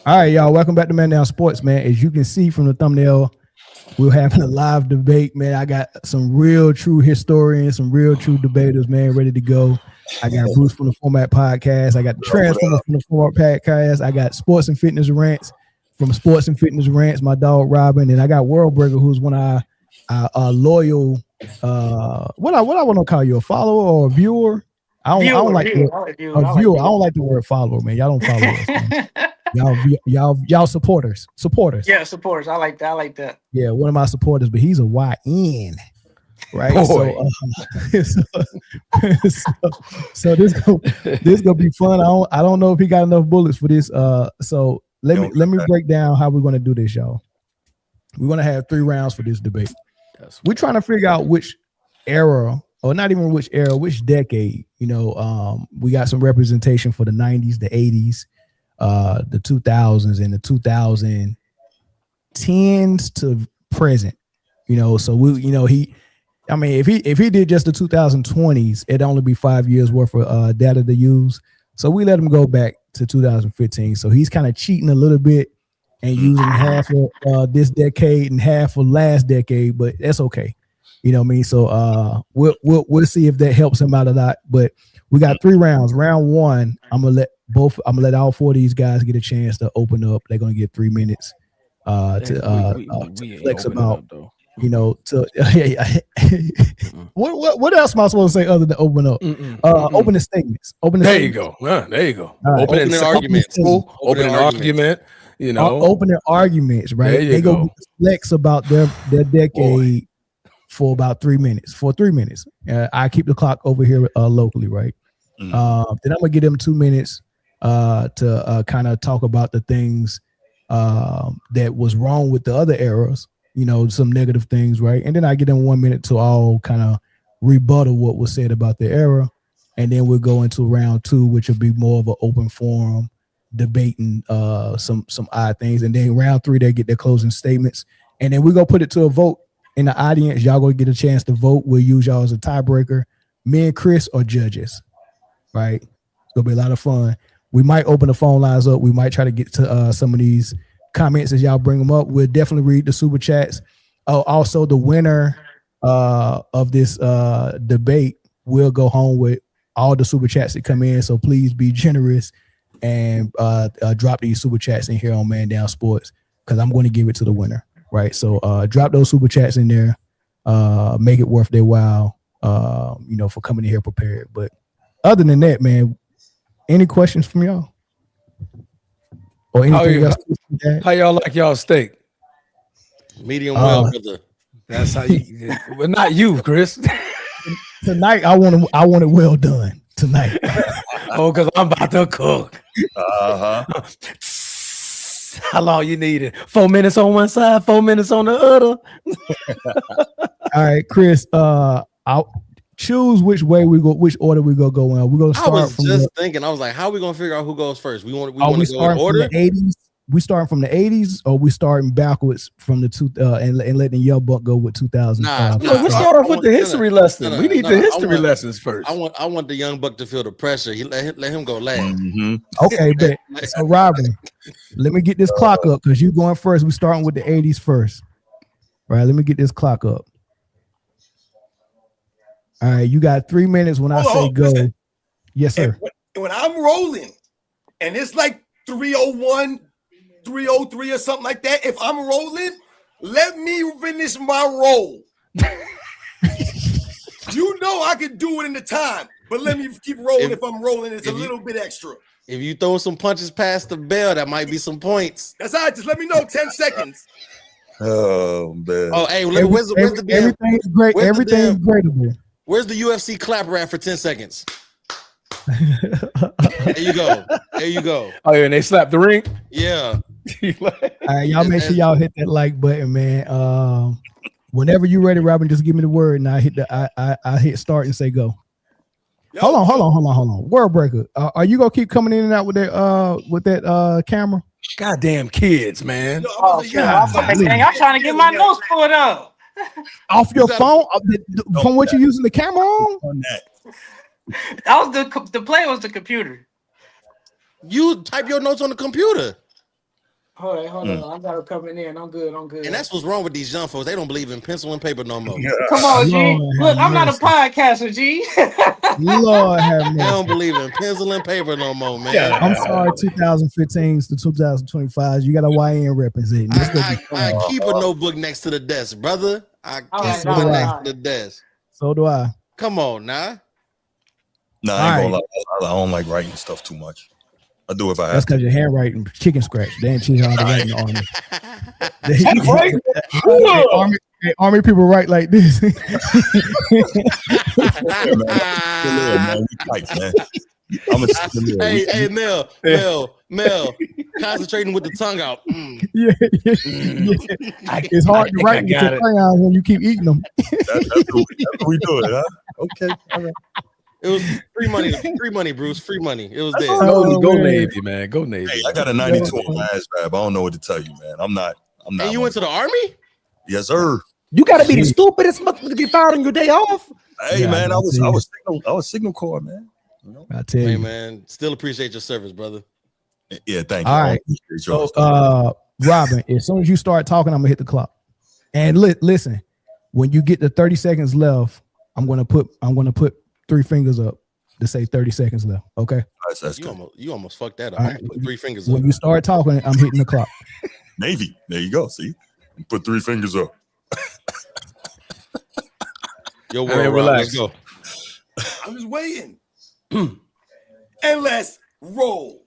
All right, y'all. Welcome back to Man Down Sports, man. As you can see from the thumbnail, we're having a live debate, man. I got some real true historians, some real true debaters, man, ready to go. I got Bruce from the Format Podcast. I got the Transformer from the Format Podcast. I got Sports and Fitness Rants from Sports and Fitness Rants, my dog Robin. And I got World Breaker, who's one of our loyal, what I want to call you, a follower or a viewer? I don't like a viewer. I don't like the word follower, man. Y'all don't follow us, man. Y'all supporters. Yeah, supporters. I like that. Yeah, one of my supporters, but he's a YN, right? So this gonna be fun. I don't know if he got enough bullets for this. So let me break down how we're gonna do this, y'all. We're gonna have 3 rounds for this debate. We're trying to figure out which era, or not even which era, which decade. We got some representation for the 90s, the 80s. The 2000s and the 2010s to present, so if he did just the 2020s, it'd only be 5 years worth of data to use. So we let him go back to 2015. So he's kind of cheating a little bit and using half of this decade and half of last decade, but that's okay. You know what I mean? So we'll see if that helps him out a lot. But we got 3 rounds. Round 1, I'm gonna let all 4 of these guys get a chance to open up. They're gonna get 3 minutes to flex about, what else am I supposed to say other than open up? Opening statements. There you go. Right. Opening arguments. Opening argument. Opening arguments, right? They go flex about their decade for about 3 minutes. I keep the clock over here locally, right? Then I'm gonna give them 2 minutes to kind of talk about the things that was wrong with the other eras, some negative things, right? And then I give them 1 minute to all kind of rebuttal what was said about the era, and then we'll go into round 2, which will be more of an open forum, debating some odd things, and then round 3 they get their closing statements, and then we're gonna put it to a vote in the audience. Y'all gonna get a chance to vote. We'll use y'all as a tiebreaker. Me and Chris are judges, right? It's gonna be a lot of fun. We might open the phone lines up. We might try to get to some of these comments as y'all bring them up. We'll definitely read the super chats. Also, the winner of this debate will go home with all the super chats that come in. So please be generous and drop these super chats in here on Man Down Sports, because I'm going to give it to the winner, right? So drop those super chats in there. Make it worth their while, for coming in here prepared. But other than that, man, any questions from y'all? Or anything else? How y'all like y'all steak? Medium well, brother. That's how you. Well, not you, Chris. Tonight, I want it well done tonight. Because I'm about to cook. How long you needed? 4 minutes on one side, 4 minutes on the other. All right, Chris. I'll choose which way we go, which order we go in. We're gonna start. I was just thinking. I was like, how are we gonna figure out who goes first? We want to go in order. From the 80s? We starting from the 80s, or we starting backwards from the two and letting Young Buck go with 2005? We start off with the history lesson. We need the history lessons first. I want the Young Buck to feel the pressure. Let him go last. Okay, bet. So Robin, let me get this clock up, because you going first. We starting with the 80s first. Right, let me get this clock up. All right, you got 3 minutes when I say go. Listen. Yes, sir. When I'm rolling and it's like 301, 303 or something like that, if I'm rolling, let me finish my roll. I can do it in the time, but let me keep rolling. If I'm rolling, it's a little bit extra. If you throw some punches past the bell, that might be some points. That's all right. Just let me know. 10 seconds. Oh, man. Oh, hey, where's the everything's great. Everything's gradable. Where's the UFC clapper at for 10 seconds? There you go. Oh, yeah, and they slapped the ring? Yeah. All right, y'all make sure y'all hit that like button, man. Whenever you're ready, Robin, just give me the word, and I hit start and say go. Hold on. Word breaker. Are you gonna keep coming in and out with that camera? Goddamn kids, man. I'm trying to get my notes pulled up. Off your phone? From what you're using the camera on? That was the play was the computer. You type your notes on the computer. Hold on. I got her coming in. I'm good. And that's what's wrong with these young folks. They don't believe in pencil and paper no more. Come on, G. Look, I'm not a podcaster, G. Lord have mercy. They don't believe in pencil and paper no more, man. Yeah. I'm sorry, 2015s to 2025s. You got a YN representing. I keep a notebook next to the desk, brother. I keep it next to the desk. So do I. Come on, now. Nah, I ain't gonna lie. I don't like writing stuff too much. I do if I have. That's because your handwriting chicken scratch. They ain't teach how to write in the army. Army people write like this. Hey, Mel, concentrating with the tongue out. Yeah. It's hard to write with your crayons when you keep eating them. That's what we do it, huh? Okay. All right. It was free money, Bruce. Free money. It was there. Go Navy, man. Go Navy. Hey, I got a 92 on my ass grab. I don't know what to tell you, man. I'm not. And you went to the Army? Yes, sir. You gotta be the stupidest motherfucker to get fired on your day off. Hey, man, I was signal corps, man. You know? I tell you, hey, man. Still appreciate your service, brother. Yeah, thank you. All right. So, Robin, as soon as you start talking, I'm gonna hit the clock. And listen, when you get to 30 seconds left, I'm gonna put 3 fingers up to say 30 seconds left. Okay. That's you almost fucked that up. Right. Put 3 fingers when up. you start talking, I'm hitting the clock. Navy. There you go. See, put 3 fingers up. Yo, relax. Let's go. I'm just waiting. And let's roll.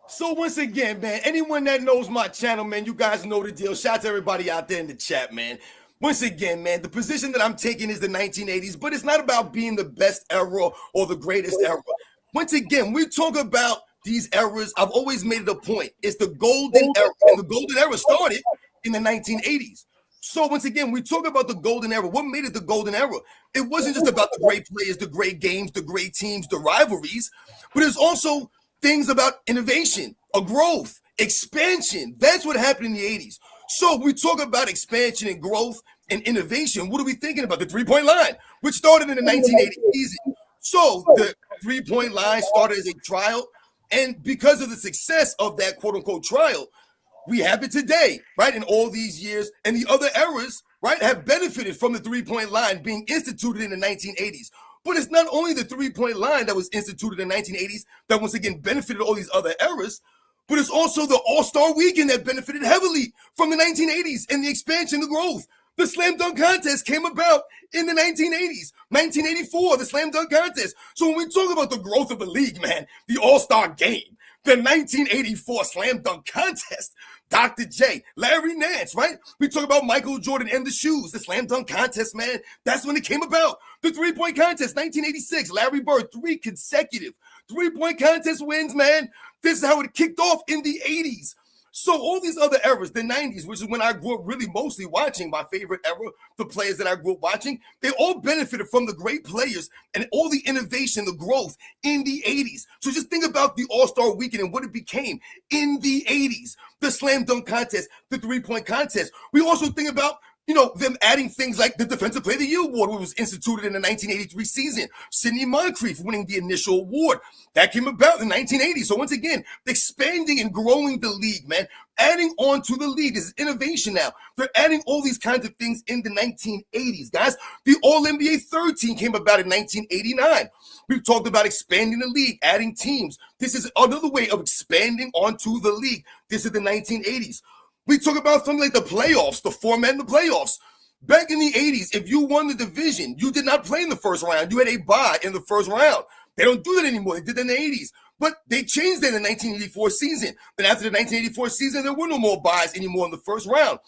So once again, man, anyone that knows my channel, man, you guys know the deal. Shout out to everybody out there in the chat, man. Once again, man, the position that I'm taking is the 1980s, but it's not about being the best era or the greatest era. Once again, we talk about these eras. I've always made it a point. It's the golden era, and the golden era started in the 1980s. So once again, we talk about the golden era. What made it the golden era? It wasn't just about the great players, the great games, the great teams, the rivalries, but it's also things about innovation, a growth, expansion. That's what happened in the 80s. So we talk about expansion and growth and innovation. What are we thinking about? The three-point line, which started in the 1980 season. So the three-point line started as a trial, and because of the success of that quote-unquote trial, we have it today, right? In all these years, and the other eras, right, have benefited from the three-point line being instituted in the 1980s. But it's not only the three-point line that was instituted in the 1980s that once again benefited all these other eras, but it's also the All-Star Weekend that benefited heavily from the 1980s and the expansion, the growth. The slam dunk contest came about in the 1980s, 1984, the slam dunk contest. So when we talk about the growth of the league, man, the All-Star game, the 1984 slam dunk contest, Dr. J, Larry Nance, right? We talk about Michael Jordan and the shoes, the slam dunk contest, man. That's when it came about. The three-point contest, 1986, Larry Bird, 3 consecutive three-point contest wins, man. This is how it kicked off in the 80s. So all these other eras, the 90s, which is when I grew up really mostly watching my favorite era, the players that I grew up watching, they all benefited from the great players and all the innovation, the growth in the 80s. So just think about the All-Star Weekend and what it became in the 80s. The slam dunk contest, the three-point contest. We also think about, you know, them adding things like the Defensive Player of the Year award, which was instituted in the 1983 season. Sidney Moncrief winning the initial award. That came about in 1980. So once again, expanding and growing the league, man. Adding on to the league. This is innovation now. They're adding all these kinds of things in the 1980s, guys. The All-NBA third team came about in 1989. We've talked about expanding the league, adding teams. This is another way of expanding onto the league. This is the 1980s. We talk about something like the playoffs, the format in the playoffs. Back in the 80s, if you won the division, you did not play in the first round. You had a bye in the first round. They don't do that anymore. They did that in the 80s. But they changed that in the 1984 season. Then after the 1984 season, there were no more byes anymore in the first round.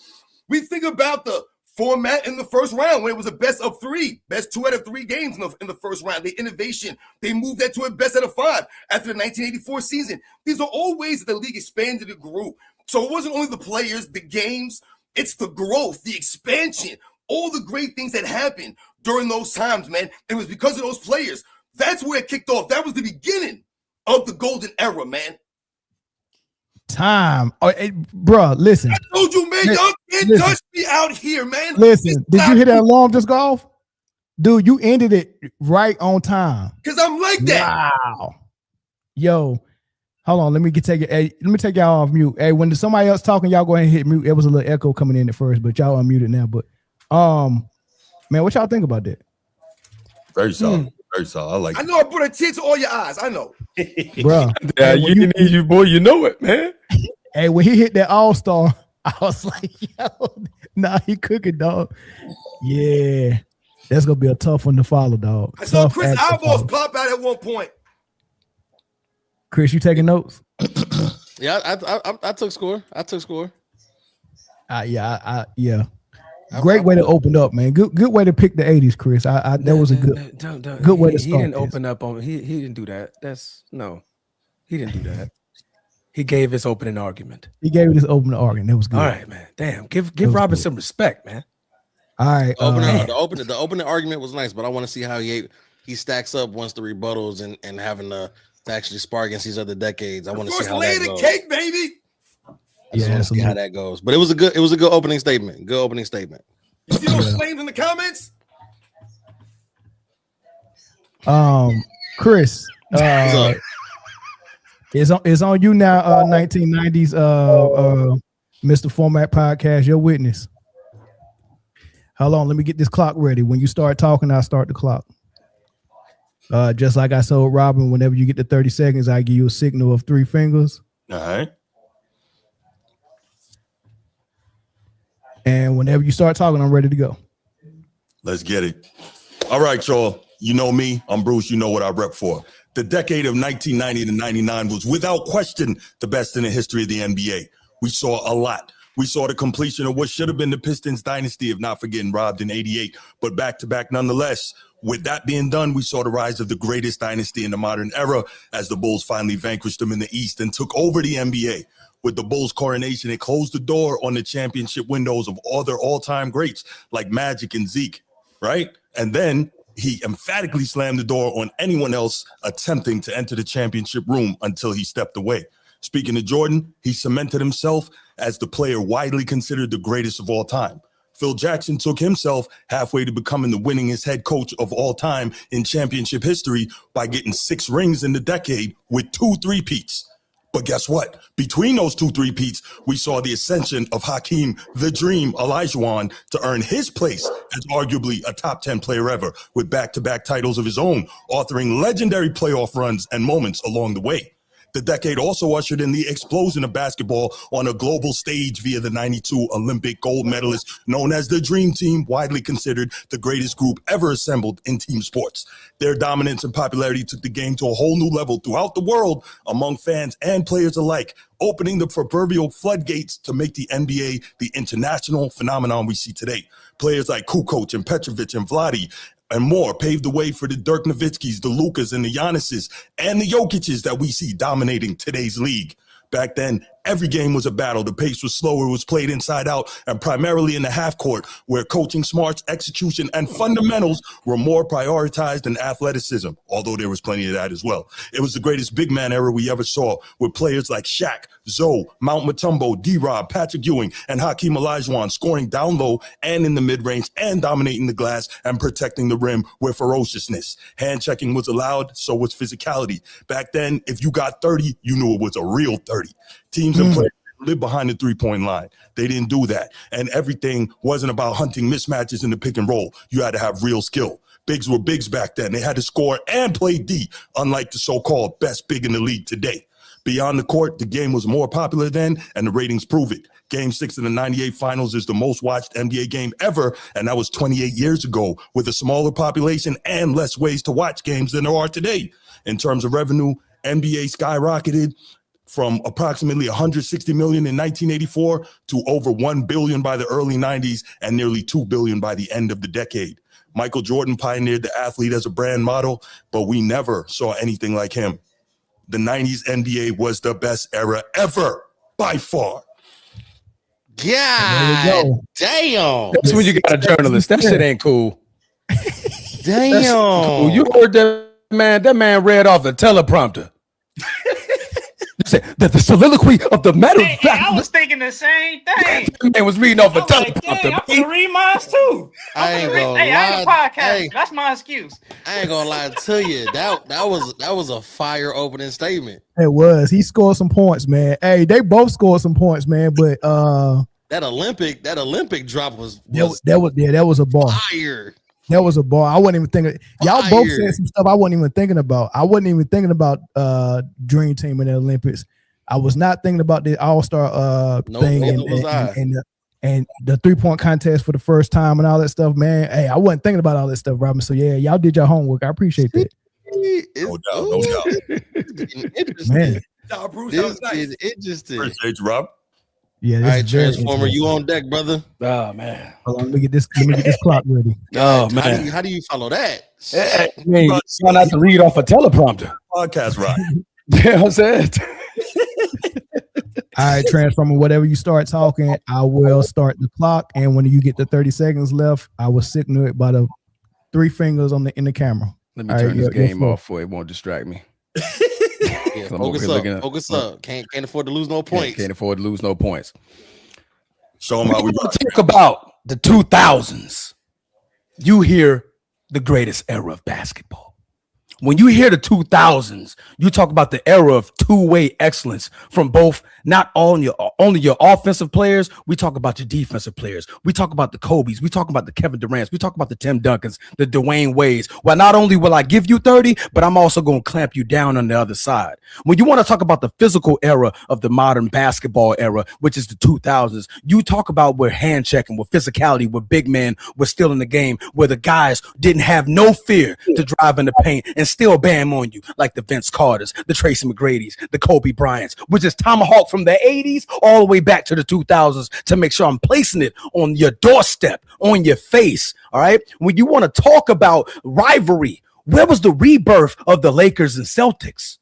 We think about the format in the first round when it was a best of 3, best 2 out of 3 games in the first round. The innovation, they moved that to a best out of 5 after the 1984 season. These are all ways that the league expanded and grew. So it wasn't only the players, the games, it's the growth, the expansion, all the great things that happened during those times, man. It was because of those players. That's where it kicked off. That was the beginning of the golden era, man. Time. Oh, hey, bro, listen. I told you, man, y'all can't touch me out here, man. Listen, did you hear that alarm just go off? Dude, you ended it right on time. Because I'm like that. Wow. Yo, Hold on, let me take it. Hey, let me take y'all off mute. Hey, when somebody else talking, y'all go ahead and hit mute. It was a little echo coming in at first, but y'all unmuted now. But man, what y'all think about that? Very solid. Very solid. I like it. I know I put a tear to all your eyes. I know. Bro. Yeah, you boy, you know it, man. Hey, when he hit that all-star, I was like, yo, nah, he cooking, dog. Yeah. That's gonna be a tough one to follow, dog. I saw Chris eyeballs pop out at one point. Chris, you taking notes? Yeah, I took score. Yeah. Great way to open up, man. Good way to pick the 80s, Chris. That was a good way to start. He didn't open up on he didn't do that. He didn't do that. He gave his opening argument. That was good. All right, man. Damn. Give Robin some respect, man. All right. The opening argument was nice, but I want to see how he stacks up once the rebuttals and having to actually spar against these other decades. I want to see how that goes. Cake, baby. I just want to see how that goes. But it was a good opening statement. You see those flames in the comments? Chris, it's on you now. 1990s, Mr. Format Podcast. Your witness. Hold on, let me get this clock ready. When you start talking, I'll start the clock. Just like I told Robin, whenever you get to 30 seconds, I give you a signal of 3 fingers. All right. And whenever you start talking, I'm ready to go. Let's get it. All right, y'all. You know me. I'm Bruce. You know what I rep for. The decade of 1990 to 99 was without question the best in the history of the NBA. We saw a lot. We saw the completion of what should have been the Pistons dynasty, if not forgetting robbed in 88, but back-to-back nonetheless. With that being done, we saw the rise of the greatest dynasty in the modern era as the Bulls finally vanquished them in the East and took over the NBA. With the Bulls' coronation, it closed the door on the championship windows of all their all-time greats like Magic and Zeke, right? And then he emphatically slammed the door on anyone else attempting to enter the championship room until he stepped away. Speaking of Jordan, he cemented himself as the player widely considered the greatest of all time. Phil Jackson took himself halfway to becoming the winningest head coach of all time in championship history by getting 6 rings in the decade with 2 three-peats. But guess what? Between those 2 three-peats, we saw the ascension of Hakeem the Dream Olajuwon to earn his place as arguably a top 10 player ever with back-to-back titles of his own, authoring legendary playoff runs and moments along the way. The decade also ushered in the explosion of basketball on a global stage via the 92 Olympic gold medalists known as the Dream Team, widely considered the greatest group ever assembled in team sports. Their dominance and popularity took the game to a whole new level throughout the world among fans and players alike, opening the proverbial floodgates to make the NBA the international phenomenon we see today. Players like Kukoc and Petrovic and Vlade and more paved the way for the Dirk Nowitzkis, the Lukas and the Giannis's, and the Jokic's that we see dominating today's league. Back then, every game was a battle. The pace was slower, was played inside out, and primarily in the half court, where coaching smarts, execution, and fundamentals were more prioritized than athleticism, although there was plenty of that as well. It was the greatest big man era we ever saw, with players like Shaq, Zoe, Mount Mutombo, D-Rob, Patrick Ewing, and Hakeem Olajuwon scoring down low and in the mid-range and dominating the glass and protecting the rim with ferociousness. Hand-checking was allowed, so was physicality. Back then, if you got 30, you knew it was a real 30. Teams and players lived behind the three-point line. They didn't do that. And everything wasn't about hunting mismatches in the pick and roll. You had to have real skill. Bigs were bigs back then. They had to score and play D, unlike the so-called best big in the league today. Beyond the court, the game was more popular then, and the ratings prove it. Game 6 of the 98 finals is the most watched NBA game ever, and that was 28 years ago, with a smaller population and less ways to watch games than there are today. In terms of revenue, NBA skyrocketed from approximately $160 million in 1984 to over $1 billion by the early 90s and nearly $2 billion by the end of the decade. Michael Jordan pioneered the athlete as a brand model, but we never saw anything like him. The 90s NBA was the best era ever, by far. God damn. That's when you got a journalist. That shit ain't cool. Damn. Cool. You heard that man? That man read off the teleprompter. The soliloquy of the matter. Hey, I was thinking the same thing. Man was reading off a teleprompter. I'm gonna read mine too. I ain't gonna Hey, I ain't a lie. podcast. Hey, That's my excuse. I ain't gonna lie to you. That was a fire opening statement. It was. He scored some points, man. Hey, they both scored some points, man. But that Olympic drop was that was a bar. Fire. That was a bar. I wasn't even thinking. Y'all both said some stuff I wasn't even thinking about. I wasn't even thinking about Dream Team in the Olympics. I was not thinking about the All-Star thing and the 3-point contest for the first time and all that stuff, man. Hey, I wasn't thinking about all that stuff, Robin. So yeah, y'all did your homework. I appreciate that. No doubt. Man. Nah, Bruce, This nice. is interesting. Appreciate you, Rob. Yeah, All right, Transformer, you on deck, brother? Oh man. Hold on, let me get this clock ready. Oh man. How do you follow that? Man, you try not to read off a teleprompter. Podcast, right? You know what I'm saying? All right, Transformer, whatever you start talking, I will start the clock. And when you get the 30 seconds left, I will signal it by the 3 fingers in the camera. Let me turn this game off so it won't distract me. Yeah, focus up. Can't afford to lose no points. Can't afford to lose no points. Show them how we talk about the 2000s. You hear the greatest era of basketball. When you hear the 2000s, you talk about the era of two-way excellence from both not only your offensive players, we talk about your defensive players. We talk about the Kobe's, we talk about the Kevin Durant's, we talk about the Tim Duncans, the Dwayne Wades. Well, not only will I give you 30, but I'm also going to clamp you down on the other side. When you want to talk about the physical era of the modern basketball era, which is the 2000s, you talk about where hand checking, where physicality, where big men were still in the game, where the guys didn't have no fear to drive in the paint and still bam on you, like the Vince Carters, the Tracy McGrady's, the Kobe Bryant's, which is tomahawk from the 80s all the way back to the 2000s to make sure I'm placing it on your doorstep, on your face. All right. When you want to talk about rivalry, where was the rebirth of the Lakers and Celtics?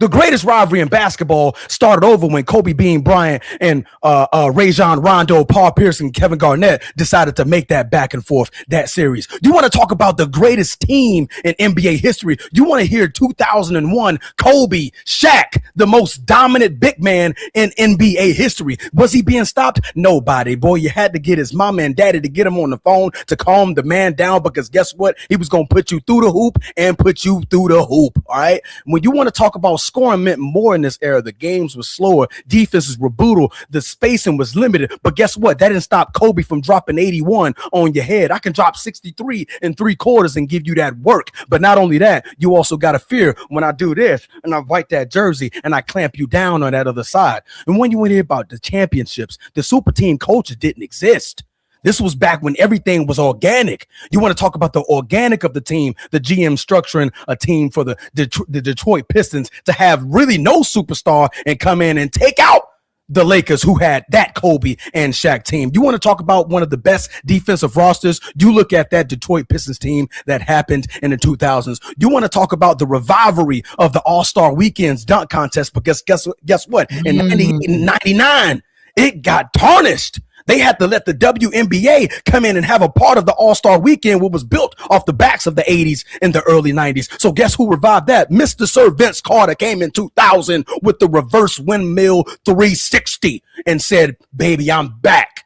The greatest rivalry in basketball started over when Kobe Bean Bryant and Rajon Rondo, Paul Pierce, and Kevin Garnett decided to make that back and forth, that series. You want to talk about the greatest team in NBA history? You want to hear 2001 Kobe, Shaq, the most dominant big man in NBA history. Was he being stopped? Nobody. Boy, you had to get his mama and daddy to get him on the phone to calm the man down, because guess what? He was going to put you through the hoop and put you through the hoop. All right. When you want to talk about scoring meant more in this era. The games were slower. Defenses were brutal. The spacing was limited. But guess what? That didn't stop Kobe from dropping 81 on your head. I can drop 63 in 3 quarters and give you that work. But not only that, you also got to fear when I do this and I wipe that jersey and I clamp you down on that other side. And when you want to hear about the championships, the super team culture didn't exist. This was back when everything was organic. You want to talk about the organic of the team, the GM structuring a team for the Detroit Pistons to have really no superstar and come in and take out the Lakers, who had that Kobe and Shaq team. You want to talk about one of the best defensive rosters? You look at that Detroit Pistons team that happened in the 2000s. You want to talk about the revivalry of the All-Star Weekend's dunk contest, because guess what? In 1999, it got tarnished. They had to let the WNBA come in and have a part of the All-Star Weekend, what was built off the backs of the 80s and the early 90s. So guess who revived that? Mr. Sir Vince Carter came in 2000 with the reverse windmill 360 and said, baby, I'm back.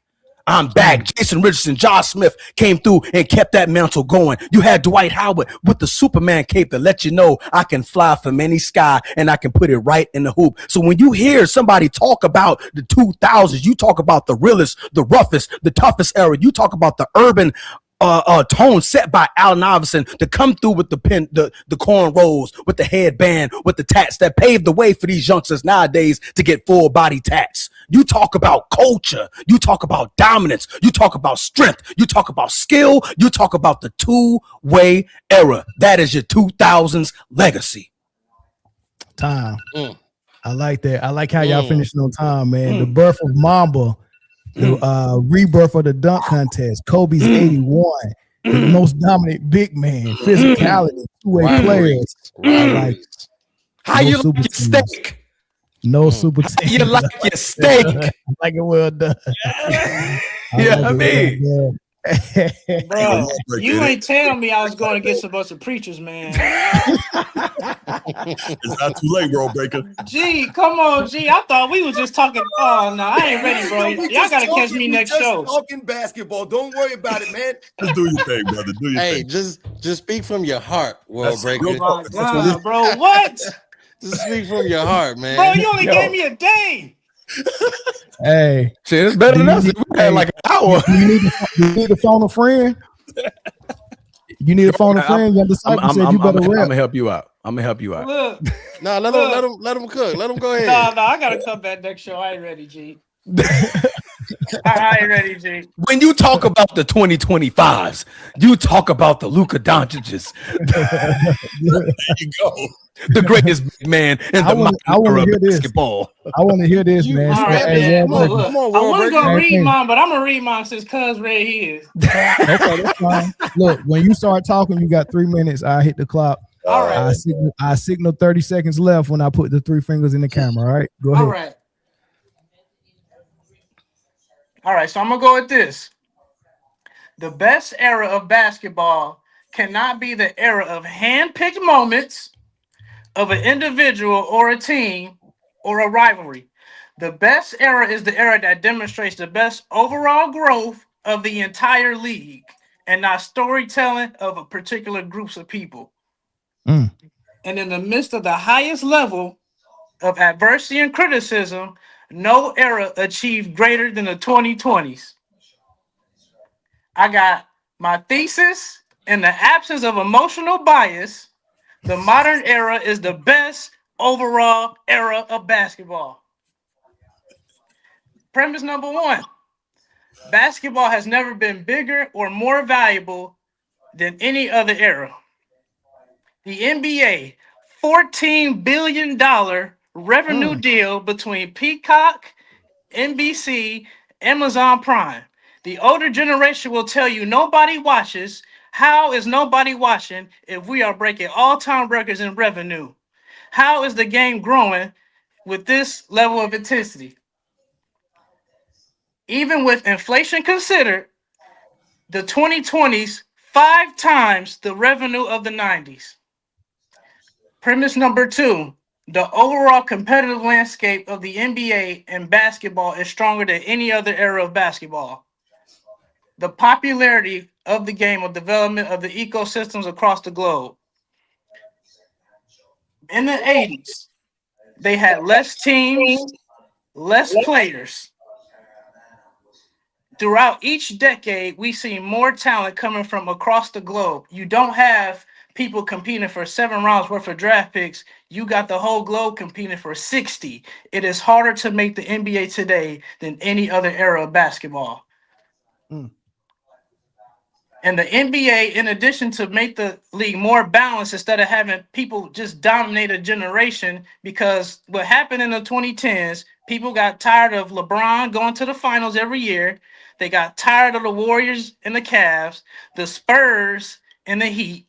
I'm back. Jason Richardson, Josh Smith came through and kept that mantle going. You had Dwight Howard with the Superman cape to let you know I can fly from any sky and I can put it right in the hoop. So when you hear somebody talk about the 2000s, you talk about the realest, the roughest, the toughest era. You talk about the urban tone set by Allen Iverson to come through with the cornrows, with the headband, with the tats that paved the way for these youngsters nowadays to get full body tats. You talk about culture. You talk about dominance. You talk about strength. You talk about skill. You talk about the two-way era. That is your 2000s legacy. Time. I like that. I like how y'all finishing on time, man. The birth of Mamba. The rebirth of the dunk contest, Kobe's 81, the most dominant big man, physicality, two-way players. I like how you like your steak? No super team. You like your steak? I like it well done. Yeah, I mean, Bro, you ain't tell me I was going against a bunch of preachers, man. It's not too late, bro, Baker. Gee, come on, G. I thought we was just talking. Oh no, I ain't ready, bro. Y'all gotta catch me next show. Talking basketball. Don't worry about it, man. Just do your thing, brother. Do your thing. Just speak from your heart, World Breaker. Oh my God, bro. What? Just speak from your heart, man. Bro, you only gave me a day. Hey, shit, it's better than us. We had like an hour. You need to phone a friend. You need to phone a friend. Your disciple said you better rap. I'm gonna help you out. Look, No, let him cook. Let him go ahead. no, I gotta come back next show. I ain't ready, G. I ain't ready, G. When you talk about the 2025s, you talk about the Luka Doncic's. There you go. The greatest big man in the modern era of basketball. I want to hear this, man. All right, man. Look, Come on, I World wasn't gonna Breaker. read mine, but I'm gonna read mine since Cuz read his. Okay, that's fine. Look, when you start talking, you got 3 minutes. I hit the clock. All right. I signal 30 seconds left when I put the 3 fingers in the camera. All right, go ahead. All right, so I'm gonna go with this. The best era of basketball cannot be the era of hand-picked moments of an individual or a team or a rivalry. The best era is the era that demonstrates the best overall growth of the entire league and not storytelling of a particular groups of people. And in the midst of the highest level of adversity and criticism, no era achieved greater than the 2020s. I got my thesis: in the absence of emotional bias, the modern era is the best overall era of basketball. Premise number 1: basketball has never been bigger or more valuable than any other era. The NBA $14 billion revenue deal between Peacock, NBC, Amazon Prime. The older generation will tell you nobody watches. How is nobody watching if we are breaking all-time records in revenue? How is the game growing with this level of intensity? Even with inflation considered, the 2020s 5 times the revenue of the 90s. Premise number 2: the overall competitive landscape of the NBA and basketball is stronger than any other era of basketball. The popularity of the game of development of the ecosystems across the globe. In the 80s, they had less teams, less players. Throughout each decade, we see more talent coming from across the globe. You don't have people competing for 7 rounds worth of draft picks. You got the whole globe competing for 60. It is harder to make the NBA today than any other era of basketball. And the NBA, in addition to make the league more balanced, instead of having people just dominate a generation, because what happened in the 2010s, people got tired of LeBron going to the finals every year. They got tired of the Warriors and the Cavs, the Spurs and the Heat.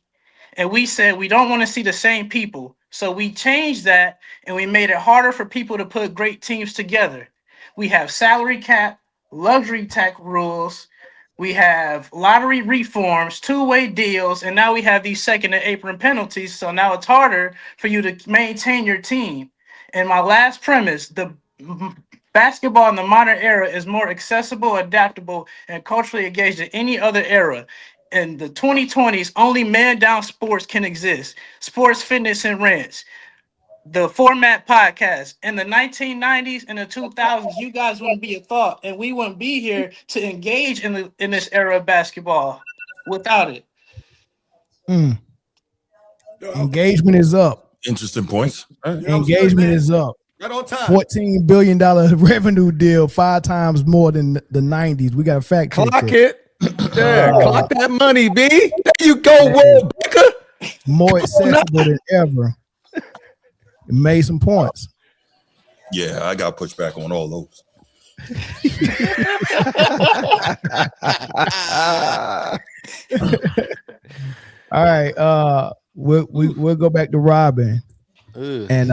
And we said we don't want to see the same people. So we changed that and we made it harder for people to put great teams together. We have salary cap, luxury tax rules. We have lottery reforms, 2-way deals, and now we have these second and apron penalties. So now it's harder for you to maintain your team. And my last premise: the basketball in the modern era is more accessible, adaptable, and culturally engaged than any other era. In the 2020s, only man-down sports can exist. Sports, fitness, and rants. The Format Podcast. In the 1990s and the 2000s, you guys wouldn't be a thought, and we wouldn't be here to engage in this era of basketball without it. Engagement is up. Interesting points. Engagement is up. Right on time. $14 billion revenue deal, 5 times more than the 90s. We got a fact check. Clock it. Yeah, clock that money, B. There you go, World Baker. More accessible than ever. It made some points. Yeah, I got pushed back on all those. All right. We'll go back to Robin. And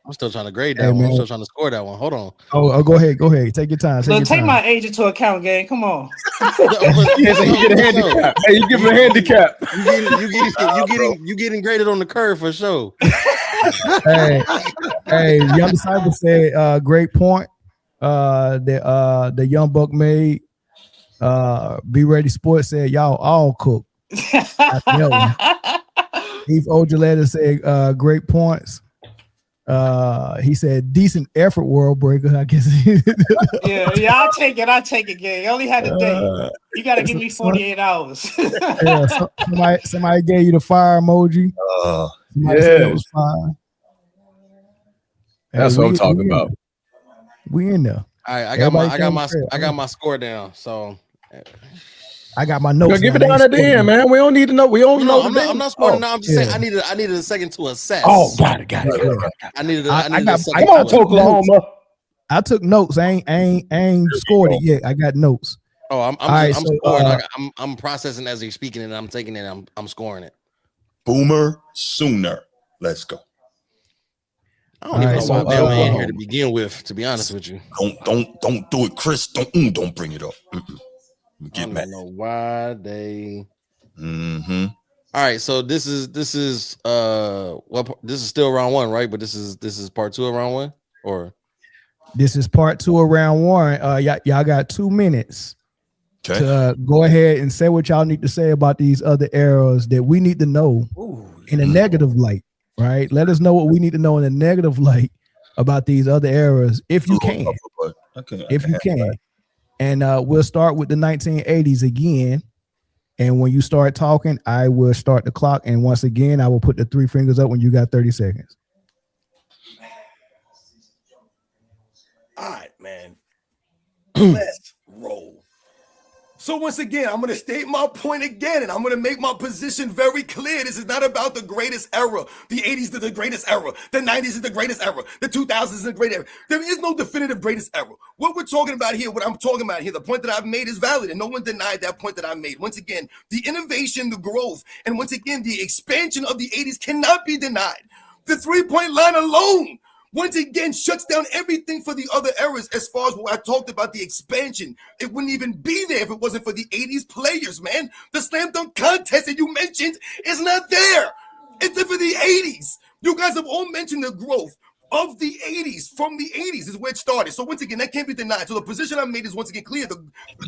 I'm still trying to grade that one. I'm still trying to score that one. Hold on. Oh, go ahead. Take your time. Take my age into account, gang. Come on. You get a handicap. Hey, you give him a handicap. You getting graded on the curve for sure. hey, Young Disciple said, great point. The Young Buck made. Be Ready Sports said, y'all all cook. Heath Ojoletta said, great points. He said, decent effort, World Breaker. I guess. yeah, I'll take it, gang. I only had a day. You got to give me 48 hours. Somebody gave you the fire emoji. Somebody said it was fine. That's what I'm talking about. We in there. All right, I got my score down. So I got my notes. Give it down at the end, man. We don't need to know. We don't know. I'm not scoring now. I'm just saying I needed a second to assess. Oh, got it. I needed a second. Come on, Oklahoma. I took notes. I ain't scored it yet. I got notes. Oh, I'm scoring. I'm processing as you're speaking, and I'm taking it. I'm scoring it. Boomer Sooner. Let's go. I don't even know why Bama ain't here to begin with. To be honest with you, don't do it, Chris. Don't bring it up. Get mad. I don't know why they. Mm-hmm. All right, so this is this is still round one, right? But this is part two of round one, or this is part two of round one. Y'all got 2 minutes to go ahead and say what y'all need to say about these other eras that we need to know in a negative light. Right, let us know what we need to know in a negative light about these other eras, if you can. If you can, and we'll start with the 1980s again. And when you start talking, I will start the clock. And once again, I will put the 3 fingers up when you got 30 seconds. All right, man. Let's roll. So once again, I'm going to state my point again, and I'm going to make my position very clear. This is not about the greatest era. The 80s is the greatest era. The 90s is the greatest era. The 2000s is the great era. There is no definitive greatest era. What we're talking about here, what I'm talking about here, the point that I've made is valid, and no one denied that point that I made. Once again, the innovation, the growth, and once again, the expansion of the 80s cannot be denied. The three-point line alone once again shuts down everything for the other eras. As far as what I talked about, the expansion, it wouldn't even be there if it wasn't for the 80s players, man. The slam dunk contest that you mentioned is not there. It's for the 80s. You guys have all mentioned the growth of the 80s. From the 80s is where it started. So once again, that can't be denied. So the position I made is once again clear. The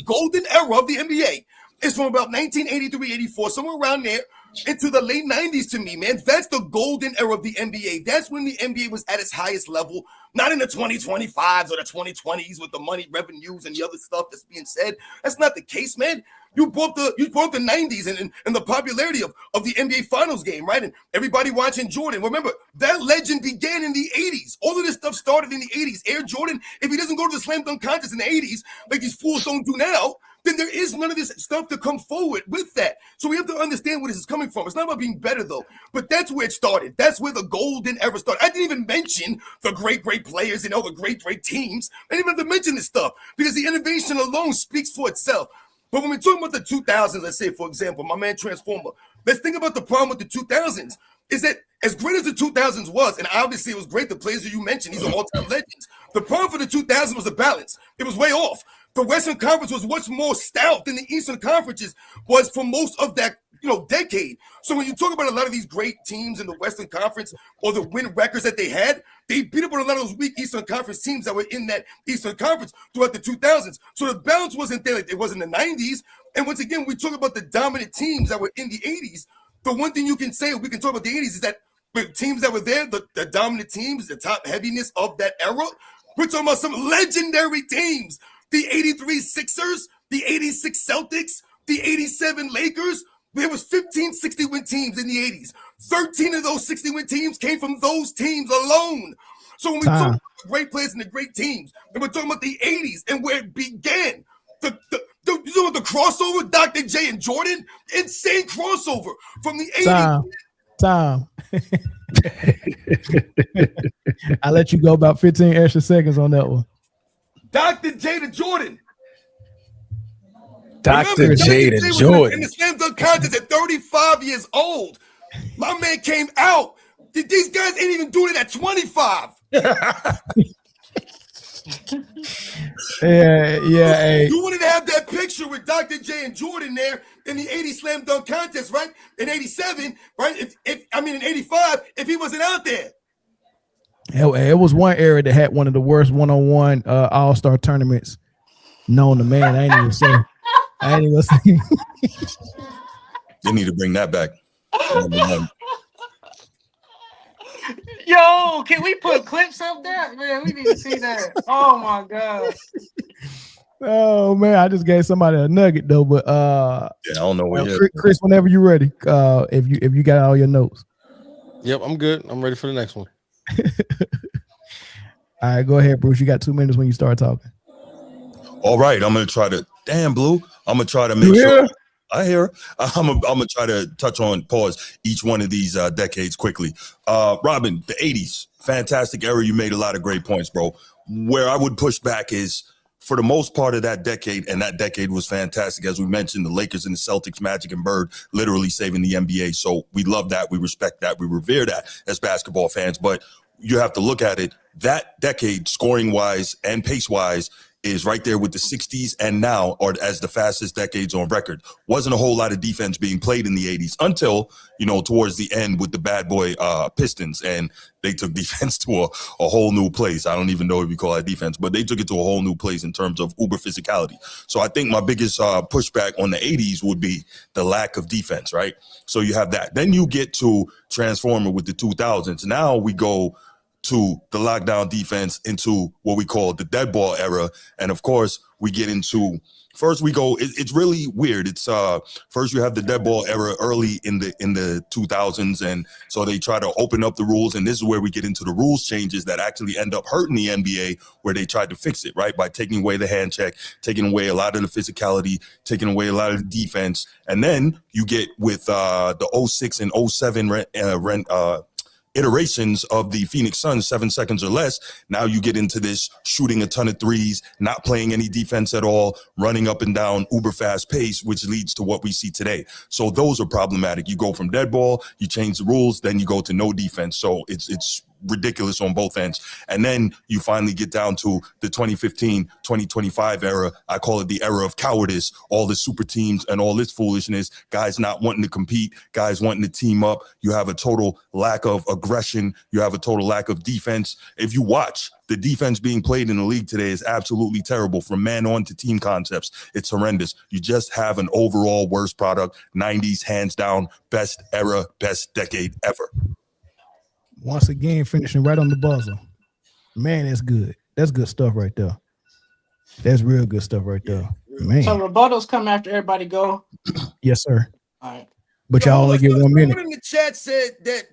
golden era of the NBA is from about 1983, 84, somewhere around there, into the late 90s to me, man. That's the golden era of the NBA. That's when the NBA was at its highest level, not in the 2025s or the 2020s with the money, revenues, and the other stuff that's being said. That's not the case, man. You brought the 90s and the popularity of the NBA Finals game, right? And everybody watching Jordan. Remember, that legend began in the 80s. All of this stuff started in the 80s. Air Jordan, if he doesn't go to the slam dunk contest in the 80s, like these fools don't do now, then there is none of this stuff to come forward with that. So we have to understand where this is coming from. It's not about being better, though, but that's where it started. That's where the golden era started. I didn't even mention the great players and all the great teams. I didn't even have to mention this stuff because the innovation alone speaks for itself. But when we're talking about the 2000s, let's say, for example, my man Transformer, let's think about the problem with the 2000s is that as great as the 2000s was, and obviously it was great, the players that you mentioned, these are all-time legends. The problem for the 2000s was the balance. It was way off. The Western Conference was much more stout than the Eastern Conferences was for most of that, decade. So when you talk about a lot of these great teams in the Western Conference or the win records that they had, they beat up on a lot of those weak Eastern Conference teams that were in that Eastern Conference throughout the 2000s. So the balance wasn't there like it was in the 90s. And once again, we talk about the dominant teams that were in the 80s. The one thing you can say, we can talk about the 80s, is that the teams that were there, the dominant teams, the top heaviness of that era, we're talking about some legendary teams. The 83 Sixers, the 86 Celtics, the 87 Lakers. There was 15 60-win teams in the 80s. 13 of those 60-win teams came from those teams alone. So when we talk about the great players and the great teams, and we're talking about the 80s and where it began, you know the crossover, Dr. J and Jordan, insane crossover from the 80s. Time. I let you go about 15 extra seconds on that one. Dr. J to Jordan. Dr. J to Jordan. In the slam dunk contest at 35 years old. My man came out These guys ain't even doing it at 25. Hey. You wanted to have that picture with Dr. J and Jordan there in the 80 slam dunk contest, right? In 87, right? In 85, if he wasn't out there. It was one era that had one of the worst one-on-one all-star tournaments known to man. I ain't even say. They need to bring that back. Yo, can we put clips of that? Man, we need to see that. Oh my God. Oh man, I just gave somebody a nugget though, but I don't know where Chris, whenever you're ready, if you got all your notes. Yep, I'm good. I'm ready for the next one. All right, go ahead, Bruce. You got 2 minutes when you start talking. All right, I'm gonna try to. Damn, Blue. I'm gonna try to make sure. I hear. I'm gonna try to touch on each one of these decades quickly. Robin, the 80s, fantastic era. You made a lot of great points, bro. Where I would push back is for the most part of that decade, and that decade was fantastic. As we mentioned, the Lakers and the Celtics, Magic and Bird, literally saving the NBA. So we love that, we respect that, we revere that as basketball fans. But you have to look at it. That decade, scoring wise and pace wise, is right there with the 60s and now, or as the fastest decades on record. Wasn't a whole lot of defense being played in the 80s until, towards the end with the bad boy Pistons, and they took defense to a whole new place. I don't even know if you call that defense, but they took it to a whole new place in terms of uber physicality. So I think my biggest pushback on the 80s would be the lack of defense, right? So you have that. Then you get to Transformer with the 2000s. Now we go to the lockdown defense into what we call the dead ball era. And of course, we get into first we go, it's really weird. It's first you have the dead ball era early in the 2000s. And so they try to open up the rules. And this is where we get into the rules changes that actually end up hurting the NBA, where they tried to fix it, right? By taking away the hand check, taking away a lot of the physicality, taking away a lot of the defense. And then you get with the 06 and 07 iterations of the Phoenix Suns, 7 seconds or less. Now you get into this shooting a ton of threes, not playing any defense at all, running up and down, uber fast pace, which leads to what we see today. So those are problematic. You go from dead ball, you change the rules, then you go to no defense. So it's ridiculous on both ends. And then you finally get down to the 2015-2025 era. I call it the era of cowardice, all the super teams and all this foolishness, guys not wanting to compete, guys wanting to team up. You have a total lack of aggression. You have a total lack of defense. If you watch, the defense being played in the league today is absolutely terrible, from man on to team concepts. It's horrendous. You just have an overall worst product. 90s, hands down, best era, best decade ever. Once again, finishing right on the buzzer. Man, that's good. That's good stuff right there. That's real good stuff right there. Man. So rebuttals come after everybody go. Yes, sir. All right. But y'all only get 1 minute. Someone in the chat said that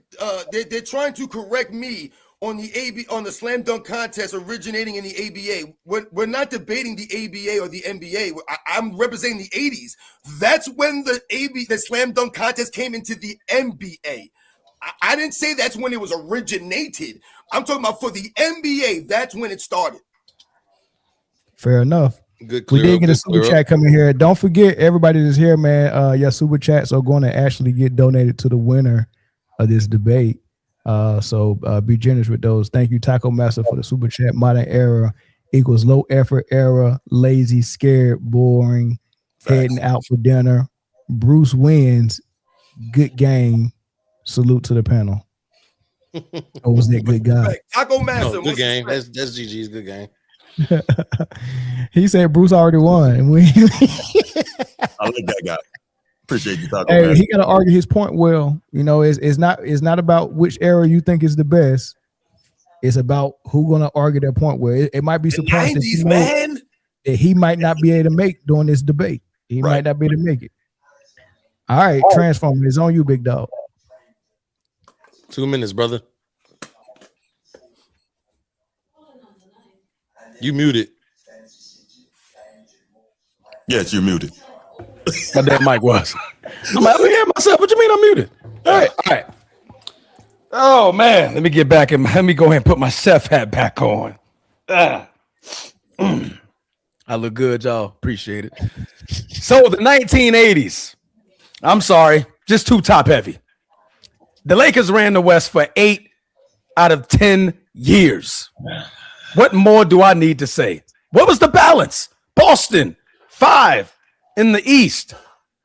they're trying to correct me on the slam dunk contest originating in the ABA. We're not debating the ABA or the NBA. I'm representing the 80s. That's when the slam dunk contest came into the NBA. I didn't say that's when it was originated. I'm talking about for the NBA. That's when it started. Fair enough. Good. We did get a super chat coming here. Don't forget, everybody that's here, man. Your super chats are going to actually get donated to the winner of this debate. So be generous with those. Thank you, Taco Master, for the super chat. Modern era equals low effort era, lazy, scared, boring, heading out for dinner. Bruce wins. Good game. Salute to the panel. Oh, was that good guy? Taco Master. No, good game. That's GG's good game. He said Bruce already won. I like that guy. Appreciate you, Taco Master. He got to argue his point well. It's not about which era you think is the best. It's about who gonna argue that point well. It might be surprising that he might not be able to make during this debate. He might not be able to make it. All right, Transformer, it's on you, big dog. 2 minutes, brother. You muted. Yes, you're muted. My damn mic was. I'm like, I hear myself. What you mean I'm muted? All right. Oh man, let me get back and let me go ahead and put my chef hat back on. I look good, y'all. Appreciate it. So the 1980s. I'm sorry, just too top heavy. The Lakers ran the West for 8 out of 10 years. What more do I need to say? What was the balance? Boston, 5 in the East.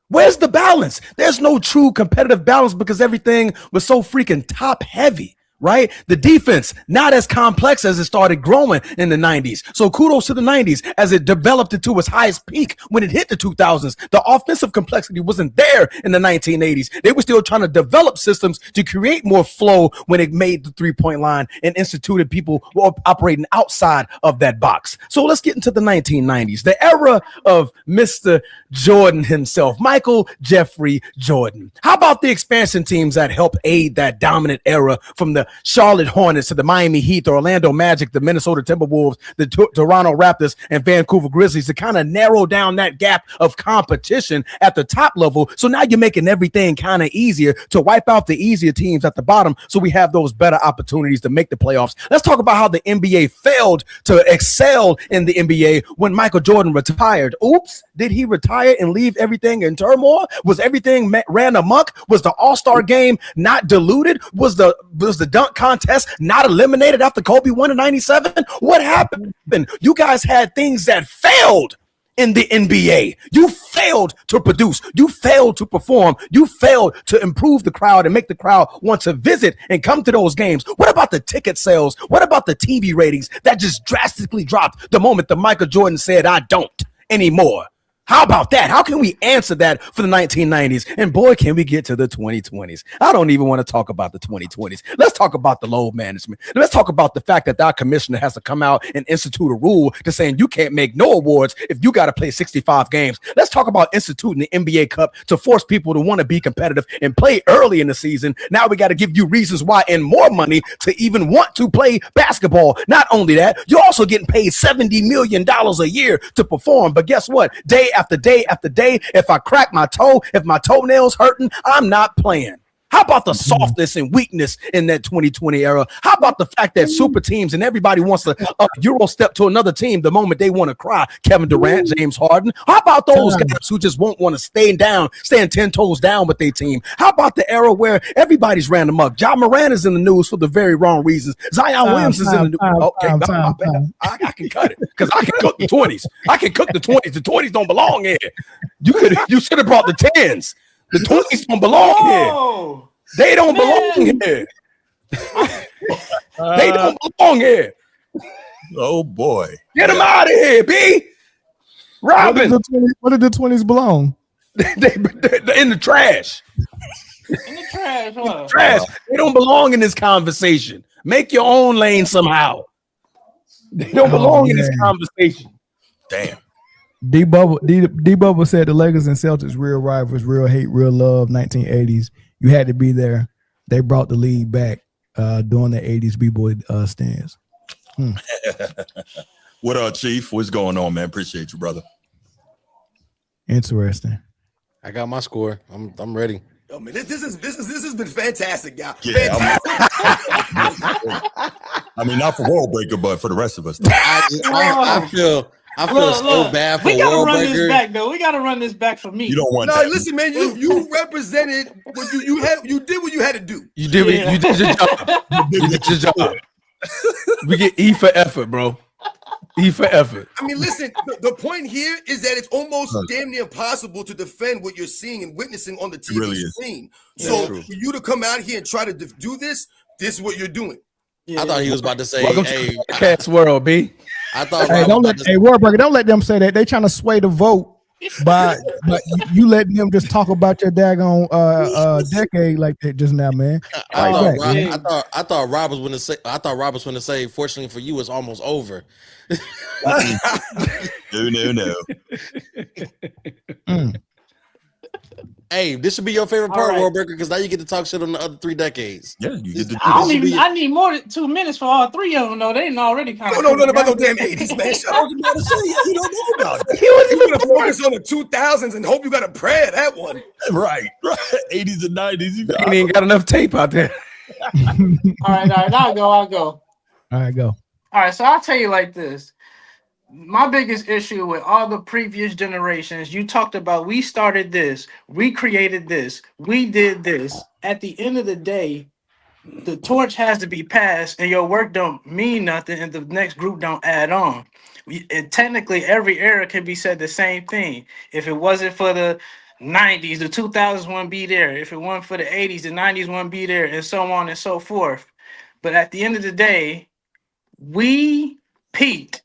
Where's the balance? There's no true competitive balance because everything was so freaking top heavy, right? The defense, not as complex as it started growing in the 90s. So kudos to the 90s as it developed into its highest peak when it hit the 2000s. The offensive complexity wasn't there in the 1980s. They were still trying to develop systems to create more flow when it made the three-point line and instituted people operating outside of that box. So let's get into the 1990s, the era of Mr. Jordan himself, Michael Jeffrey Jordan. How about the expansion teams that helped aid that dominant era from the Charlotte Hornets to the Miami Heat, the Orlando Magic, the Minnesota Timberwolves, the Toronto Raptors, and Vancouver Grizzlies to kind of narrow down that gap of competition at the top level. So now you're making everything kind of easier to wipe out the easier teams at the bottom so we have those better opportunities to make the playoffs. Let's talk about how the NBA failed to excel in the NBA when Michael Jordan retired. Oops, did he retire and leave everything in turmoil? Was everything ran amok? Was the All-Star game not diluted? Was the dunk contest not eliminated after Kobe won in 97? What happened? You guys had things that failed in the NBA. You failed to produce. You failed to perform. You failed to improve the crowd and make the crowd want to visit and come to those games. What about the ticket sales? What about the TV ratings that just drastically dropped the moment that Michael Jordan said, "I don't anymore"? How about that? How can we answer that for the 1990s? And boy, can we get to the 2020s. I don't even want to talk about the 2020s. Let's talk about the load management. Let's talk about the fact that our commissioner has to come out and institute a rule to saying you can't make no awards if you got to play 65 games. Let's talk about instituting the NBA Cup to force people to want to be competitive and play early in the season. Now we got to give you reasons why and more money to even want to play basketball. Not only that, you're also getting paid $70 million a year to perform. But guess what? Day after day after day, if I crack my toe, if my toenail's hurting, I'm not playing. How about the softness and weakness in that 2020 era? How about the fact that super teams and everybody wants to Euro step to another team the moment they want to cry? Kevin Durant, James Harden. How about those guys who just won't want to stand 10 toes down with their team? How about the era where everybody's ran amok? Ja Morant is in the news for the very wrong reasons. Zion Williams is in the news. I can cut it because I can cook the 20s. I can cook the 20s. The 20s don't belong here. You should have brought the 10s. The 20s don't belong here. They don't belong here. They don't belong here. Oh boy. Get them out of here, B. Robin. Where did the 20s belong? They're in the trash. In the trash, huh? Trash. They don't belong in this conversation. Make your own lane somehow. They don't belong in this conversation. Damn. D-Bubble said the Lakers and Celtics, real rivals, real hate, real love, 1980s. You had to be there. They brought the league back during the 80s B-boy stands. What up, Chief? What's going on, man? Appreciate you, brother. Interesting. I got my score. I'm ready. Yo, man, this has been fantastic, y'all. Yeah, I mean, not for World Breaker, but for the rest of us. I feel so bad for we gotta World run Breaker. this back though. We gotta run this back for me. You don't want No, that. listen, man. You represented what you did what you had to do. You did your job. You did your job. We get E for effort, bro. E for effort. I mean, listen, the point here is that it's almost damn near impossible to defend what you're seeing and witnessing on the TV really screen. So for you to come out here and try to do this is what you're doing. I thought he was about to say, Welcome "Hey, to the podcast world, B. I thought." Hey, Warburger, don't let them say that. They trying to sway the vote by you letting them just talk about your daggone decade like that just now, man. I thought Rob was going to say. I thought Rob was going to say. Fortunately for you, it's almost over. No. Hey, this should be your favorite part, All right. World Breaker, because now you get to talk shit on the other 3 decades. Yeah, you get to do I need more than 2 minutes for all 3 of them though. They already kind of. You don't know nothing about no damn 80s, man. Shut up. You don't know about it. He was even gonna focus on the 2000s and hope you got a prayer that one. Right. 80s and 90s. You Ain't even got enough tape out there. All right, I'll go. All right, go. All right, so I'll tell you like this. My biggest issue with all the previous generations, you talked about we started this, we created this, we did this. At the end of the day, the torch has to be passed, and your work don't mean nothing, and the next group don't add on. Technically, every era can be said the same thing. If it wasn't for the 90s, the 2000s wouldn't be there. If it wasn't for the 80s, the 90s wouldn't be there, and so on and so forth. But at the end of the day, we peaked,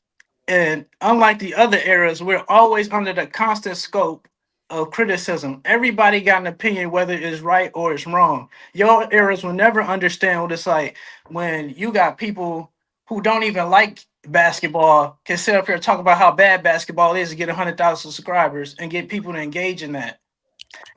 and unlike the other eras, we're always under the constant scope of criticism. Everybody got an opinion, whether it's right or it's wrong. Your eras will never understand what it's like when you got people who don't even like basketball can sit up here and talk about how bad basketball is to get 100,000 subscribers and get people to engage in that.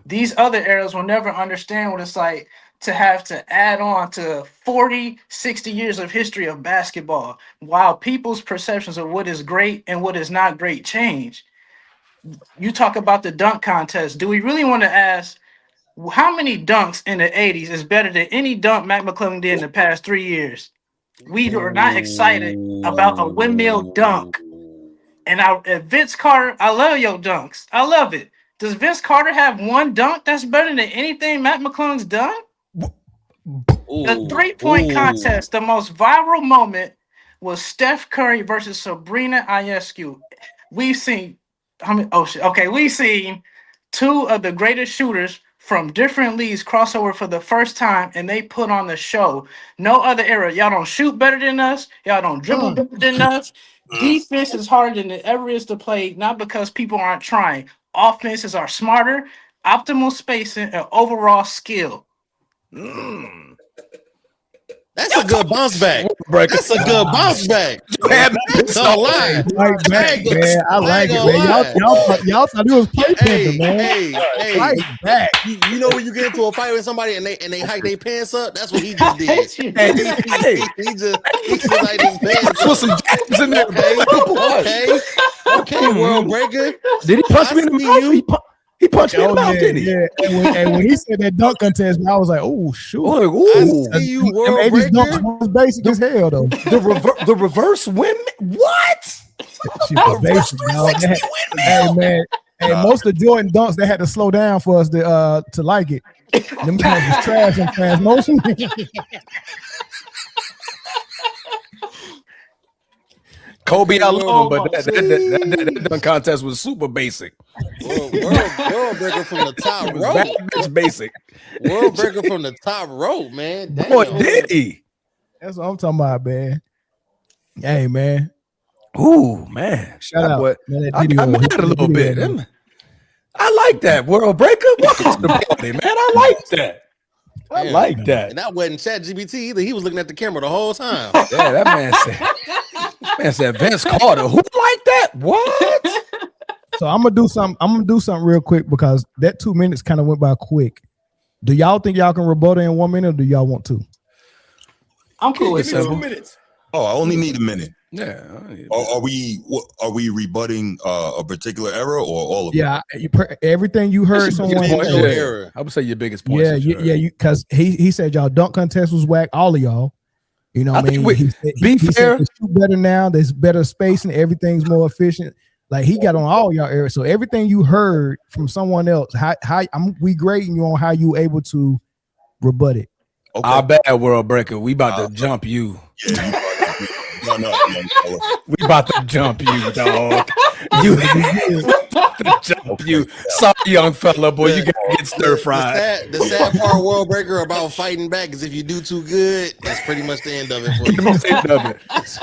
These other eras will never understand what it's like to have to add on to 40, 60 years of history of basketball while people's perceptions of what is great and what is not great change. You talk about the dunk contest. Do we really want to ask how many dunks in the 80s is better than any dunk Mac McClellan did in the past 3 years? We are not excited about a windmill dunk. And Vince Carter, I love your dunks. I love it. Does Vince Carter have one dunk that's better than anything Matt McClellan's done? The 3-point contest, the most viral moment was Steph Curry versus Sabrina Ionescu. We've seen we've seen two of the greatest shooters from different leagues crossover for the first time, and they put on the show. No other era. Y'all don't shoot better than us. Y'all don't dribble better than us. Defense is harder than it ever is to play, not because people aren't trying. Offenses are smarter, optimal spacing, and overall skill. That's a good bounce back. That's a good bounce back. Don't lie. Right back, man. I like it, man. Y'all thought it was play pimping, man. Hey, right back. You know when you get into a fight with somebody and they hike their pants up? That's what he just did. He just hiked his pants up. Put some jabs in there. Okay, world breaker. Did he punch me in the mouth? He punched me in the mouth, didn't he? Yeah. And when he said that dunk contest, I was like, oh, shoot. I see you, world breaker. Dunk was basic as hell, though. The reverse women? What? She was basic, hey, man. Hey, most of Jordan dunks, they had to slow down for us to like it. Them guys was trash and fast motion. Kobe, I love him, but that dunk contest was super basic. World breaker from the top rope. That's basic. World breaker from the top rope, man. Damn. Boy, did he? That's what I'm talking about, man. Hey, man. Ooh, man. Shout out. Boy, man, I mad a little bit. I like that, world breaker. Welcome to the party, man. I like that. I like that. And that wasn't ChatGPT either. He was looking at the camera the whole time. Yeah, that man said Vince Carter. Who like that? What? So I'm gonna do something real quick because that 2 minutes kind of went by quick. Do y'all think y'all can rebuttal in 1 minute, or do y'all want to? I'm cool with 2 minutes. Oh, I only need a minute. Yeah. Are we rebutting a particular era or all of them? Yeah, everything you heard someone I would say your biggest point. Yeah, because he said y'all dunk contest was whack, all of y'all. You know what I mean? He fair. Said shoot better now. There's better spacing. Everything's more efficient. Like he got on all y'all areas. So everything you heard from someone else, we grading you on how you able to rebut it. Okay. Our bad, world breaker. We about to jump you. Yeah, we about to jump you, dog. You about to jump you. Sorry, young fella, boy. You gotta get stir fried. The sad part, world breaker, about fighting back is if you do too good, that's pretty much the end of it for you.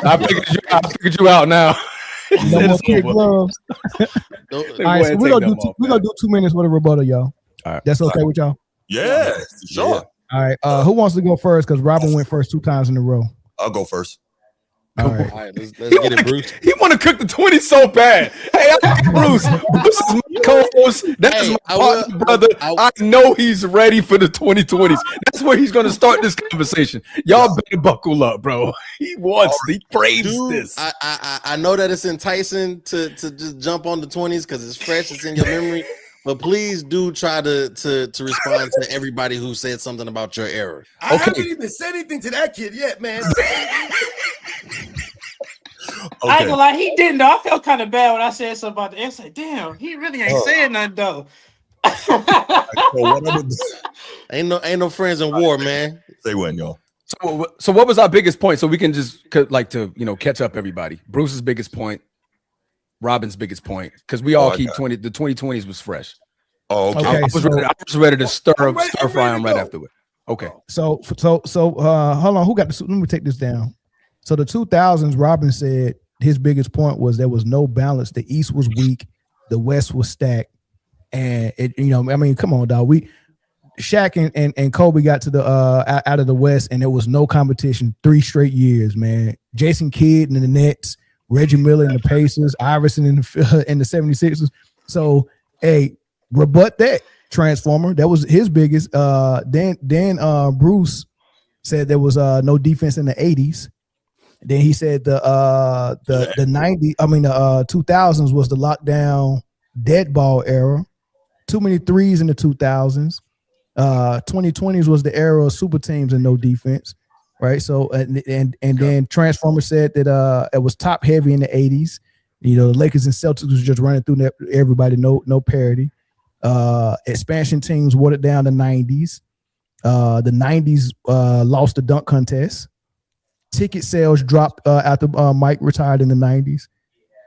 I figured you out now. No more kid gloves. All right, so we're gonna do 2 minutes with a rebuttal, y'all. All right, that's okay with y'all? Yeah, sure. All right, who wants to go first? Because Robin went first 2 times in a row. I'll go first. All right, let's get it, Bruce. He want to cook the 20 so bad. Hey, Bruce. This is my co-host. That's my partner, brother. I know he's ready for the 2020s. That's where he's going to start this conversation. Y'all better buckle up, bro. He craves this. I know that it's enticing to just jump on the 20s because it's fresh. It's in your memory. But please do try to respond to everybody who said something about your era. I haven't even said anything to that kid yet, man. I ain't gonna lie, he didn't though. I felt kind of bad when I said something about the X. Like, damn, he really ain't saying nothing though. Ain't no friends in war, man. They win, y'all. So what was our biggest point? So we can just like to catch up everybody. Bruce's biggest point, Robin's biggest point, because we all keep 20. The 2020s was fresh. Oh, okay. I was ready to stir fry him right after it. Okay. So hold on. Who got the? Let me take this down. So the 2000s, Robin said his biggest point was there was no balance. The East was weak, the West was stacked, and come on, dog. Shaq and Kobe got to the out of the West, and there was no competition 3 straight years, man. Jason Kidd in the Nets, Reggie Miller in the Pacers, Iverson in the 76ers. So, hey, rebut that, Transformer. That was his biggest. Then Bruce said there was no defense in the 80s. Then he said the 2000s was the lockdown dead ball era. Too many threes in the 2000s. 2020s was the era of super teams and no defense, right? So then Transformer said that it was top heavy in the 80s. The Lakers and Celtics was just running through everybody, no parity. Expansion teams watered down the 90s. The 90s lost the dunk contest. Ticket sales dropped after Mike retired in the 90s.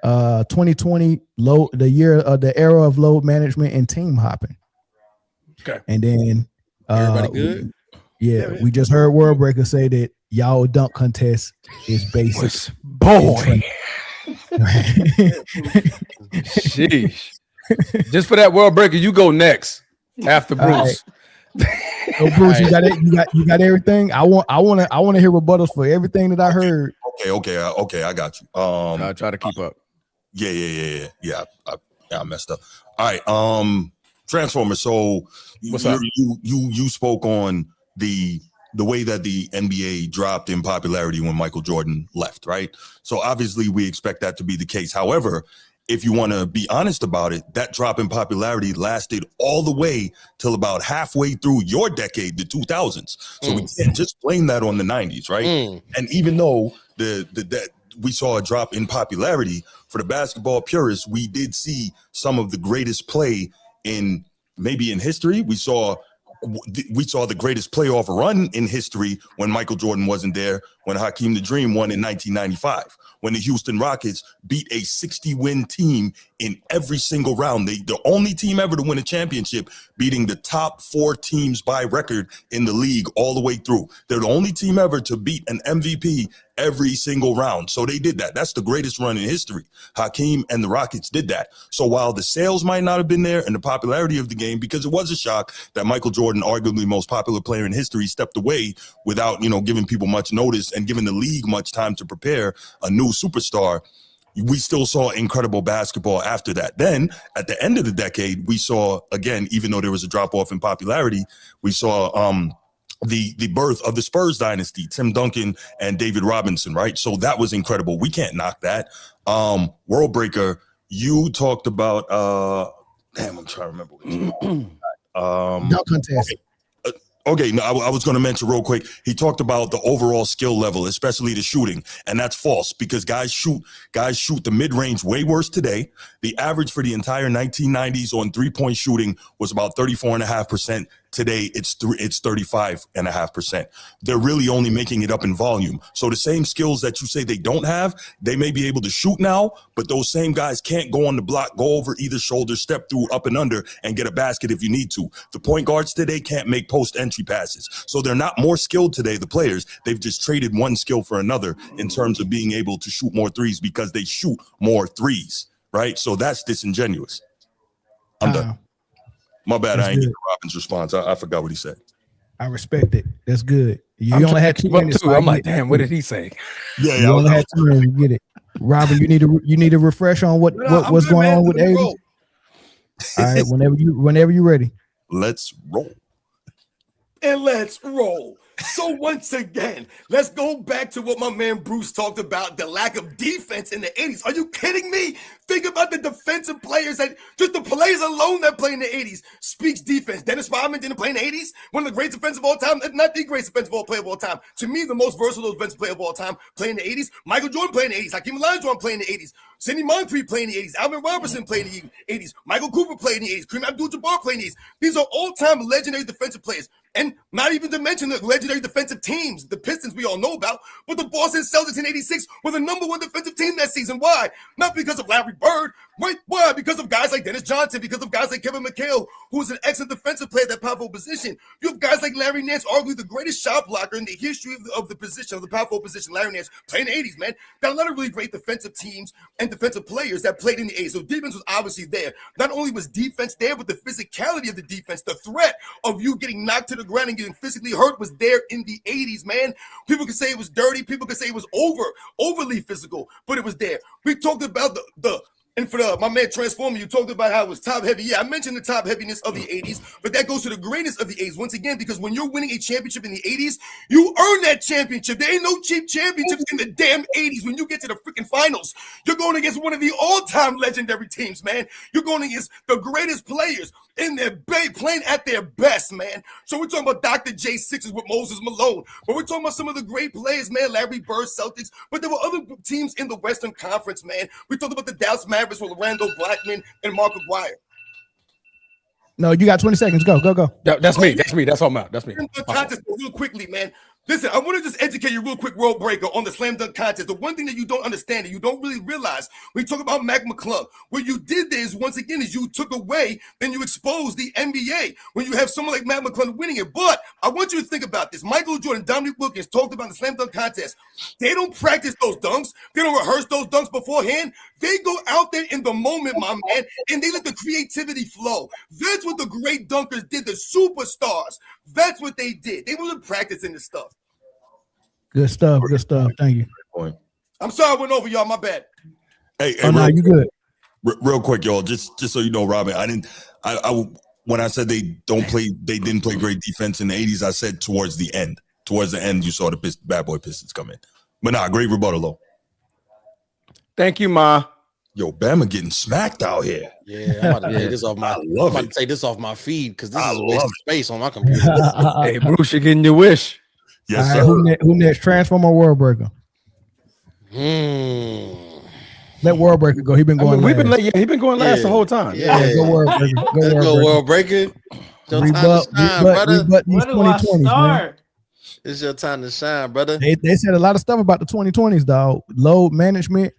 2020 the era of load management and team hopping. Okay. And then everybody good? We just heard Wordbreaker say that y'all dunk contest is basic. Boy. Sheesh. Just for that Wordbreaker, you go next after Bruce. So Bruce, you got it. You got everything. I want to hear rebuttals for everything that I heard. Okay. I got you. I try to keep up. Yeah. I messed up. All right. Transformer. So what's up? You spoke on the way that the NBA dropped in popularity when Michael Jordan left, right? So obviously we expect that to be the case. However, if you want to be honest about it, that drop in popularity lasted all the way till about halfway through your decade, the 2000s. So we can't just blame that on the 90s, right? And even though that we saw a drop in popularity for the basketball purists, we did see some of the greatest play in history. We saw the greatest playoff run in history when Michael Jordan wasn't there, when Hakeem the Dream won in 1995, when the Houston Rockets beat a 60-win team in every single round. The only team ever to win a championship, beating the top 4 teams by record in the league all the way through. They're the only team ever to beat an MVP every single round. So they did that. That's the greatest run in history. Hakeem and the Rockets did that. So while the sales might not have been there and the popularity of the game, because it was a shock that Michael Jordan, arguably most popular player in history, stepped away without, giving people much notice and giving the league much time to prepare a new superstar, we still saw incredible basketball after that. Then at the end of the decade, we saw, again, even though there was a drop off in popularity, we saw the birth of the Spurs dynasty, Tim Duncan and David Robinson, right? So that was incredible. We can't knock that. World Breaker, you talked about I'm trying to remember what dunk contest. Okay, no, I was going to mention real quick. He talked about the overall skill level, especially the shooting, and that's false because guys shoot the mid-range way worse today. The average for the entire 1990s on three-point shooting was about 34.5%. Today, it's 35.5%. They're really only making it up in volume. So the same skills that you say they don't have, they may be able to shoot now, but those same guys can't go on the block, go over either shoulder, step through, up and under, and get a basket if you need to. The point guards today can't make post-entry passes. So they're not more skilled today, the players. They've just traded one skill for another in terms of being able to shoot more threes because they shoot more threes, right? So that's disingenuous. I'm done. My bad. I ain't get Robin's response. I forgot what he said. I respect it. That's good. You only had 2 minutes. I'm like, damn, what did he say? Yeah, you only had 2 minutes to get it. Robin, you need to refresh on what's going on with Aiden. All right, whenever you're ready. Let's roll. and let's roll. So once again, let's go back to what my man Bruce talked about, the lack of defense in the 80s. Are you kidding me? Think about the defensive players that just the players alone that play in the 80s speaks defense. Dennis Rodman didn't play in the 80s. One of the great defensive of all time, not the greatest defensive player of all time. To me, the most versatile defensive player of all time playing in the 80s. Michael Jordan played in the 80s. Hakeem Olajuwon played in the 80s. Sidney Moncrief played in the 80s. Alvin Robertson played in the 80s. Michael Cooper played in the 80s. Kareem Abdul-Jabbar played in the 80s. These are all-time legendary defensive players. And not even to mention the legendary defensive teams, the Pistons we all know about, but the Boston Celtics in 86 were the number one defensive team that season. Why? Not because of Larry Bird. Right? Why? Because of guys like Dennis Johnson, because of guys like Kevin McHale, who was an excellent defensive player at that powerful position. You have guys like Larry Nance, arguably the greatest shot blocker in the history of the position, of the powerful position. Larry Nance played in the 80s, man. Got a lot of really great defensive teams and defensive players that played in the 80s. So defense was obviously there. Not only was defense there, but the physicality of the defense, the threat of you getting knocked to the ground and getting physically hurt was there in the 80s, man. People could say it was dirty. People could say it was overly physical, but it was there. We talked about and for my man Transformer, you talked about how it was top heavy. Yeah, I mentioned the top heaviness of the 80s, but that goes to the greatness of the 80s. Once again, because when you're winning a championship in the 80s, you earn that championship. There ain't no cheap championships in the damn 80s. When you get to the freaking finals, you're going against one of the all-time legendary teams, man. You're going against the greatest players in their bay, playing at their best, man. So we're talking about Dr. J Sixers with Moses Malone, but we're talking about some of the great players, man. Larry Bird, Celtics, but there were other teams in the Western Conference, man. We talked about the Dallas Mavericks with Randall Blackman and Mark McGuire. No, you got 20 seconds. Go. That's me. That's all I'm out. That's me. Contest real quickly, man. Listen, I want to just educate you real quick, World Breaker, on the slam dunk contest. The one thing that you don't understand, and you don't really realize, when you talk about Mac McClung, what you did there is, once again, is you took away, then you exposed the NBA when you have someone like Mac McClung winning it. But I want you to think about this. Michael Jordan, Dominique Wilkins talked about the slam dunk contest. They don't practice those dunks. They don't rehearse those dunks beforehand. They go out there in the moment, my man, and they let the creativity flow. That's what the great dunkers did, the superstars. That's what they did. They wasn't practicing this stuff. Good stuff. Thank you. I'm sorry I went over, y'all. My bad. Hey, no, you good. Real quick, y'all. Just so you know, Robin, I when I said they didn't play great defense in the 80s, I said towards the end. Towards the end, you saw the bad boy Pistons come in. But nah, great rebuttal, though. Thank you, Ma. Yo, Bama getting smacked out here. Yeah, I'm about to take this off my. I'm about to take this off my feed because this is a waste of space on my computer. Hey, Bruce, you're getting your wish. Yes, right, sir. who next? Transformer or World Breaker? Let World Breaker go. He been going. He been going last the whole time. Yeah, go World Breaker. Go World Breaker. Rebut these 2020s, man. It's your time to shine, brother. They said a lot of stuff about the 2020s, dog. Load management,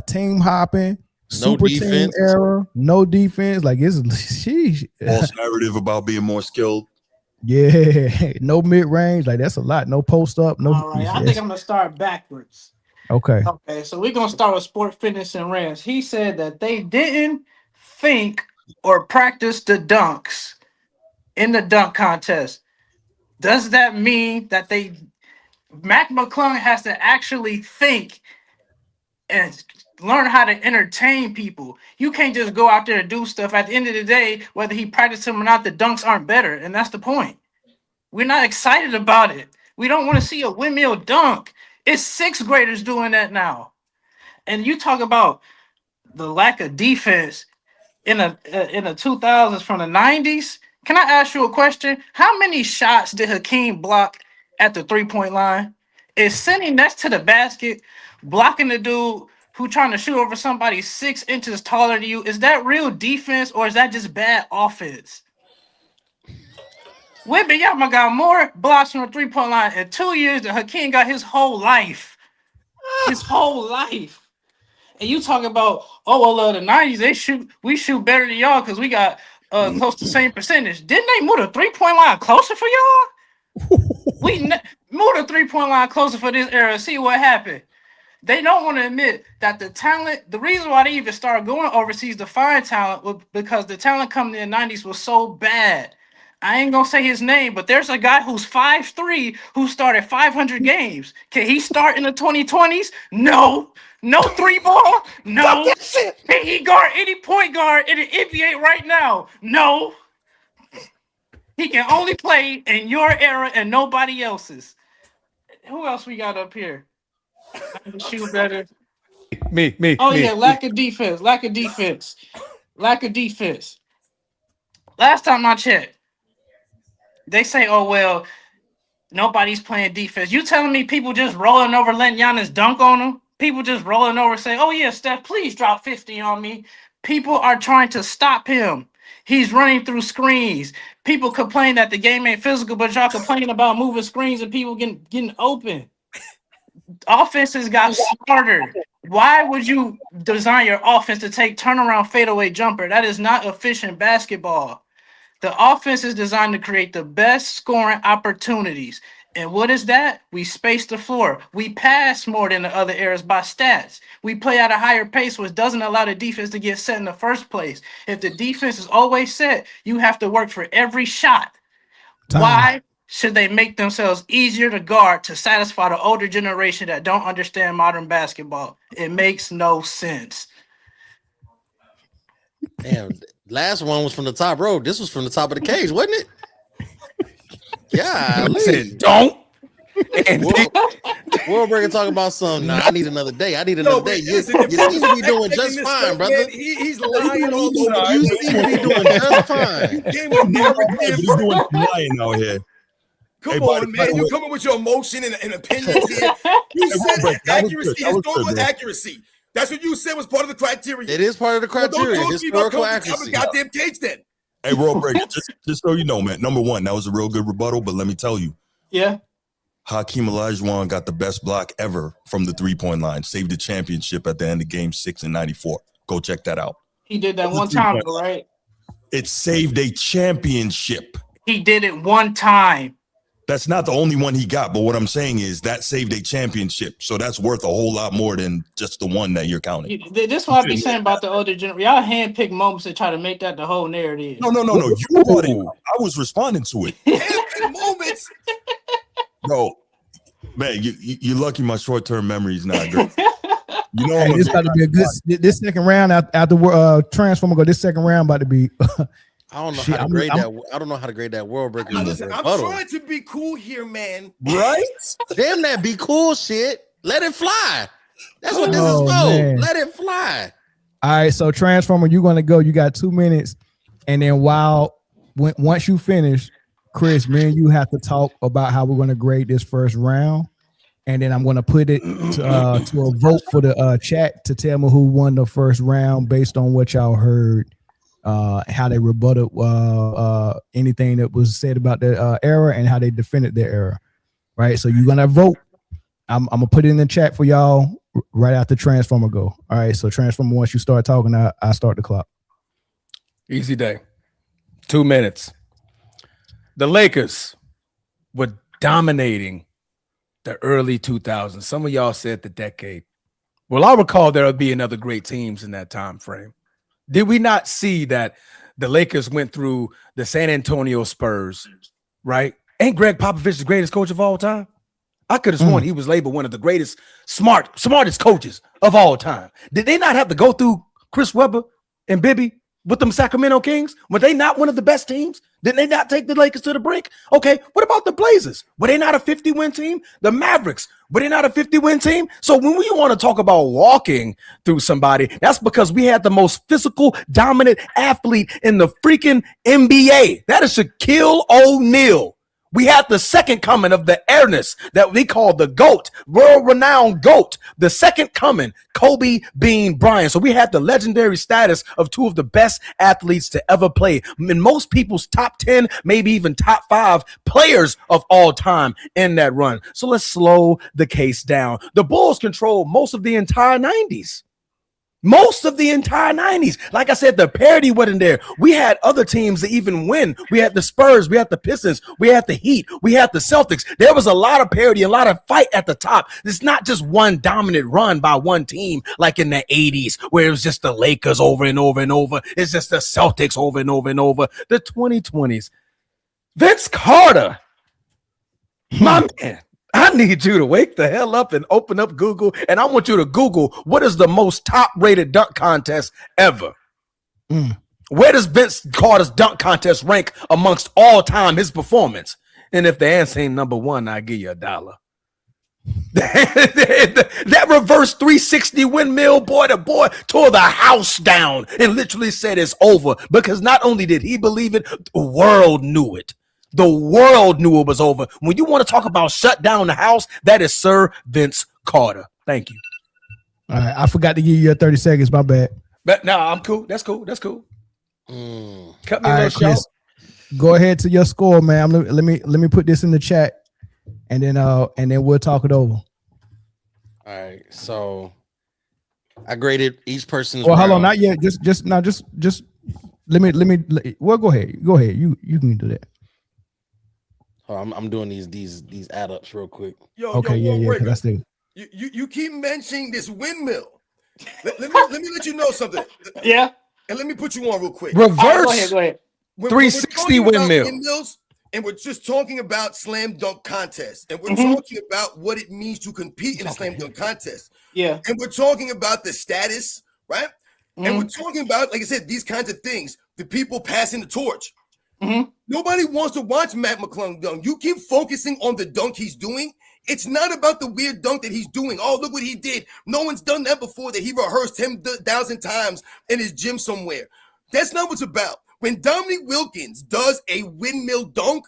team hopping, super team era, no defense. Like it's sheesh. False narrative about being more skilled. Yeah, no mid range. Like that's a lot. No post up. No. All right, I think I'm gonna start backwards. Okay, so we're gonna start with Sport Fitness and Rams. He said that they didn't think or practice the dunks in the dunk contest. Does that mean that Mac McClung has to actually think and learn how to entertain people? You can't just go out there and do stuff. At the end of the day, whether he practiced them or not, the dunks aren't better, and that's the point. We're not excited about it. We don't want to see a windmill dunk. It's sixth graders doing that now. And you talk about the lack of defense in the 2000s from the 90s. Can I ask you a question? How many shots did Hakeem block at the three-point line? Is sitting next to the basket, blocking the dude who trying to shoot over somebody 6 inches taller than you, is that real defense or is that just bad offense? Wembanyama got more blocks from the three-point line in 2 years than Hakeem got his whole life. His whole life. And you talk about, the 90s, we shoot better than y'all because we got close to the same percentage. Didn't they move the three-point line closer for y'all? We moved the three-point line closer for this era. See what happened. They don't want to admit that the reason why they even started going overseas to find talent was because the talent coming in the 90s was so bad. I ain't going to say his name, but there's a guy who's 5'3" who started 500 games. Can he start in the 2020s? No. No three ball? No. Can he guard any point guard in the NBA right now? No. He can only play in your era and nobody else's. Who else we got up here? I can shoot better. Me. Oh yeah, lack of defense. Last time I checked, they say, "Oh well, nobody's playing defense." You telling me people just rolling over, letting Giannis dunk on them? People just rolling over, saying, "Oh yeah, Steph, please drop 50 on me." People are trying to stop him. He's running through screens. People complain that the game ain't physical, but y'all complaining about moving screens and people getting open. Offenses got smarter. Why would you design your offense to take turnaround fadeaway jumper? That is not efficient basketball. The offense is designed to create the best scoring opportunities. And what is that? We space the floor. We pass more than the other eras by stats. We play at a higher pace, which doesn't allow the defense to get set in the first place. If the defense is always set, you have to work for every shot. Time. Why should they make themselves easier to guard to satisfy the older generation that don't understand modern basketball? It makes no sense. Damn, last one was from the top row. This was from the top of the cage, wasn't it? Yeah, listen, don't. World Breaker talking about something. Nah, I need another day. You seem to be doing just fine, brother. He's lying all over. You seem to be doing just fine. He's doing lying out here. Come on, man. You coming with your emotion and opinions here. You said accuracy, historical accuracy. That's what you said was part of the criteria. It is part of the criteria. Well, historical accuracy. Goddamn cage then. Hey, World Breaker, just so you know, man. Number one, that was a real good rebuttal, but let me tell you. Yeah. Hakeem Olajuwon got the best block ever from the 3-point line. Saved the championship at the end of Game 6 in '94. Go check that out. He did that one time, right? It saved a championship. He did it one time. That's not the only one he got, but what I'm saying is that saved a championship. So that's worth a whole lot more than just the one that you're counting. This is what I be saying about the older generation. Y'all handpick moments to try to make that the whole narrative. No. You brought it. I was responding to it. Handpick moments. No, man, you're lucky my short-term memory is not good. You know, hey, this about to be a good. This second round after Transformer go. This second round about to be. I don't know how to grade that. I don't know how to grade that World Breaker. I'm trying to be cool here, man. Right? Damn that be cool shit. Let it fly. That's what this is for. Man. Let it fly. All right, so Transformer, you're gonna go. You got 2 minutes, and then once you finish, Chris, me and you have to talk about how we're gonna grade this first round, and then I'm gonna put it to a vote for the chat to tell me who won the first round based on what y'all heard. How they rebutted anything that was said about the error and how they defended their error, right? So you're gonna vote. I'm gonna put it in the chat for y'all right after Transformer go. All right, so Transformer, once you start talking, I start the clock. Easy day. 2 minutes. The Lakers were dominating the early 2000s. Some of y'all said the decade. Well, I recall there would be another great teams in that time frame. Did we not see that the Lakers went through the San Antonio Spurs, right? Ain't Greg Popovich the greatest coach of all time? I could have sworn he was labeled one of the greatest, smartest coaches of all time. Did they not have to go through Chris Webber and Bibby with them Sacramento Kings? Were they not one of the best teams? Did they not take the Lakers to the brink? Okay, what about the Blazers? Were they not a 50-win team? The Mavericks, were they not a 50-win team? So when we want to talk about walking through somebody, that's because we had the most physical, dominant athlete in the freaking NBA. That is Shaquille O'Neal. We had the second coming of the airness that we call the GOAT, world-renowned GOAT, the second coming, Kobe Bean Bryant. So we had the legendary status of two of the best athletes to ever play in most people's top 10, maybe even top 5 players of all time in that run. So let's slow the case down. The Bulls controlled most of the entire 90s. Most of the entire 90s. Like I said, the parity wasn't there. We had other teams that even win. We had the Spurs, we had the Pistons, we had the Heat, we had the Celtics. There was a lot of parity, a lot of fight at the top. It's not just one dominant run by one team like in the 80s where it was just the Lakers over and over and over. It's just the Celtics over and over and over. The 2020s. Vince Carter, my man. I need you to wake the hell up and open up Google, and I want you to Google what is the most top-rated dunk contest ever. Where does Vince Carter's dunk contest rank amongst all time his performance? And if the answer ain't number one, I'll give you $1. That reverse 360 windmill, boy, the boy tore the house down and literally said it's over, because not only did he believe it, the world knew it. The world knew it was over. When you want to talk about shut down the house, that is Sir Vince Carter. Thank you. All right, I forgot to give you your 30 seconds. My bad. But no, I'm cool. That's cool. Cut me All right, Chris, go ahead to your score, man. Let me put this in the chat, and then we'll talk it over. All right, so I graded each person's. Well, hold on, not yet. Just let me. Well, go ahead. You can do that. Oh, I'm doing these add ups real quick. Okay, yeah. That's it. You keep mentioning this windmill. Let me let you know something. Yeah. And let me put you on real quick. Reverse Go ahead. 360 windmill. Windmills, and we're just talking about slam dunk contests, and we're talking about what it means to compete in a slam dunk contest. Yeah. And we're talking about the status, right? And we're talking about, like I said, these kinds of things, the people passing the torch. Nobody wants to watch Matt McClung dunk. You keep focusing on the dunk he's doing. It's not about the weird dunk that he's doing. Oh, look what he did. No one's done that before, that he rehearsed 10,000 times in his gym somewhere. That's not what it's about. When Dominique Wilkins does a windmill dunk,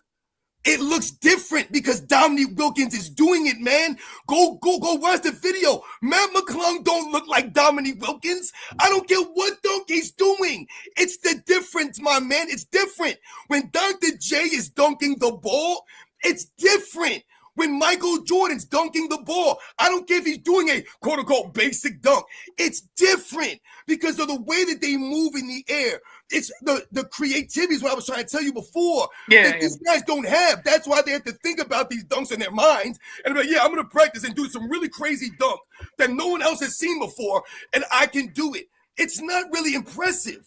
it looks different because Dominique Wilkins is doing it, man. Go watch the video. Matt McClung don't look like Dominique Wilkins. I don't care what dunk he's doing. It's the difference, my man. It's different. When Dr. J is dunking the ball, it's different. When Michael Jordan's dunking the ball, I don't care if he's doing a quote-unquote basic dunk. It's different because of the way that they move in the air. It's the creativity is what I was trying to tell you before. That these guys don't have. That's why they have to think about these dunks in their minds. And be like, yeah, I'm going to practice and do some really crazy dunk that no one else has seen before, and I can do it. It's not really impressive.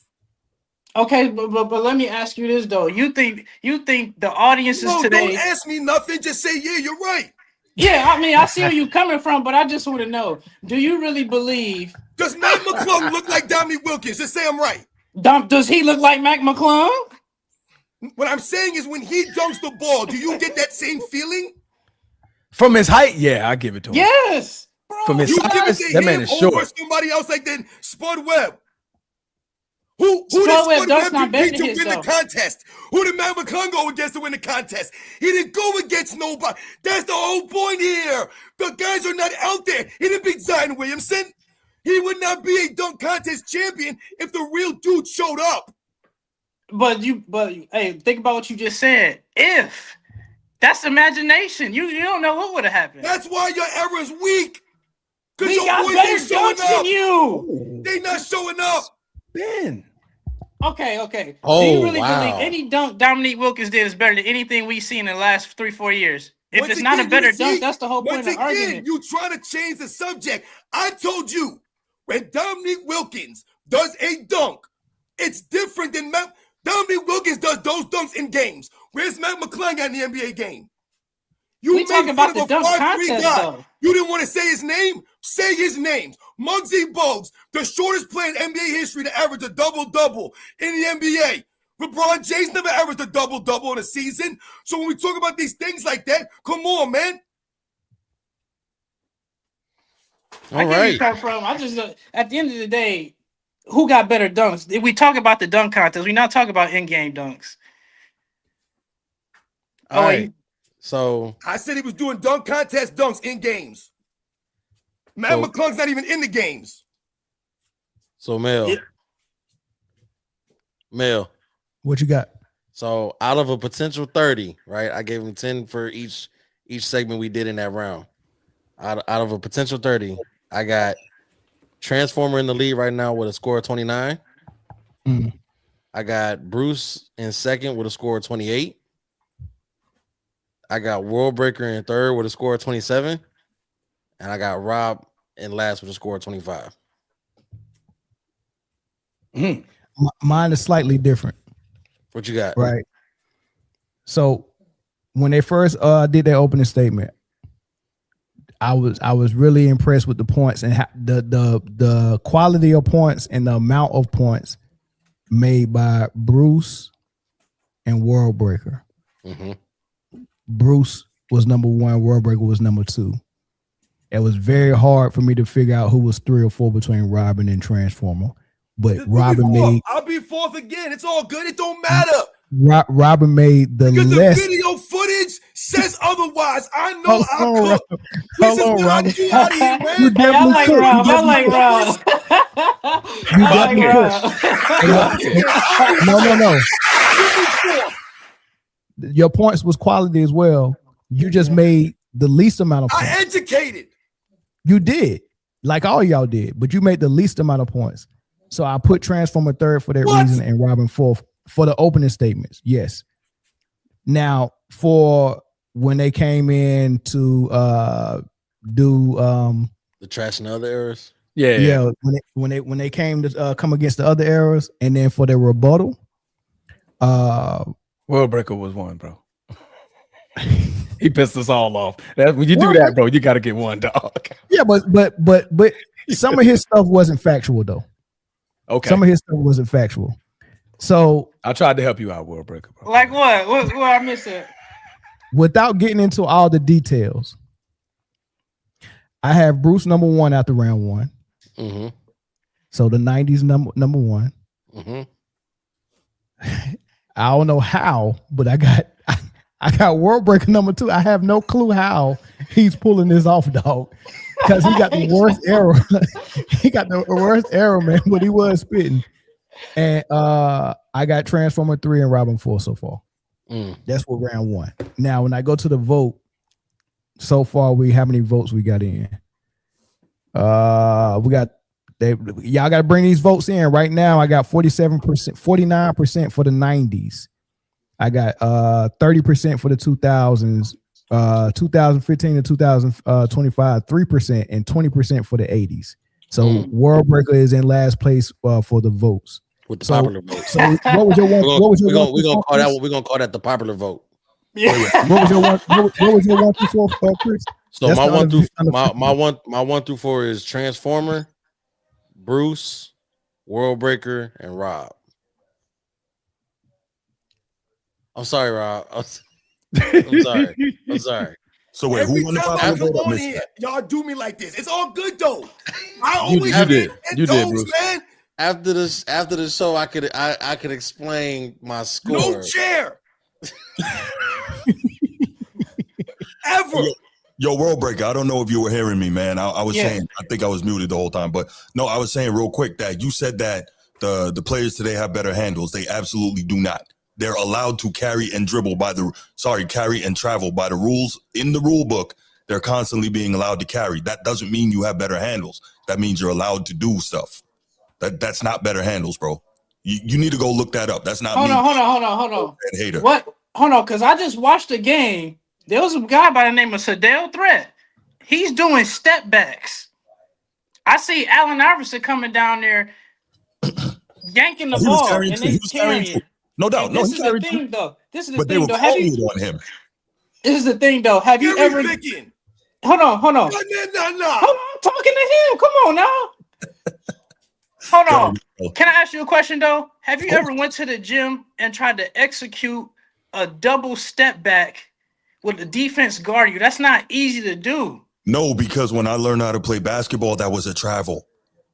Okay, but let me ask you this though. You think the audiences today? Don't ask me nothing. Just say, yeah, you're right. Yeah, I mean, I see where you're coming from, but I just want to know: do you really believe? Does Matt McClung look like Dominique Wilkins? Just say I'm right. Does he look like Mac McClung? What I'm saying is, when he dunks the ball, do you get that same feeling? From his height, yeah, I give it to him. Yes, bro. From his size, that man is short. Somebody else like that, Spud Webb. Who did Spud Webb not compete to his, win the contest? Who did Matt McClung go against to win the contest? He didn't go against nobody. That's the whole point here. The guys are not out there. He didn't beat Zion Williamson. He would not be a dunk contest champion if the real dude showed up. But hey, think about what you just said. If that's imagination, you don't know what would have happened. That's why your era is weak. We got better dunks than you. They not showing up. Ben. Okay. Oh, do you really wow. believe any dunk Dominique Wilkins did is better than anything we've seen in the last 3-4 years? If Once it's not a again, better you see, dunk, that's the whole point of the argument. You try to change the subject. I told you, when Dominique Wilkins does a dunk, it's different than Dominique Wilkins does those dunks in games. Where's Matt McClung at in the NBA game? We talking about the dunk contest, though. You didn't want to say his name? Say his name. Muggsy Bogues, the shortest player in NBA history to average a double-double in the NBA. LeBron James never averaged a double-double in a season. So when we talk about these things like that, come on, man. I get where you come from. I just at the end of the day, who got better dunks? If we talk about the dunk contest, we're not talking about in-game dunks. All right. So I said he was doing dunk contest dunks in games. Matt McClung's not even in the games. So Mel, What you got? So out of a potential 30, right? I gave him 10 for each segment we did in that round. Out of a potential 30, I got Transformer in the lead right now with a score of 29. I got Bruce in second with a score of 28. I got World Breaker in third with a score of 27. And I got Rob in last with a score of 25. Mine is slightly different. What you got? Right. So when they first did their opening statement, I was really impressed with the points and the quality of points and the amount of points made by Bruce and World Breaker. Mm-hmm. Bruce was number 1, World Breaker was number 2. It was very hard for me to figure out who was 3 or 4 between Robin and Transformer. But Just Robin made. I'll be 4th again. It's all good. It don't matter. Robin made the Because less. the video footage says otherwise. I know I cook. This is Hold on, what I Robin. do out of here, man. You Hey, I like definitely Rob. cooked. I like Rob. You I like definitely Rob. No. Your points was quality as well. You just made the least amount of points. I educated. You did, like all y'all did, but you made the least amount of points. So I put Transformer 3rd for that reason and Robin 4th for the opening statements. Yes. Now for when they came in to do The trash and other errors. Yeah. When they came to come against the other errors, and then for their rebuttal, World Breaker was 1, bro. He pissed us all off. When you do that, bro, you got to get 1, dog. Yeah, but some of his stuff wasn't factual though. Okay. Some of his stuff wasn't factual. So I tried to help you out, World Breaker, bro. Like what? What I missed it? Without getting into all the details, I have Bruce number 1 after round 1. Mm-hmm. So the 90s number 1. Mm-hmm. I don't know how, but I got World Breaker number 2. I have no clue how he's pulling this off, dog. Because he got the worst error. He got the worst error, man, but he was spitting. And I got Transformer 3 and Robin 4 so far. That's what round 1. Now, when I go to the vote, so far how many votes we got in? Y'all got to bring these votes in right now. I got 47%, 49% for the 90s. I got 30% for the 2000s, 2015 to 2025, 3%, and 20% for the 80s. So World Breaker is in last place for the votes. With the popular vote. So what was your one? We're gonna call that. We're gonna call that the popular vote. Yeah. What was your one? What was your 1 through 4, Chris? So That's my 1 through 4 is Transformer, Bruce, World Breaker, and Rob. I'm sorry, Rob. I'm sorry. So wait, who won the popular vote? I missed Here, that. y'all do me like this. It's all good though. I You always did. You did, those, Bruce. man. After the show, I could explain my score. No chair. Ever. Yo, World Breaker, I don't know if you were hearing me, man. I was saying, I think I was muted the whole time, but no, I was saying real quick that you said that the players today have better handles. They absolutely do not. They're allowed to carry and travel by the rules in the rule book. They're constantly being allowed to carry. That doesn't mean you have better handles. That means you're allowed to do stuff. That's not better handles, bro. You need to go look that up. That's not Hold me. on. Hater. What? Hold on, because I just watched the game. There was a guy by the name of Sadell Threat. He's doing step backs. I see Allen Iverson coming down there, yanking the He was ball, carrying and too. He they was carrying carrying. too. No doubt. And No, this he is the carried thing, too. though. This is the But they thing, were though. Have calling you? it on him. This is the thing, though. Have you ever? Picking. Hold on. No. Hold on, I'm talking to him. Come on now. Hold on. Can I ask you a question though? Have you ever went to the gym and tried to execute a double step back with the defense guard you? That's not easy to do. No, because when I learned how to play basketball, that was a travel.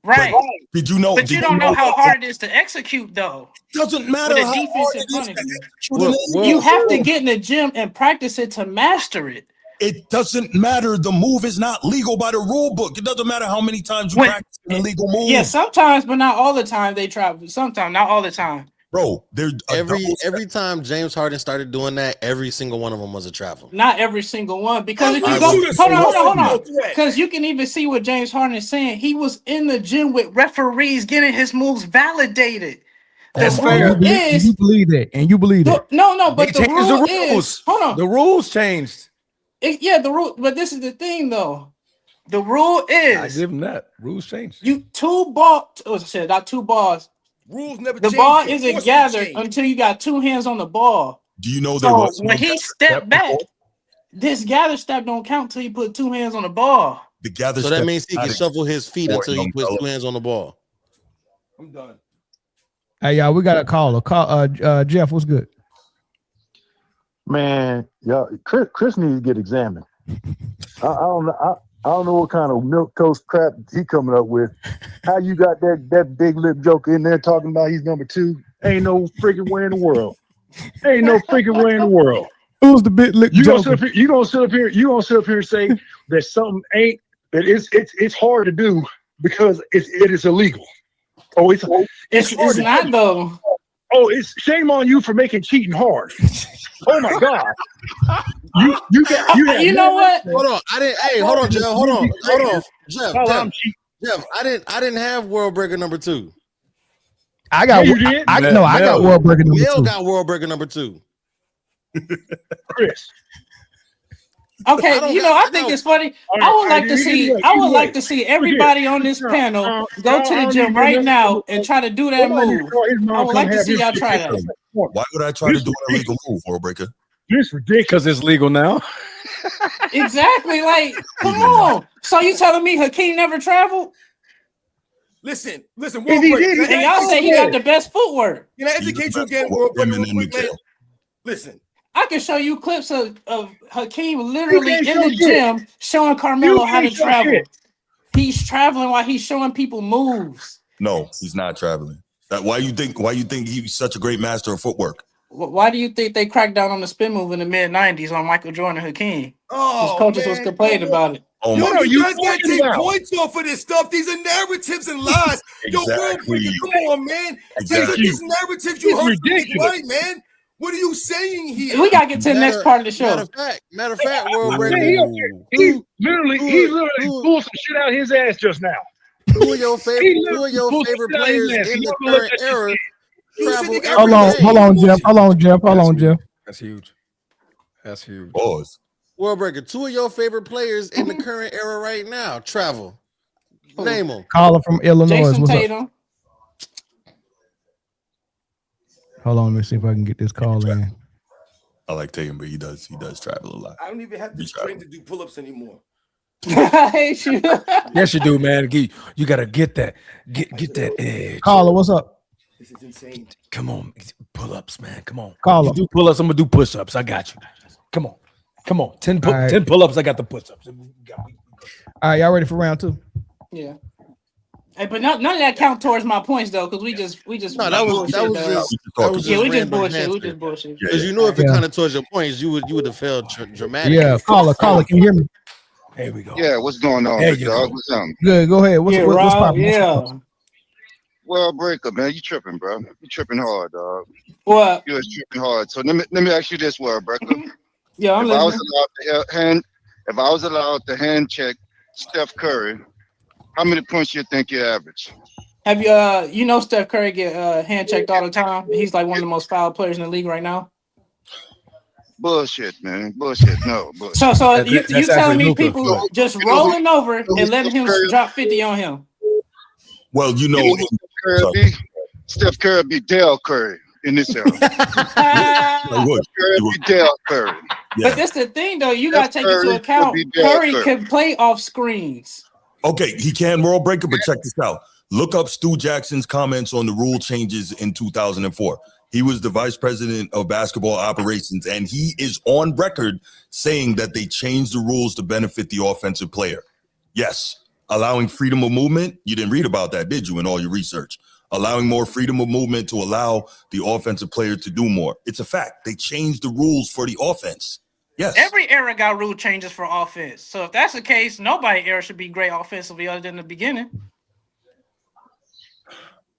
Right. Like, did you know? But you don't know how hard it is to execute though. Doesn't matter With a how defense hard in it front is of to you. execute an You NBA have to move. get in the gym and practice it to master it. It doesn't matter. The move is not legal by the rule book. It doesn't matter how many times you practice an illegal move. Yeah, sometimes, but not all the time they try. Sometimes, not all the time. Bro, there's every time James Harden started doing that, every single one of them was a travel. Not every single one, because if you I go, do this hold for on, because you can even see what James Harden is saying. He was in the gym with referees getting his moves validated. That's The fair. rule is you believe that, and you believe it. no, but They the changed rule the is rules. hold on. The rules changed. The rule, but this is the thing though. The rule I is give them that. Rules changed. you two ball. Oh, I said not two balls. Rules never The change. ball isn't gathered until you got two hands on the ball. Do you know so there was when he stepped back, this gather step don't count till he put two hands on the ball. the gather? So that means he can shuffle his feet until he puts fellow. 2 hands on the ball. I'm done. Hey, y'all, we got a caller. Jeff, what's good? Man, y'all, Chris needs to get examined. I don't know what kind of milk toast crap he coming up with. How you got that big lip joker in there talking about he's number 2? Ain't no freaking way in the world. Ain't no freaking way in the world. Who's the big lip joker? You gonna sit up here and say that something ain't that it's hard to do because it is illegal. Oh, it's not though. Oh, it's shame on you for making cheating hard. Oh my God! You know what? Hold on, hold on, Jeff. Hold on, Jeff. I didn't have World Breaker number 2. I got World Breaker number 2. Mel got World Breaker number 2. Chris. Okay, I think it's funny. I would like to see everybody on this panel go to the gym right now and try to do that move. I would like to see y'all try that. Why would I try to do an illegal move, World Breaker? This ridiculous. Because it's legal now. Exactly. Like, come on. So you telling me Hakeem never traveled? Listen, World Breaker. And y'all say he got the best footwork. Can I educate you again, World Breaker, real quick, man? Listen. I can show you clips of Hakeem literally in the gym showing Carmelo how to travel. He's traveling while he's showing people moves. No, he's not traveling. Why you think he's such a great master of footwork? Why do you think they cracked down on the spin move in the mid-90s on Michael Jordan and Hakeem? His coaches was complaining about it. Oh, you guys got to take points off of this stuff. These are narratives and lies. World Breaker, come on, man. These narratives you heard right, man. What are you saying here? We gotta get to the next part of the show. Matter of fact, World Breaker. He literally pulled some shit out his ass just now. Who are your favorite players in the current era? Hold on, Jeff. That's huge. Pause. World Breaker, 2 of your favorite players in the current era right now travel. Name them. Caller from Illinois. Jason What's Tatum. Up? Hold on, let me see if I can get this call in. I like Tatum, but he does travel a lot. I don't even have the strength to do pull-ups anymore. I hate you. Yes, you do, man. You gotta get that edge. Caller, what's up? This is insane. Come on, pull-ups, man. Come on. Caller. You do pull-ups, I'm gonna do push-ups. I got you. Come on. 10 pull-ups, I got the push-ups. All right, y'all ready for round 2? Yeah. Hey, but none of that count towards my points though, because we just no, that was we just bullshit. Because if it kind of towards your points, you would have failed dramatically. Yeah, caller, can you hear me? There we go. Yeah, what's going on, big dog? What's up? Good, go ahead. What's popping? Yeah. Well, breakup, man. You tripping, bro. You tripping hard, dog. What? You're tripping hard. So let me ask you this, World Breaker. Yeah, I'm listening. If I was allowed to hand check Steph Curry, how many points you think you average? Have you Steph Curry get hand checked all the time? He's like one of the most foul players in the league right now. Bullshit, man. Bullshit. No. Bullshit. So you telling me people just rolling over and letting him drop 50 on him? Well, Steph Curry be Dale Curry in this era. Dale Curry. Yeah. But that's the thing, though. You got to take into account Curry can play off screens. Okay, he can, World Breaker, but check this out. Look up Stu Jackson's comments on the rule changes in 2004. He was the vice president of basketball operations, and he is on record saying that they changed the rules to benefit the offensive player. Yes, allowing freedom of movement. You didn't read about that, did you, in all your research? Allowing more freedom of movement to allow the offensive player to do more. It's a fact. They changed the rules for the offense. Yes. Every era got rule changes for offense. So if that's the case, nobody era should be great offensively other than the beginning.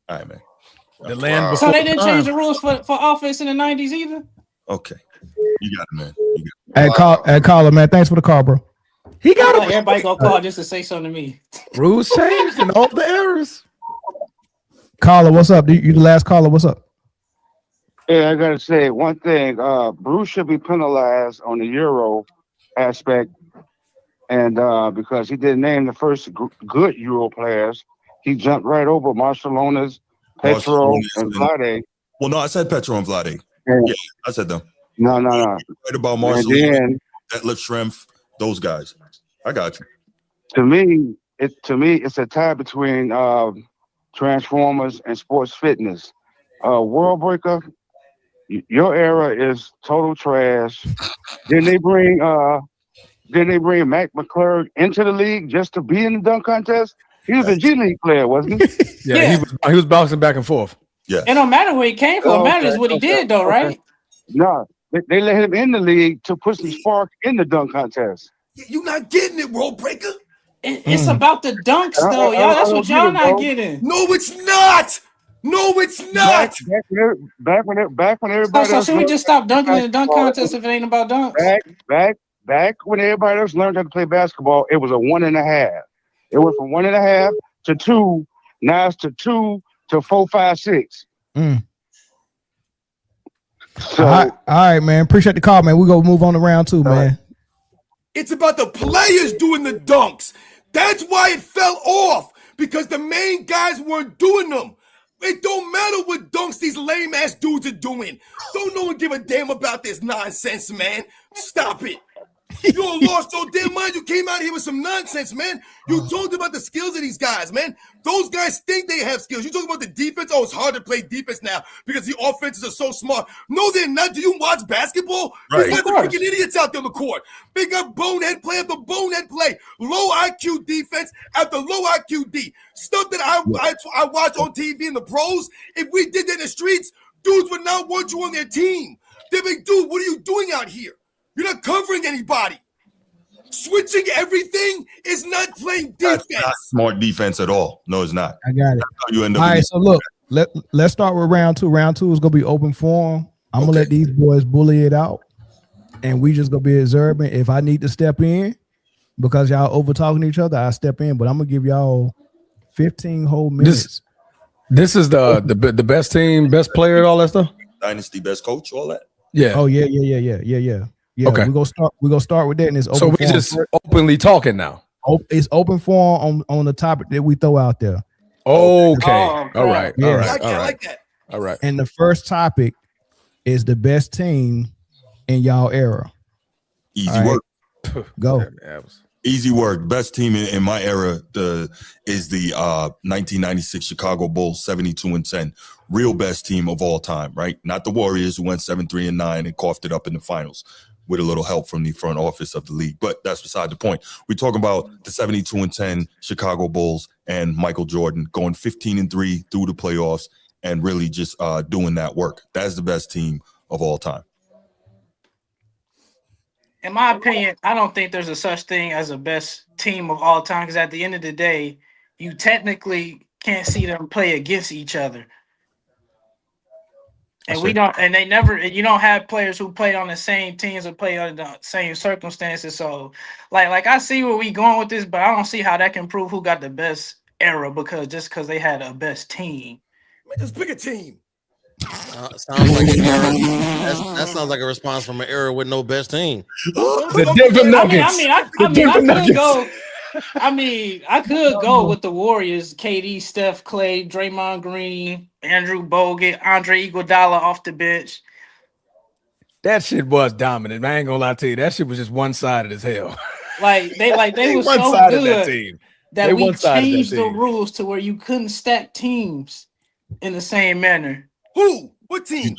All right, man. So they didn't change the rules for offense in the 90s either? Okay. You got it, man. Hey, caller, man. Thanks for the call, bro. He got it. Everybody gonna call just to say something to me. Rules changed in all the eras. Caller, what's up? You the last caller. What's up? Hey, I gotta say one thing. Bruce should be penalized on the Euro aspect, and because he didn't name the first good Euro players, he jumped right over Barcelona's Petro and Vlade. Well, no, I said Petro and Vlade. Yeah, I said them. No. Right about Barcelona, Detlef Schrempf, those guys. I got you. To me, it's a tie between Transformers and Sports Fitness. World Breaker, your era is total trash. Then they bring Mac McClure into the league just to be in the dunk contest. He was a G League player, wasn't he? Yeah, he was bouncing back and forth. Yes. It don't matter where he came from. It matters what he did, though, right? No, they let him in the league to put some spark in the dunk contest. You're not getting it, World Breaker. It's about the dunks, though, y'all. That's what y'all not getting. No, it's not. No, it's not. Back when everybody So should we just stop dunking in the dunk contest if it ain't about dunks? Back when everybody else learned how to play basketball, it was a 1.5. It went from 1.5 to 2. Now it's to 2 to 4, 5, 6. So, all right, man. Appreciate the call, man. We're gonna move on to round 2, man. It's about the players doing the dunks. That's why it fell off, because the main guys weren't doing them. It don't matter what dunks these lame ass dudes are doing. Don't no one give a damn about this nonsense, man. Stop it. You lost your damn mind. You came out here with some nonsense, man. You talked about the skills of these guys, man. Those guys think they have skills. You talk about the defense. Oh, it's hard to play defense now because the offenses are so smart. No, they're not. Do you watch basketball? Right. There's lots of freaking idiots out there on the court. They got bonehead play after bonehead play. Low IQ defense after low IQ D. Stuff that I watch on TV in the pros. If we did that in the streets, dudes would not want you on their team. They'd be, dude, what are you doing out here? You're not covering anybody. Switching everything is not playing defense. That's not smart defense at all. No, it's not. I got it. That's how you end up. All right, so look, let's start with round 2. Round 2 is gonna be open forum. I'm gonna let these boys bully it out, and we just gonna be observant. If I need to step in because y'all over talking to each other, I step in. But I'm gonna give y'all 15 whole minutes. This is the best team, best player, all that stuff. Dynasty, best coach, all that. Yeah. Oh yeah. Okay. We're gonna start with that, and it's open. So we just openly talking now. It's open forum on the topic that we throw out there. Okay. Oh, all right. Yeah. All right. I like that. All right. And the first topic is the best team in y'all era. Easy work. Go. Easy work. Best team in my era is the 1996 Chicago Bulls, 72-10. Real best team of all time, right? Not the Warriors who went 7-3-9 and coughed it up in the finals with a little help from the front office of the league. But that's beside the point. We're talking about the 72-10 Chicago Bulls and Michael Jordan going 15-3 through the playoffs and really just doing that work. That's the best team of all time. In my opinion, I don't think there's a such thing as a best team of all time, because at the end of the day, you technically can't see them play against each other. And we don't, and they never, you don't have players who play on the same teams or play under the same circumstances. So, like I see where we going with this, but I don't see how that can prove who got the best era because they had a best team. Man, just pick a team. Sounds like that sounds like a response from an era with no best team. The Denver Nuggets. I could go with the Warriors: KD, Steph, Clay, Draymond Green, Andrew Bogut, Andre Iguodala off the bench. That shit was dominant. I ain't gonna lie to you. That shit was just one-sided as hell. They were so good that we changed the rules to where you couldn't stack teams in the same manner. Who? What team?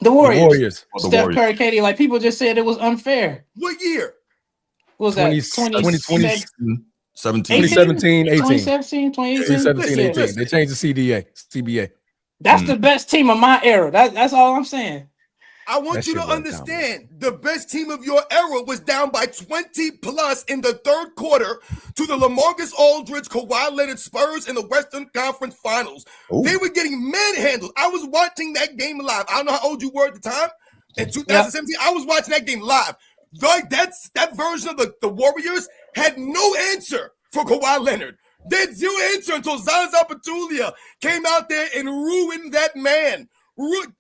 The Warriors. The Steph Warriors. Curry, KD. Like, people just said it was unfair. What year? What was that? 2017, 2017, 18. 2017, 2018. 2017, 18. They changed the CBA. That's the best team of my era. That's all I'm saying. I want you to understand the best team of your era was down by 20 plus in the third quarter to the LaMarcus Aldridge, Kawhi Leonard Spurs in the Western Conference Finals. Ooh. They were getting manhandled. I was watching that game live. I don't know how old you were at the time. In 2017, I was watching that game live. Like that version of the Warriors had no answer for Kawhi Leonard. They had zero answer until Zaza Pachulia came out there and ruined that man.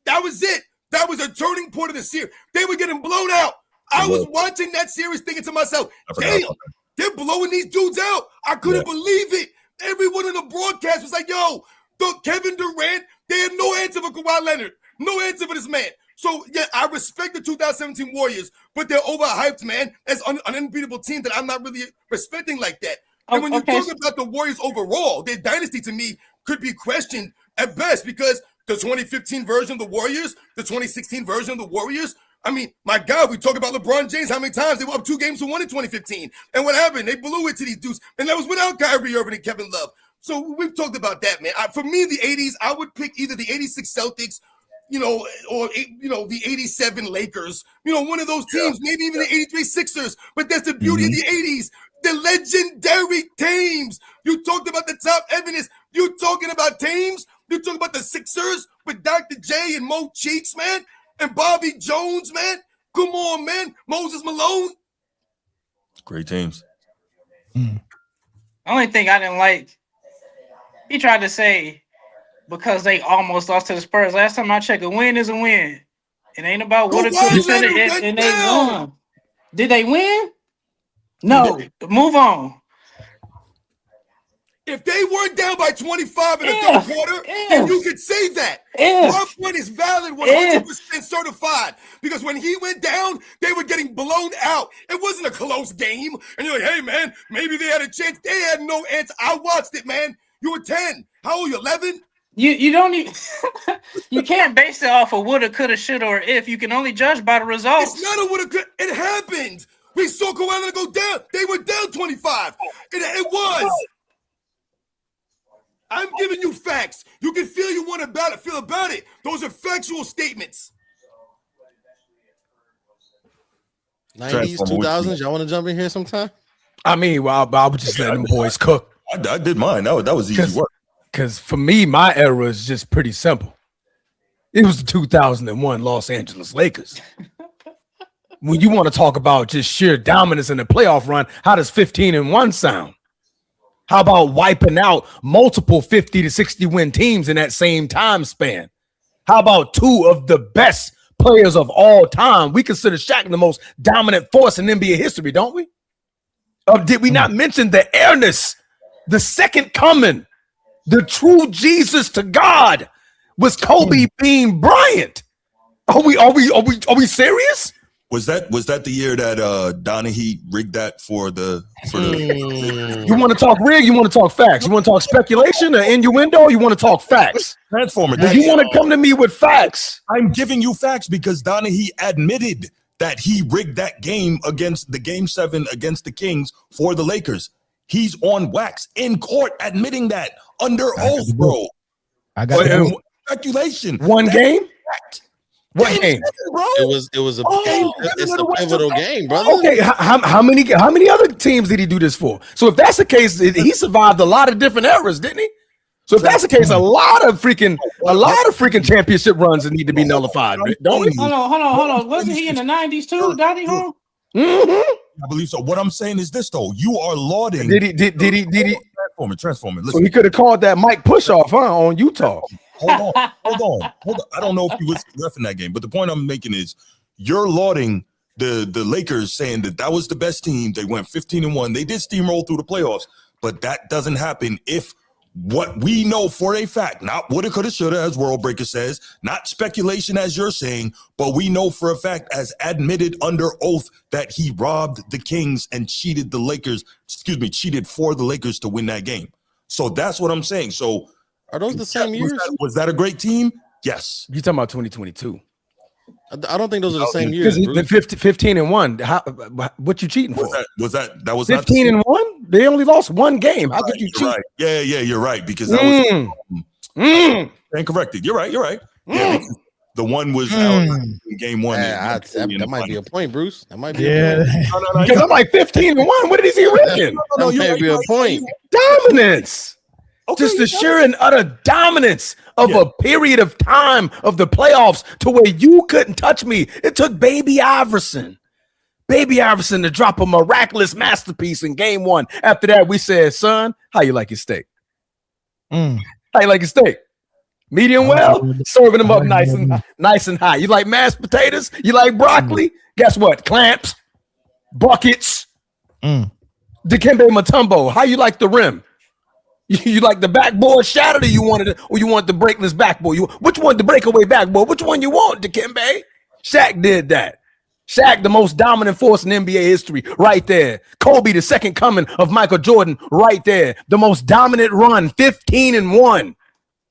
That was it. That was a turning point of the series. They were getting blown out. I was watching that series thinking to myself, damn, they're blowing these dudes out. I couldn't believe it. Everyone in the broadcast was like, yo, Kevin Durant, they had no answer for Kawhi Leonard. No answer for this man. So, yeah, I respect the 2017 Warriors, but they're overhyped, man. As an unbeatable team that I'm not really respecting like that. And when you talk about the Warriors overall, their dynasty to me could be questioned at best because the 2015 version of the Warriors, the 2016 version of the Warriors. I mean, my God, we talk about LeBron James, how many times they were up 2 games to 1 in 2015. And what happened? They blew it to these dudes. And that was without Kyrie Irving and Kevin Love. So we've talked about that, man. For me, the 80s, I would pick either the 86 Celtics, or the 87 Lakers, one of those teams, maybe even the 83 Sixers. But that's the beauty of the 80s, the legendary teams. You talked about the top evidence. You talking about teams. You talking about the Sixers with Dr. J and Mo Cheeks, man, and Bobby Jones, man. Come on, man. Moses Malone. Great teams. Only thing I didn't like, he tried to say, because they almost lost to the Spurs. Last time I checked, a win is a win. It ain't about what it should have, and they won. Did they win? No. Move on. If they weren't down by 25 in the third quarter, then you could say that. My point is valid, 100% certified. Because when he went down, they were getting blown out. It wasn't a close game. And you're like, hey, man, maybe they had a chance. They had no answer. I watched it, man. You were 10. How old are you, 11? You don't even you can't base it off of woulda, coulda, shoulda, or if. You can only judge by the results. It's not a woulda, coulda. It happened. We saw Kawhi Leonard go down. They were down 25. It was. I'm giving you facts. You can feel you want about it. Feel about it. Those are factual statements. 90s, 2000s. Y'all want to jump in here sometime? I mean, well, I was just letting them boys cook. I did mine. That was easy work. Because for me, my era is just pretty simple. It was the 2001 Los Angeles Lakers. When you want to talk about just sheer dominance in the playoff run, how does 15-1 sound? How about wiping out multiple 50 to 60 win teams in that same time span? How about 2 of the best players of all time? We consider Shaq the most dominant force in NBA history, don't we? Did we not mention the airness, the second coming, the true Jesus to God was Kobe Bean Bryant? Are we serious? Was that the year that Donahue rigged that for the You want to talk rig? You want to talk facts? You want to talk speculation or innuendo? Or you want to talk facts? Transformer? You want to come to me with facts? I'm giving you facts because Donahue admitted that he rigged that game against the Game 7 against the Kings for the Lakers. He's on wax in court admitting that under oath, bro. I got speculation. One game? What game? Bro? It was a pivotal game, brother. Okay, how many other teams did he do this for? So if that's the case, he survived a lot of different eras, didn't he? So if that's the case, a lot of freaking championship runs that need to be nullified, don't we? Hold on. Wasn't he in the 90s too, Donnie? I believe so. What I'm saying is this, though. You are lauding. Did he? Transformer. Listen. So he could have called that Mike Pushoff, on Utah. Hold on. I don't know if he was ref in that game, but the point I'm making is you're lauding the Lakers, saying that was the best team. They went 15-1. They did steamroll through the playoffs, but that doesn't happen if what we know for a fact, not woulda, coulda, shoulda, as World Breaker says, not speculation as you're saying, but we know for a fact, as admitted under oath, that he robbed the Kings and cheated for the Lakers to win that game. So that's what I'm saying. So are those the same years? Was that a great team? Yes. You're talking about 2022. I don't think those are the same years. 15-1. What you cheating for? Was that 15-1? They only lost one game. How could you cheat? Right. Yeah, you're right. Because that was incorrected. You're right. Yeah, the one was out in game 1. That might be a point, Bruce. That might be a point. Because I'm like 15-1. What did he reckon? That might be a point. Dominance. Okay, just the sheer and utter dominance of a period of time of the playoffs to where you couldn't touch me. It took Baby Iverson to drop a miraculous masterpiece in game 1. After that, we said, son, how you like your steak? How you like your steak? Medium well? Serving them up nice and high. You like mashed potatoes? You like broccoli? Guess what? Clamps, buckets, Dikembe Mutombo. How you like the rim? You like the backboard shattered, or you want the breakless backboard? Which one, the breakaway backboard? Which one you want, Dikembe? Shaq did that. Shaq, the most dominant force in NBA history, right there. Kobe, the second coming of Michael Jordan, right there. The most dominant run, 15-1.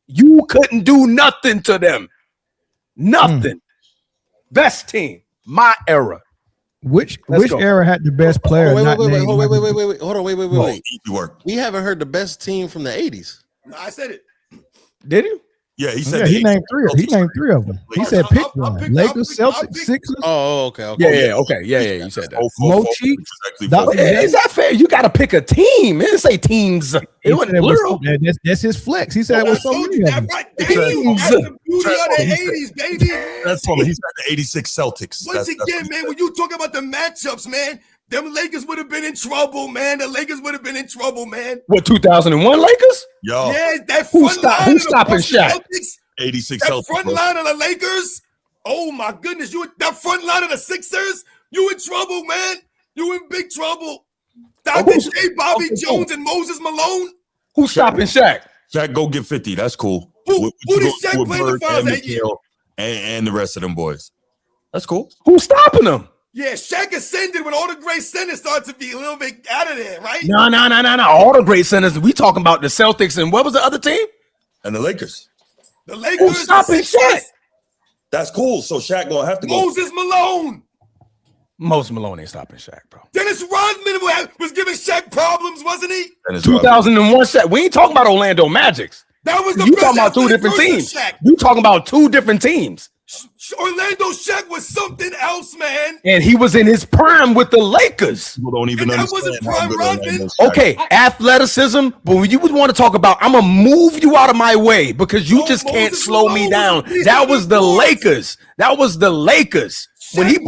You couldn't do nothing to them. Nothing. Best team. My era. Which era had the best player? Wait. Not Hold named on. Michael Wait. Easy work. We haven't heard the best team from the 80s. No, I said it. Did you? Yeah, he said. Yeah, he named three. He named three of them. He said pick one. Lakers, Celtics, Sixers. Oh, okay. Yeah. You said that. Mo Cheeks. Is that fair? You got to pick a team. It didn't say teams. It wasn't plural. That's his flex. He said it was so many of them. That's the beauty of the 80s, baby. That's funny. He said the 86 Celtics. Once again, man, when you talk about the matchups, man, them Lakers would have been in trouble, man. The Lakers would have been in trouble, man. What, 2001 Lakers? Yo. Yeah, that front line. Who's stopping Shaq? 86 that Celtics. front line of the Lakers. Oh my goodness, that front line of the Sixers. You in trouble, man. You in big trouble. Dr. J. Bobby Jones and Moses Malone. Who's stopping Shaq? Shaq go get 50. That's cool. Who did Shaq play in the finals that year? And the rest of them boys. That's cool. Who's stopping them? Yeah, Shaq ascended when all the great centers started to be a little bit out of there, right? No. All the great centers. We talking about the Celtics and what was the other team? And the Lakers. The Lakers. Who's stopping Shaq? That's cool. So Shaq gonna have to go. Moses Malone. Moses Malone ain't stopping Shaq, bro. Dennis Rodman was giving Shaq problems, wasn't he? 2001 Shaq. We ain't talking about Orlando Magics. That was the you talking about two different teams. You talking about two different teams. Orlando Shaq was something else, man. And he was in his prime with the Lakers. People don't even understand how good Orlando Shaq. Okay, athleticism, but when you would want to talk about, I'm gonna move you out of my way because you just can't slow me down. That was the Lakers. That was the Lakers. When he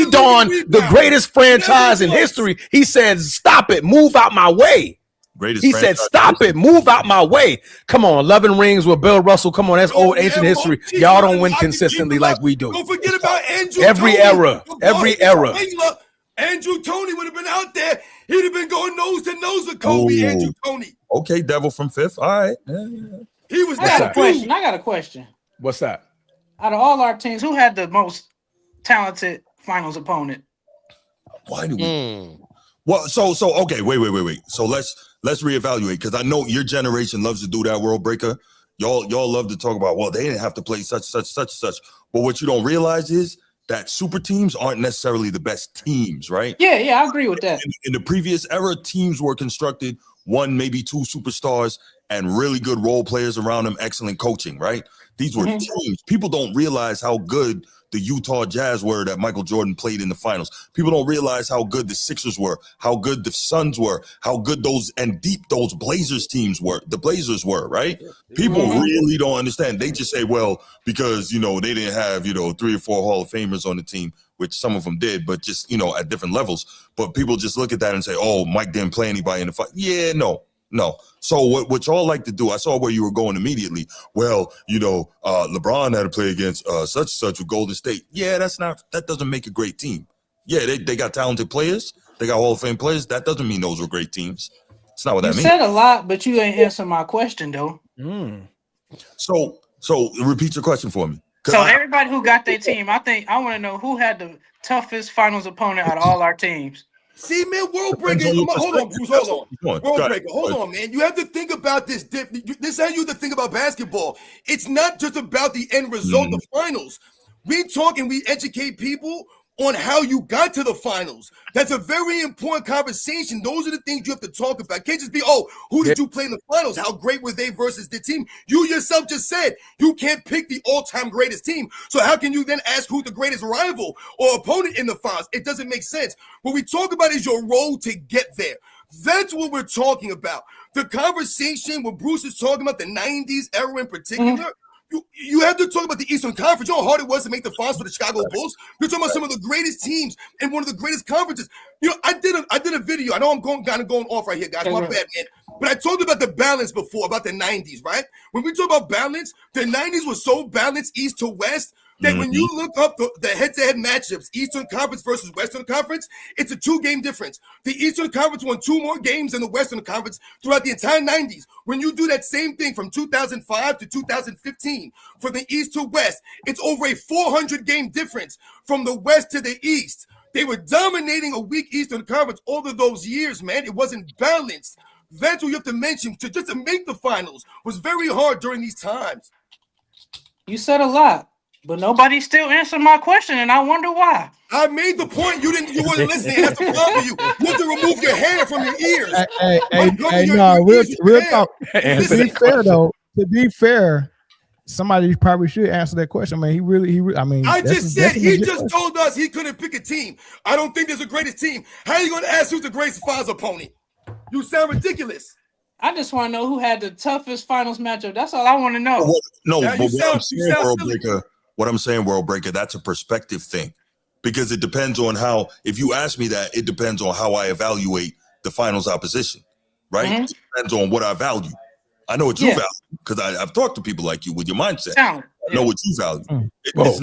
donned the greatest franchise in history, he said, "Stop it, move out my way." He said, "Stop it, move out my way." Come on, 11 rings with Bill Russell. Come on, that's old ancient history. Y'all don't win consistently like we do. Don't forget about Andrew. Every era. Andrew Toney would have been out there. He'd have been going nose to nose with Kobe. Andrew Toney. Okay, Devil from Fifth. All right. He was I got a question. What's that? Out of all our teams, who had the most talented finals opponent? Why do we? Well, so okay, wait. So let's reevaluate because I know your generation loves to do that, World Breaker. Y'all love to talk about, well, they didn't have to play such. But what you don't realize is that super teams aren't necessarily the best teams, right? Yeah, I agree with that. In the previous era, teams were constructed one, maybe two superstars and really good role players around them, excellent coaching, right? These were teams. People don't realize how good the Utah Jazz were that Michael Jordan played in the finals. People don't realize how good the Sixers were, how good the Suns were, how good those and deep those Blazers teams were. The Blazers were, right? People really don't understand. They just say, well, because, they didn't have, 3 or 4 Hall of Famers on the team, which some of them did, but just, at different levels. But people just look at that and say, oh, Mike didn't play anybody in the fight. Yeah, no. So what y'all like to do, I saw where you were going immediately. Well, LeBron had to play against such and such with Golden State. Yeah, that doesn't make a great team. Yeah, they got talented players. They got Hall of Fame players. That doesn't mean those were great teams. It's not what that means. You said a lot, but you ain't answer my question though. So repeat your question for me. So everybody who got their team, I want to know who had the toughest finals opponent out of all our teams. See, man, World Breaker. Hold on, Bruce. Hold on. World Breaker. Hold on, man. You have to think about this. This is how you have to think about basketball. It's not just about the end result, the finals. We educate people on how you got to the finals. That's a very important conversation. Those are the things you have to talk about. It can't just be, who did you play in the finals? How great were they versus the team? You yourself just said you can't pick the all-time greatest team. So how can you then ask who's the greatest rival or opponent in the finals? It doesn't make sense. What we talk about is your road to get there. That's what we're talking about. The conversation when Bruce is talking about the 90s era in particular, you have to talk about the Eastern Conference. You know how hard it was to make the finals for the Chicago Bulls? You're talking about some of the greatest teams in one of the greatest conferences. I did a video. I know I'm going off right here, guys. My bad, man. But I told you about the balance before, about the 90s, right? When we talk about balance, the 90s was so balanced east to west that when you look up the head-to-head matchups, Eastern Conference versus Western Conference, it's a 2-game difference. The Eastern Conference won 2 more games than the Western Conference throughout the entire 90s. When you do that same thing from 2005 to 2015, from the East to West, it's over a 400-game difference from the West to the East. They were dominating a weak Eastern Conference all of those years, man. It wasn't balanced. That's what you have to mention just to make the finals was very hard during these times. You said a lot, but nobody still answered my question, and I wonder why. I made the point. You wasn't listening. That's the problem with you. You have to remove your hair from your ears. Real talk. To be fair, somebody probably should answer that question. I mean, I just said he just told us he couldn't pick a team. I don't think there's a greatest team. How are you going to ask who's the greatest finals opponent? You sound ridiculous. I just want to know who had the toughest finals matchup. That's all I want to know. What I'm saying, World Breaker, that's a perspective thing. Because it depends on how, if you ask me that, it depends on how I evaluate the finals opposition, right? Mm-hmm. It depends on what I value. I know what you value because I've talked to people like you with your mindset. Talent. I know what you value. It's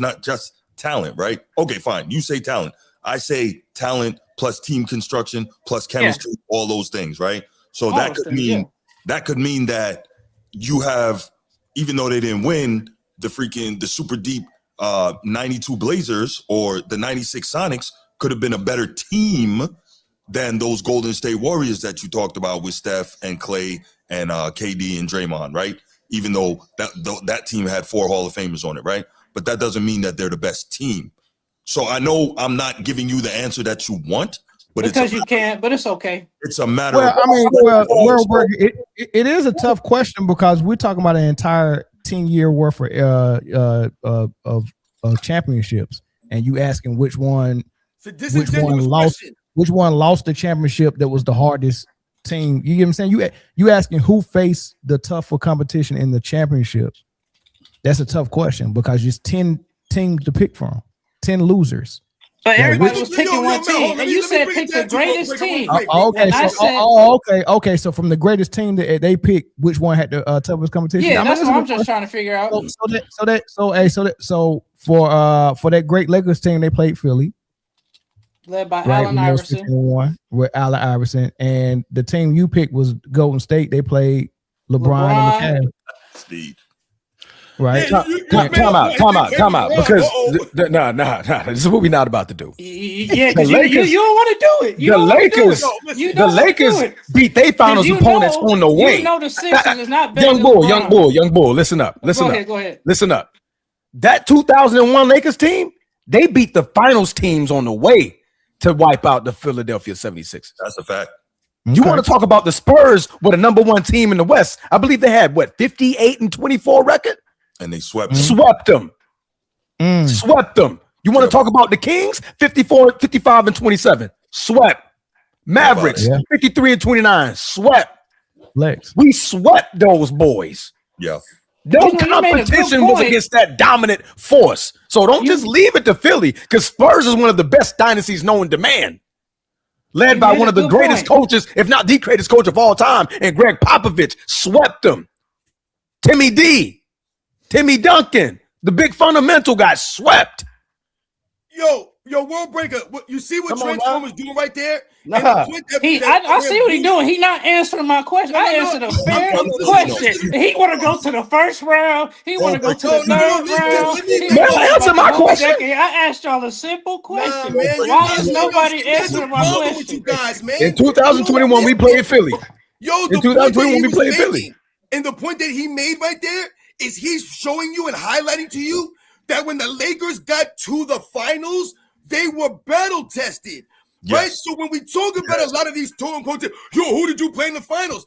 not just talent, right? Okay, fine. You say talent. I say talent plus team construction plus chemistry, all those things, right? So that could mean that you have, even though they didn't win, the super deep 92 Blazers or the 96 Sonics could have been a better team than those Golden State Warriors that you talked about with Steph and Clay and KD and Draymond, right? Even though that team had 4 Hall of Famers on it, right? But that doesn't mean that they're the best team. So I know I'm not giving you the answer that you want, but you can't, but it's okay. It's a matter it is a tough question because we're talking about an entire 10-year worth of championships, and you asking which one lost the championship that was the hardest team. You get what I'm saying? You asking who faced the tougher competition in the championship. That's a tough question because there's 10 teams to pick from, 10 losers. But everybody was picking one team, and you said pick the greatest team. Okay. So from the greatest team that they picked, which one had the toughest competition? Yeah, that's what I'm just trying to figure out. So for that great Lakers team, they played Philly, led by Allen Iverson. With Allen Iverson, and the team you picked was Golden State. They played LeBron. And the Cavs. Steve. Right. Time out. Because this is what we're not about to do. Yeah, because you don't want to do it. The Lakers beat their finals opponents on the way. You know the Sixers is not better. Young bull. Listen up. Go ahead. Listen up. That 2001 Lakers team, they beat the finals teams on the way to wipe out the Philadelphia 76ers. That's a fact. You want to talk about the Spurs with a number 1 team in the West? I believe they had 58-24 record. And they swept them. Swept them. You want to talk about the Kings? 55-27. Swept. Mavericks, 53-29. Swept. Lex. We swept those boys. Yeah. No competition was against that dominant force. So don't just leave it to Philly, because Spurs is one of the best dynasties known to man. Led by one of the greatest coaches, if not the greatest coach of all time, and Greg Popovich swept them. Timmy D. Timmy Duncan, the big fundamental, got swept. Yo, World Breaker, you see what Transformers doing right there? I see what he's doing. He not answering my question. I answered a fair question. He want to go to the first round. He want to go to the third round. Answer my question. I asked y'all a simple question. Why is nobody answering my question? In 2021, we played Philly. In 2021, we played Philly. And the point that he made right there is he's showing you and highlighting to you that when the Lakers got to the finals, they were battle tested, right? So when we talk about a lot of these quote-unquote, who did you play in the finals?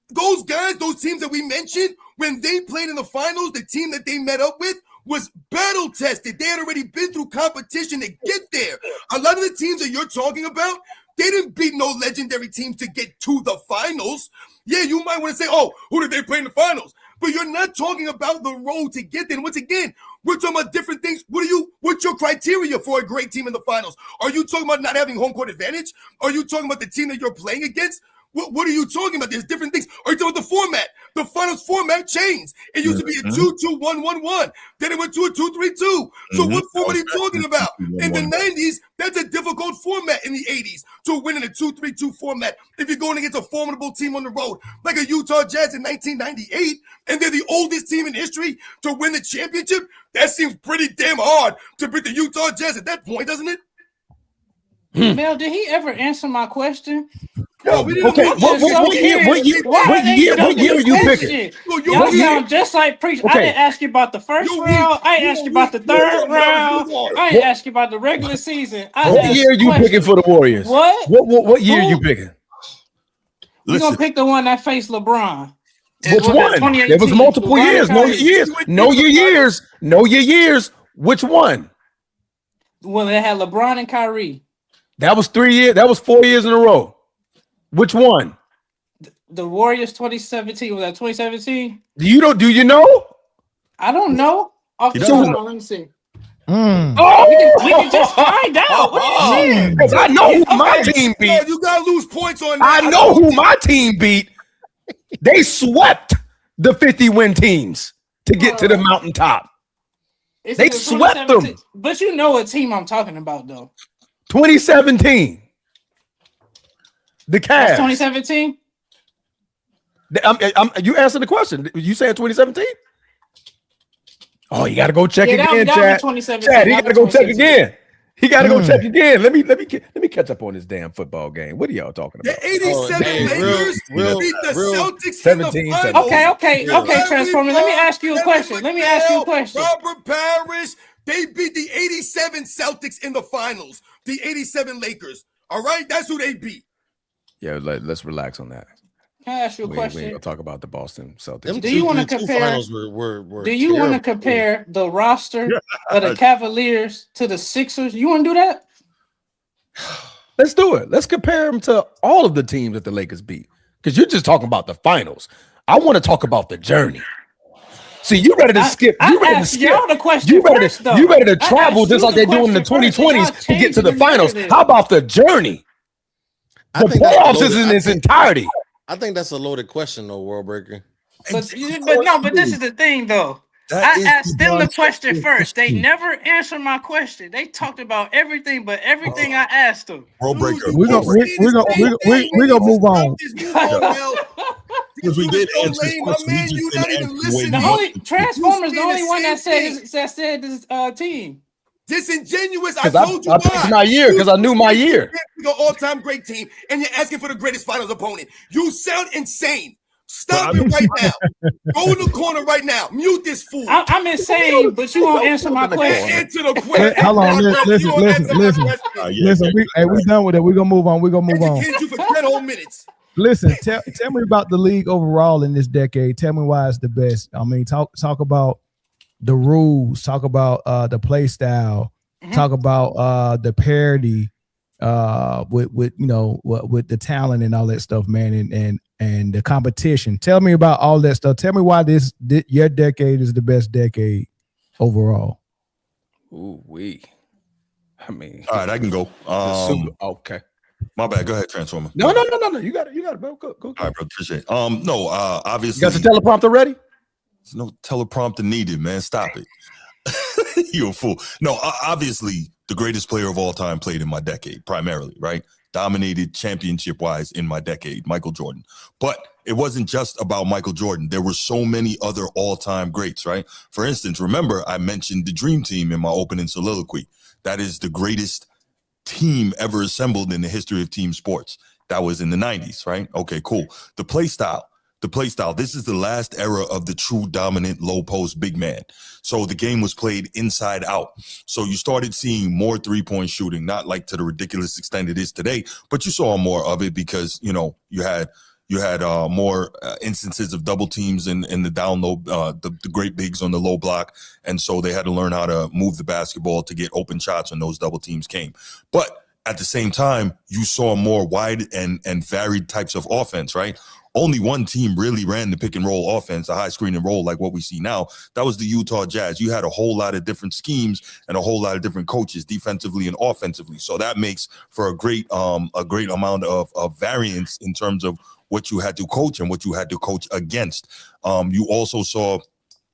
Those guys, those teams that we mentioned, when they played in the finals, the team that they met up with was battle tested. They had already been through competition to get there. A lot of the teams that you're talking about, they didn't beat no legendary teams to get to the finals. Yeah, you might want to say, who did they play in the finals? But you're not talking about the road to get there. And once again, we're talking about different things. What's your criteria for a great team in the finals? Are you talking about not having home court advantage? Are you talking about the team that you're playing against? What are you talking about? There's different things. Are you talking about the format? The finals format changed. It used to be a 2-2-1-1-1. Then it went to a 2-3-2. So what format are you talking about? In the 90s, that's a difficult format in the 80s to win in a 2-3-2 format if you're going against a formidable team on the road, like a Utah Jazz in 1998, and they're the oldest team in history to win the championship. That seems pretty damn hard to beat the Utah Jazz at that point, doesn't it? Mel, did he ever answer my question? Yo, we didn't Okay, win. what year are you picking? Y'all sound just like Preach. I didn't ask you about the first round. I ain't asked you about the third round. I ain't asked you about the regular season. What year are you picking for the Warriors? What year are you picking? We're gonna pick the one that faced LeBron. Which one? There was multiple years. Know your years. Know your years. Know your years. Which one? Well, they had LeBron and Kyrie. That was 3 years. That was 4 years in a row. Which one? The Warriors 2017. Was that 2017? Do you know? I don't know. Off the top, let me see. Oh, we can just find out. What are you saying? Because I know who my team beat. No, you gotta lose points on that. I know who my team beat. They swept the 50-win teams to get to the mountaintop. They swept them. But you know what team I'm talking about, though. 2017. The Cavs. That's 2017? You answered the question. You said 2017? Oh, you got to go check again, Chad. Chad, he got to go check again. He got to go check again. Let me catch up on this damn football game. What are y'all talking about? The 87 Lakers beat the Celtics in the finals. Okay, Transformer. Let me ask you a question. Robert Parrish, they beat the 87 Celtics in the finals. The 87 Lakers. All right, that's who they beat. Yeah, let's relax on that. Can I ask you a question? We ain't gonna talk about the Boston Celtics. Do you want to compare? Do you want to compare the roster of the Cavaliers to the Sixers? You want to do that? Let's do it. Let's compare them to all of the teams that the Lakers beat. Because you're just talking about the finals. I want to talk about the journey. See, you ready to skip? You ready to skip? You ready to travel just like they're doing in the 2020s to get to the finals? How about the journey? The playoffs is in its entirety. I think that's a loaded question, though, World Breaker. But this is the thing, though. I asked them the question first. They never answered my question. They talked about everything, but everything I asked them. World Breaker. We're gonna move on. Because we did answer the question. You not even listening. Transformers, the only one that said this team. Disingenuous. I told you I picked my year because I knew my year. You're all-time great team, and you're asking for the greatest finals opponent. You sound insane. Stop it right now. Go in the corner right now. Mute this fool. I'm insane, but you won't answer my question. Answer the question. Hold on, listen. We done with it. We're gonna move on. You for 10 whole minutes. Listen, tell me about the league overall in this decade. Tell me why it's the best. I mean, talk about the rules, talk about the play style, talk about the parity with the talent and all that stuff, man, and the competition. Tell me about all that stuff. Tell me why your decade is the best decade overall. All right, I can go. Okay. My bad. Go ahead, Transformer. No. You got it, bro. Go. All right, bro. Appreciate it. Obviously. You got the teleprompter ready? There's no teleprompter needed, man. Stop it. You're a fool. No, obviously, the greatest player of all time played in my decade, primarily, right? Dominated championship-wise in my decade, Michael Jordan. But it wasn't just about Michael Jordan. There were so many other all-time greats, right? For instance, remember I mentioned the Dream Team in my opening soliloquy. That is the greatest team ever assembled in the history of team sports. That was in the 90s, right? Okay, cool. The play style. This is the last era of the true dominant low post big man. So the game was played inside out. So you started seeing more 3-point shooting, not like to the ridiculous extent it is today, but you saw more of it because, you had more instances of double teams in the down low, the great bigs on the low block. And so they had to learn how to move the basketball to get open shots when those double teams came. But at the same time, you saw more wide and varied types of offense, right? Only one team really ran the pick and roll offense, the high screen and roll like what we see now. That was the Utah Jazz. You had a whole lot of different schemes and a whole lot of different coaches defensively and offensively. So that makes for a great amount of variance in terms of what you had to coach and what you had to coach against. You also saw,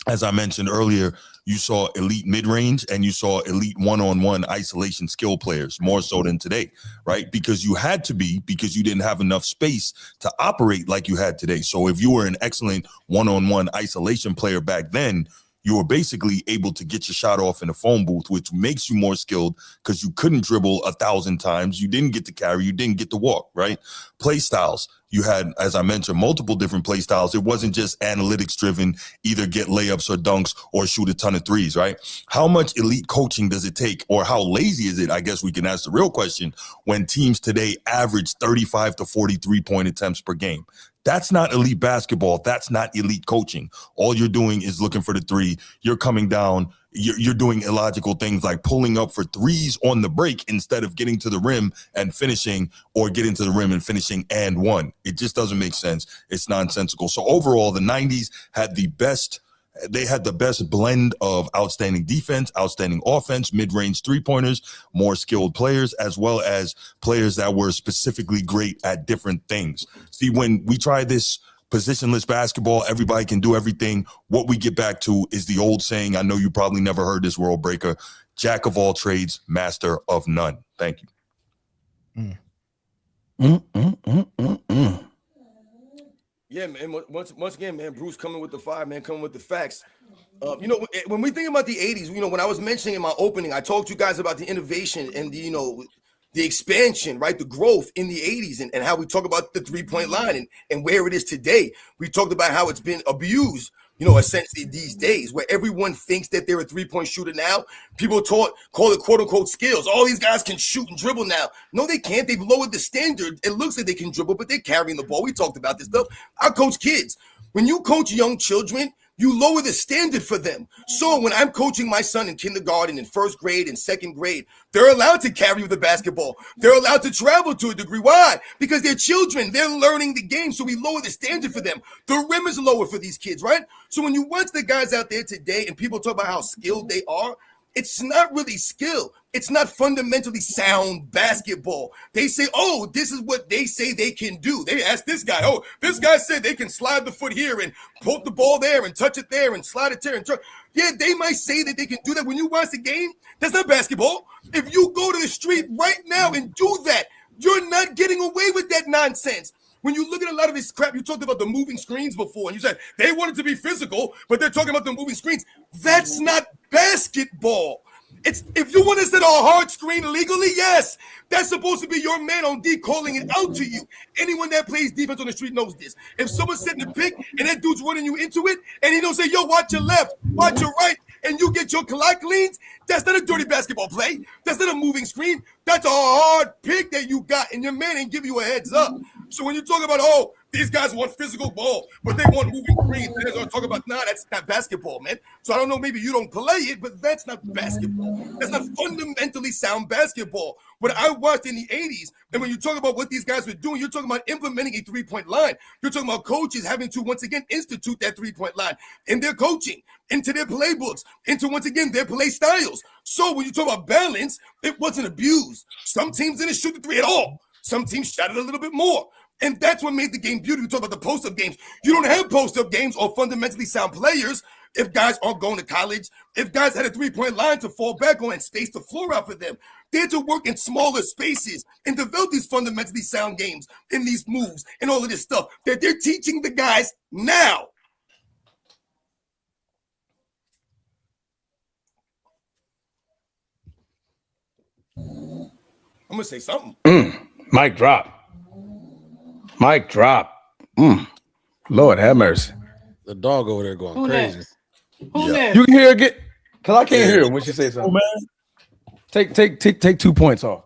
as I mentioned earlier, you saw elite mid-range and you saw elite one-on-one isolation skill players more so than today, right? Because you had to be, because you didn't have enough space to operate like you had today. So if you were an excellent one-on-one isolation player back then, you were basically able to get your shot off in a phone booth, which makes you more skilled because you couldn't dribble 1,000 times. You didn't get to carry, you didn't get to walk, right? Play styles. You had, as I mentioned, multiple different play styles. It wasn't just analytics driven, either get layups or dunks or shoot a ton of threes, right? How much elite coaching does it take, or how lazy is it? I guess we can ask the real question when teams today average 35 to 43 point attempts per game. That's not elite basketball. That's not elite coaching. All you're doing is looking for the three. You're coming down. You're doing illogical things like pulling up for threes on the break instead of getting to the rim and finishing, or getting to the rim and finishing and one. It just doesn't make sense. It's nonsensical. So overall, the 90s had the best. They had the best blend of outstanding defense, outstanding offense, mid-range three-pointers, more skilled players, as well as players that were specifically great at different things. See, when we try this positionless basketball, everybody can do everything. What we get back to is the old saying, I know you probably never heard this, World Breaker: jack of all trades, master of none. Thank you. Yeah, man. Once again, man, Bruce coming with the fire, man, coming with the facts. You know, when we think about the 80s, you know, when I was mentioning in my opening, I talked to you guys about the innovation and the, you know, the expansion, right? The growth in the 80s and how we talk about the three-point line and where it is today. We talked about how it's been abused, you know, essentially these days, where everyone thinks that they're a three-point shooter now. People call it quote-unquote skills. All these guys can shoot and dribble now. No, they can't. They've lowered the standard. It looks like they can dribble, but they're carrying the ball. We talked about this stuff. I coach kids. When you coach young children, you lower the standard for them. So when I'm coaching my son in kindergarten, in first grade, in second grade, they're allowed to carry the basketball. They're allowed to travel to a degree. Why? Because they're children. They're learning the game. So we lower the standard for them. The rim is lower for these kids, right? So when you watch the guys out there today and people talk about how skilled they are, it's not really skill. It's not fundamentally sound basketball. They say, oh, this is what they say they can do. They ask this guy, oh, this guy said they can slide the foot here and poke the ball there and touch it there and slide it there. And yeah, they might say that they can do that. When you watch the game, that's not basketball. If you go to the street right now and do that, you're not getting away with that nonsense. When you look at a lot of this crap, you talked about the moving screens before, and you said they wanted to be physical, but they're talking about the moving screens. That's not basketball. It's if you want to set a hard screen illegally, yes, that's supposed to be your man on D calling it out to you. Anyone that plays defense on the street knows this. If someone's setting a pick and that dude's running you into it, and he don't say, yo, watch your left, watch your right, and you get your clock cleans, that's not a dirty basketball play. That's not a moving screen. That's a hard pick that you got, and your man ain't give you a heads up. So when you talk about, oh, these guys want physical ball, but they want moving screens, they're going to talk about, nah, that's not basketball, man. So I don't know, maybe you don't play it, but that's not basketball. That's not fundamentally sound basketball. What I watched in the 80s, and when you talk about what these guys were doing, you're talking about implementing a three-point line. You're talking about coaches having to, once again, institute that three-point line in their coaching, into their playbooks, into, once again, their play styles. So when you talk about balance, it wasn't abused. Some teams didn't shoot the three at all. Some teams shot it a little bit more. And that's what made the game beautiful. We talk about the post-up games. You don't have post-up games or fundamentally sound players if guys aren't going to college, if guys had a three-point line to fall back on and space the floor out for them. They had to work in smaller spaces and develop these fundamentally sound games and these moves and all of this stuff that they're teaching the guys now. I'm going to say something. Mic drop. Mic drop. Lord have mercy. The dog over there going crazy. Who next? You can hear it because I can't hear him when she says something. Oh, man. Take 2 points off.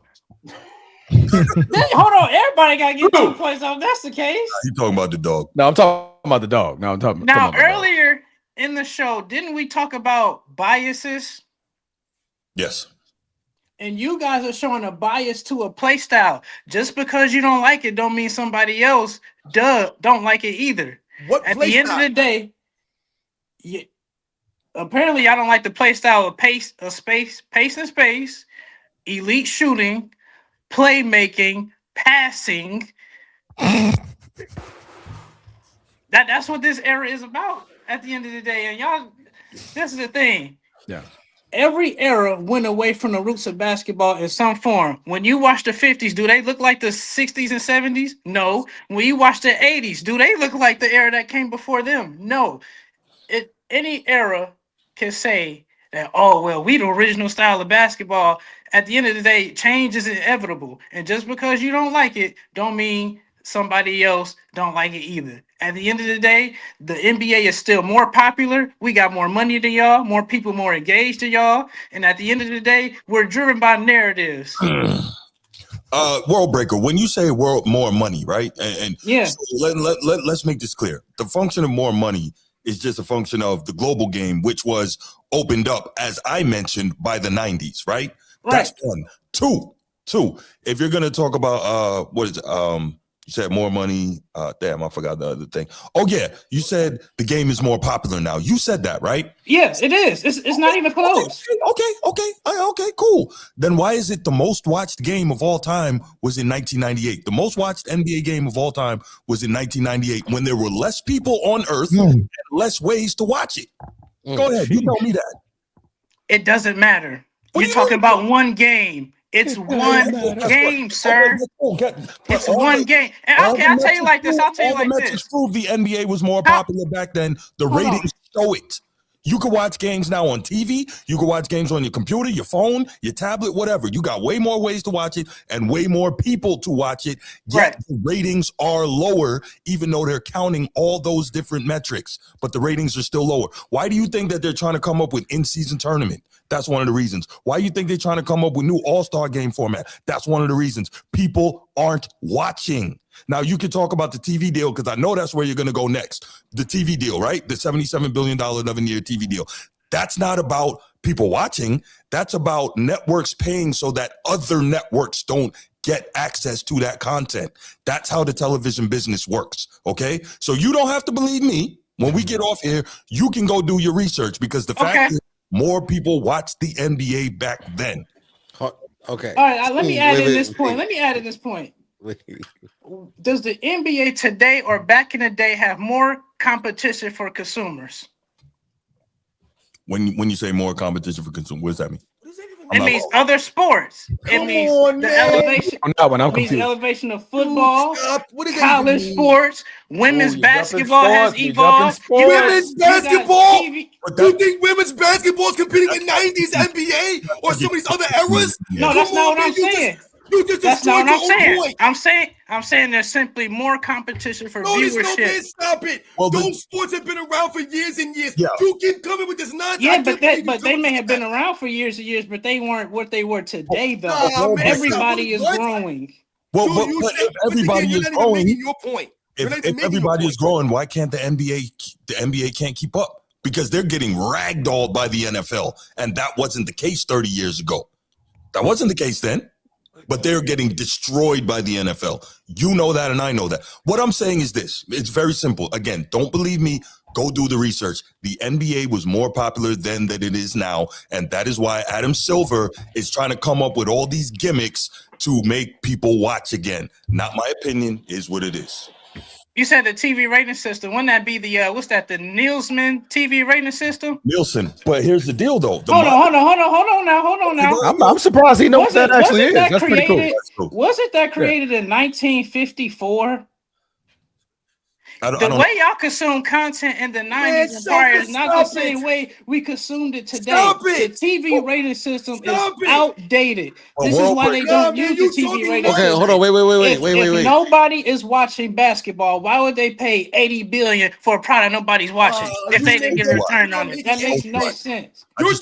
Hold on, everybody got to get 2 points off. That's the case. You talking about the dog? No, I'm talking about the dog. Now, earlier in the show, didn't we talk about biases? Yes. And you guys are showing a bias to a play style. Just because you don't like it don't mean somebody else don't like it either. At the end of the day, apparently y'all don't like the play style of pace and space, elite shooting, playmaking, passing. That's what this era is about at the end of the day. And y'all, this is the thing. Yeah. Every era went away from the roots of basketball in some form. When you watch the 50s, do they look like the 60s and 70s? No. When you watch the 80s, do they look like the era that came before them? No. Any era can say that, oh, well, we the original style of basketball. At the end of the day, change is inevitable. And just because you don't like it, don't mean somebody else don't like it either. At the end of the day, the NBA is still more popular. We got more money than y'all, more people more engaged than y'all. And at the end of the day, we're driven by narratives. World Breaker, when you say more money, right? And yeah, so let's make this clear. The function of more money is just a function of the global game, which was opened up, as I mentioned, by the 90s, right? That's one. Two. If you're gonna talk about what is it? You said more money. Damn, I forgot the other thing. Oh yeah, you said the game is more popular now. You said that, right? Yeah, it is. It's okay, not even close. Okay, cool. Then why is it the most watched game of all time was in 1998? The most watched NBA game of all time was in 1998 when there were less people on Earth and less ways to watch it. Go ahead, you tell me that. It doesn't matter. You're talking about one game. It's one game, sir. It's one game. And I'll tell you like this. I'll tell you like this. Prove the NBA was more popular back then. The ratings show it. You can watch games now on TV. You can watch games on your computer, your phone, your tablet, whatever. You got way more ways to watch it and way more people to watch it. Yet the ratings are lower, even though they're counting all those different metrics. But the ratings are still lower. Why do you think that they're trying to come up with in-season tournament? That's one of the reasons. Why do you think they're trying to come up with new all-star game format? That's one of the reasons. People aren't watching. Now, you can talk about the TV deal because I know that's where you're going to go next. The TV deal, right? The $77 billion 11-year TV deal. That's not about people watching. That's about networks paying so that other networks don't get access to that content. That's how the television business works, okay? So you don't have to believe me. When we get off here, you can go do your research because the fact is more people watched the NBA back then. Okay. All right, let me add in this point. Does the NBA today or back in the day have more competition for consumers? When you say more competition for consumers, what does that mean? It means other sports. It means elevation. It means elevation of football, college sports, women's basketball has evolved. Women's basketball? You think women's basketball is competing with 90s NBA or some of these other eras? No, that's not what I'm saying. That's not what I'm saying. I'm saying there's simply more competition for viewership. No, stop it. Those sports have been around for years and years. Yeah. You keep coming with this nonsense. Yeah, but they may have been around for years and years, but they weren't what they were today, though. Everybody is growing. Well, if everybody is growing, your point. If everybody is growing, why can't the NBA can't keep up? Because they're getting ragdolled by the NFL, and that wasn't the case 30 years ago. That wasn't the case then. But they're getting destroyed by the NFL. You know that, and I know that. What I'm saying is this. It's very simple. Again, don't believe me. Go do the research. The NBA was more popular then than it is now, and that is why Adam Silver is trying to come up with all these gimmicks to make people watch again. Not my opinion, is what it is. You said the TV rating system. Wouldn't that be the the Nielsen TV rating system? Nielsen. But here's the deal, though. Hold on now. I'm surprised he knows that actually is. That's pretty cool. Was it that created in 1954? The way y'all consume content in the 90s and prior is not the same way we consumed it today. The TV rating system is outdated. This is why they don't use the TV rating system. Okay, hold on. Wait. If nobody is watching basketball, why would they pay $80 billion for a product nobody's watching if they didn't get a return on it? That makes no sense. You're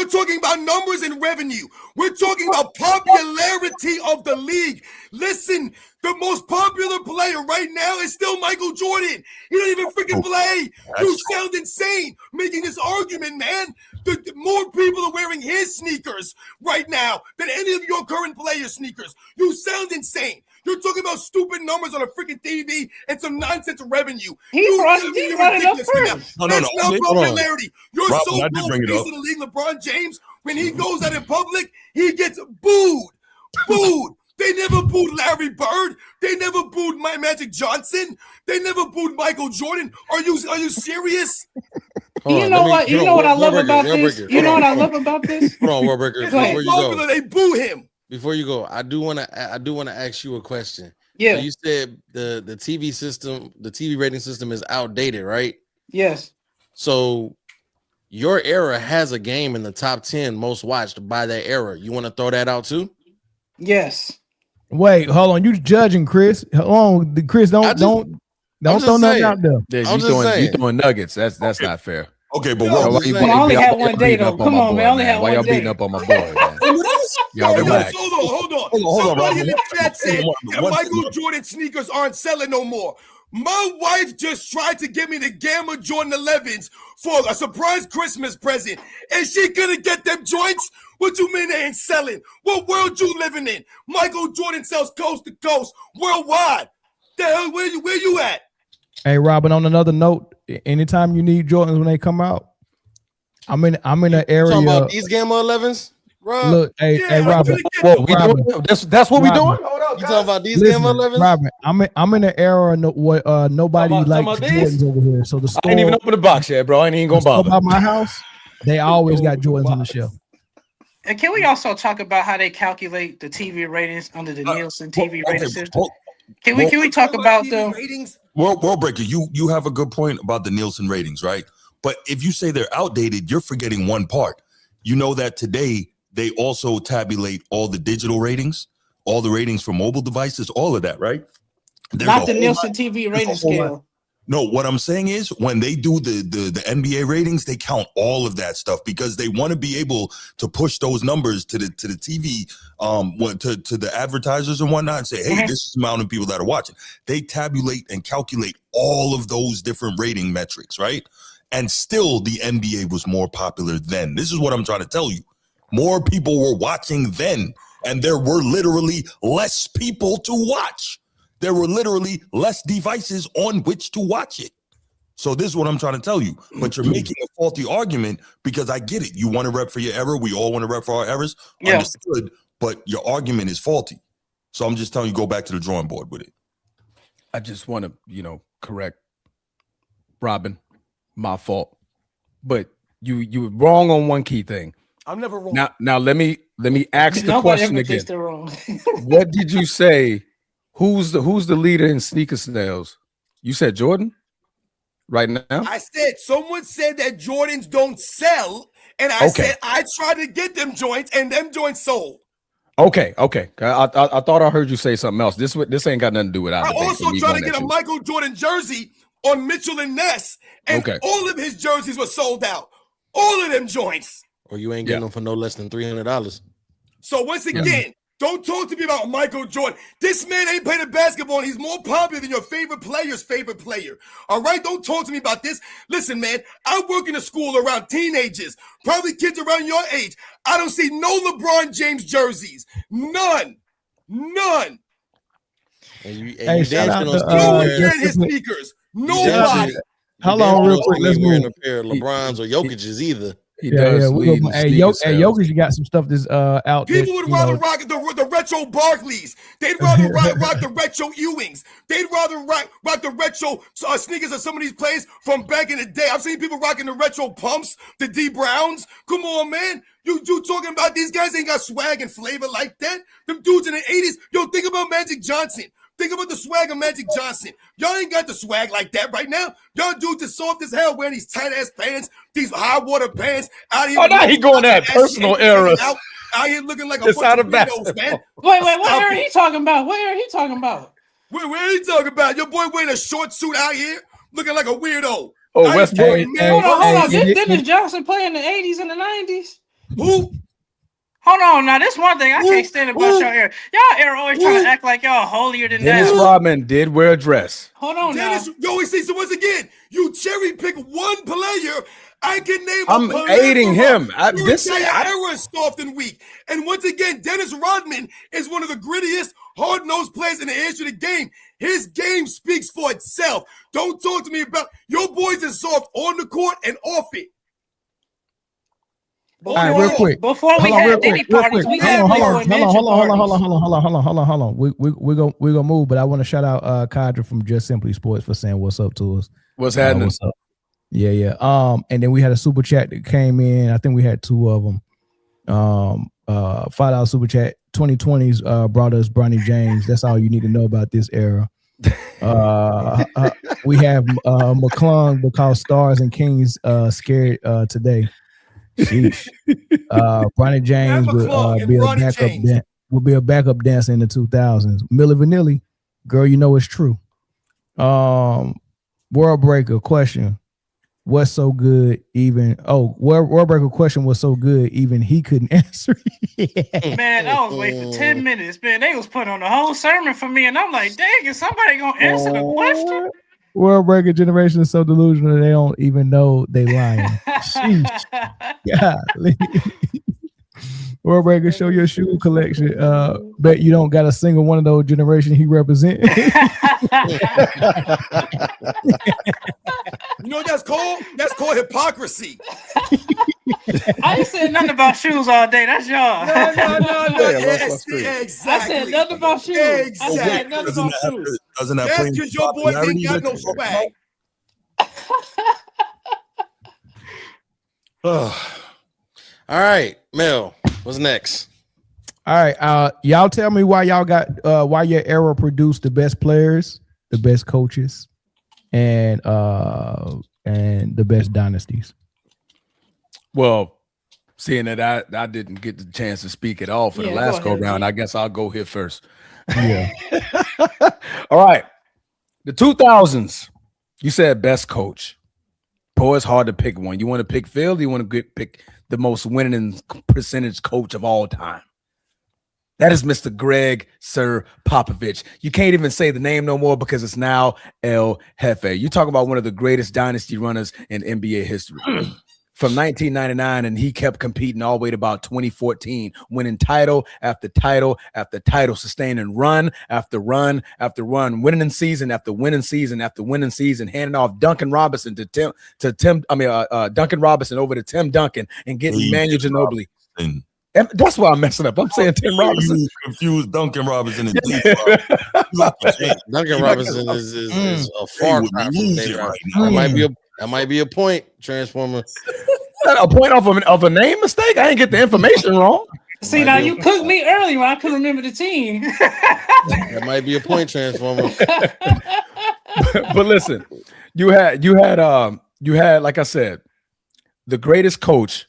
talking about numbers and revenue. We're talking about popularity of the league. Listen, the most popular player right now is still Michael Jordan. He don't even freaking play. You sound insane making this argument, man. The more people are wearing his sneakers right now than any of your current player sneakers. You sound insane. You're talking about stupid numbers on a freaking TV and some nonsense revenue. He brought it up first. No. That's not popularity. You're so close to the league, LeBron James. When he goes out in public, he gets booed. They never booed Larry Bird. They never booed Magic Johnson. They never booed Michael Jordan. Are you serious? You know what I love about this? You know what I love about this? Hold on, Warburger. Before you go, they boo him. Before you go, I do want to ask you a question. Yeah. So you said the TV system, the TV rating system is outdated, right? Yes. So your era has a game in the top 10 most watched by that era. You want to throw that out too? Yes. Wait, hold on. You judging Chris? Hold on, Chris. Don't throw nothing out there. Yeah, you throwing nuggets. That's not fair. Okay, but I only had one day though. Come on, man. I only had one day. Why y'all beating up on my boy, man? Y'all relax. Hold on. Somebody in the chat said that Michael Jordan sneakers aren't selling no more. My wife just tried to get me the Gamma Jordan 11s for a surprise Christmas present. And she gonna get them joints? What you mean they ain't selling? What world you living in? Michael Jordan sells coast to coast worldwide. The hell, where you at? Hey, Robin, on another note, anytime you need Jordans when they come out, I'm in an area. Talking about these Gamma 11s? Rob? Look, hey, Robin. That's what we doing? Hold up, you talking about these Gamma 11s? Robin, I'm in an era where nobody likes Jordans over here. So the store, I ain't even open the box yet, bro. I ain't even gonna bother. By my house, they always got Jordans on the shelf. And can we also talk about how they calculate the TV ratings under the Nielsen TV rating system? Can we talk about the ratings? World Breaker, you have a good point about the Nielsen ratings, right? But if you say they're outdated, you're forgetting one part. You know that today they also tabulate all the digital ratings, all the ratings for mobile devices, all of that, right? Not the Nielsen TV rating scale. No, what I'm saying is when they do the NBA ratings, they count all of that stuff because they want to be able to push those numbers to the TV, to the advertisers and whatnot, and say, hey, this is the amount of people that are watching. They tabulate and calculate all of those different rating metrics, right? And still, the NBA was more popular then. This is what I'm trying to tell you. More people were watching then, and there were literally less people to watch. There were literally less devices on which to watch it. So this is what I'm trying to tell you. But you're making a faulty argument because I get it. You want to rep for your error. We all want to rep for our errors. Yeah. Understood. But your argument is faulty. So I'm just telling you, go back to the drawing board with it. I just want to, correct Robin. My fault. But you were wrong on one key thing. I'm never wrong. Now let me ask the question again. What did you say? Who's the leader in sneaker sales? You said Jordan right now? I said someone said that Jordans don't sell, and I said I tried to get them joints, and them joints sold. Okay. I thought I heard you say something else. This ain't got nothing to do with I also tried to get a Michael Jordan jersey on Mitchell and Ness, and all of his jerseys were sold out. All of them joints. Or you ain't getting them for no less than $300. So once again, don't talk to me about Michael Jordan. This man ain't playing basketball, and he's more popular than your favorite player's favorite player. All right? Don't talk to me about this. Listen, man, I work in a school around teenagers, probably kids around your age. I don't see no LeBron James jerseys. None. And you shout out to no one wearing his sneakers. Nobody. Hold on, real quick. Let's move. A pair of LeBrons or Jokic's either. Jokic, you got some stuff that's out there. People would rather rock the retro Barclays. They'd rather rock the retro Ewings. They'd rather rock the retro sneakers of some of these players from back in the day. I've seen people rocking the retro pumps, the D Browns. Come on, man. You talking about these guys ain't got swag and flavor like that? Them dudes in the 80s. Yo, think about Magic Johnson. Think about the swag of Magic Johnson. Y'all ain't got the swag like that right now. Y'all dudes are soft as hell wearing these tight-ass pants, these high-water pants. Out here now he going at personal errors. Out here looking like a bunch bunch of weirdos, man. Wait, what era he talking about? What era he talking about? Where he talking about? Your boy wearing a short suit out here looking like a weirdo. Oh, Westbrook. Hold on. Did Dennis Johnson play in the 80s and the 90s? Who? Hold on, now this one thing I can't stand about y'all era. Y'all era always trying to act like y'all holier than Dennis that. Rodman did wear a dress. Hold on, Dennis, now. You always see. So once again, you cherry pick one player. I can name. I'm aiding him. This era is soft and weak. And once again, Dennis Rodman is one of the grittiest, hard-nosed players in the history of the game. His game speaks for itself. Don't talk to me about your boys are soft on the court and off it. All right, real quick. Before we had Diddy parties, we had hold on. We're gonna move, but I want to shout out Kadra from Just Simply Sports for saying what's up to us. What's happening? What's up? Yeah. And then we had a super chat that came in. I think we had two of them. $5 super chat. 2020s brought us Bronny James. That's all you need to know about this era. We have McClung because Stars and Kings scared today. Sheesh. Bronny James will be a backup dancer in the 2000s. Milli Vanilli, girl, you know it's true. World Breaker question. What's so good even World Breaker question was so good even he couldn't answer. Man, I was waiting for 10 minutes. Man, they was putting on the whole sermon for me, and I'm like, dang, is somebody gonna answer the question? World Breaker generation is so delusional they don't even know they lying. Golly. World Breaker, show your shoe collection. Bet you don't got a single one of those generation he represent. You know what that's called? That's called hypocrisy. I ain't said nothing about shoes all day. That's y'all. No. Exactly. I said nothing about shoes. Exactly. I said nothing about shoes. Doesn't that That's because your boy ain't got no swag. All right, Mel, what's next? All right, y'all tell me why y'all got why your era produced the best players, the best coaches, and the best dynasties. Well, seeing that I didn't get the chance to speak at all for the last go round, I guess I'll go here first. Yeah. All right. The 2000s, you said best coach. Boy, it's hard to pick one. You want to pick Phil? Or you want to pick the most winning percentage coach of all time? That is Mr. Greg Sir Popovich. You can't even say the name no more because it's now El Jefe. You talk about one of the greatest dynasty runners in NBA history. From 1999, and he kept competing all the way to about 2014, winning title after title after title, sustaining run after run after run, winning season after winning season after winning season, handing off Duncan Robinson Duncan Robinson over to Tim Duncan and getting Manu Ginobili. That's why I'm messing up. I'm saying Tim Robinson. You confused Duncan Robinson and Duncan Robinson is a far cry from David. That might be a point, Transformer. A point of a name mistake? I didn't get the information wrong. See, now you cooked me early when I couldn't remember the team. That might be a point, Transformer. But listen, you had, like I said, the greatest coach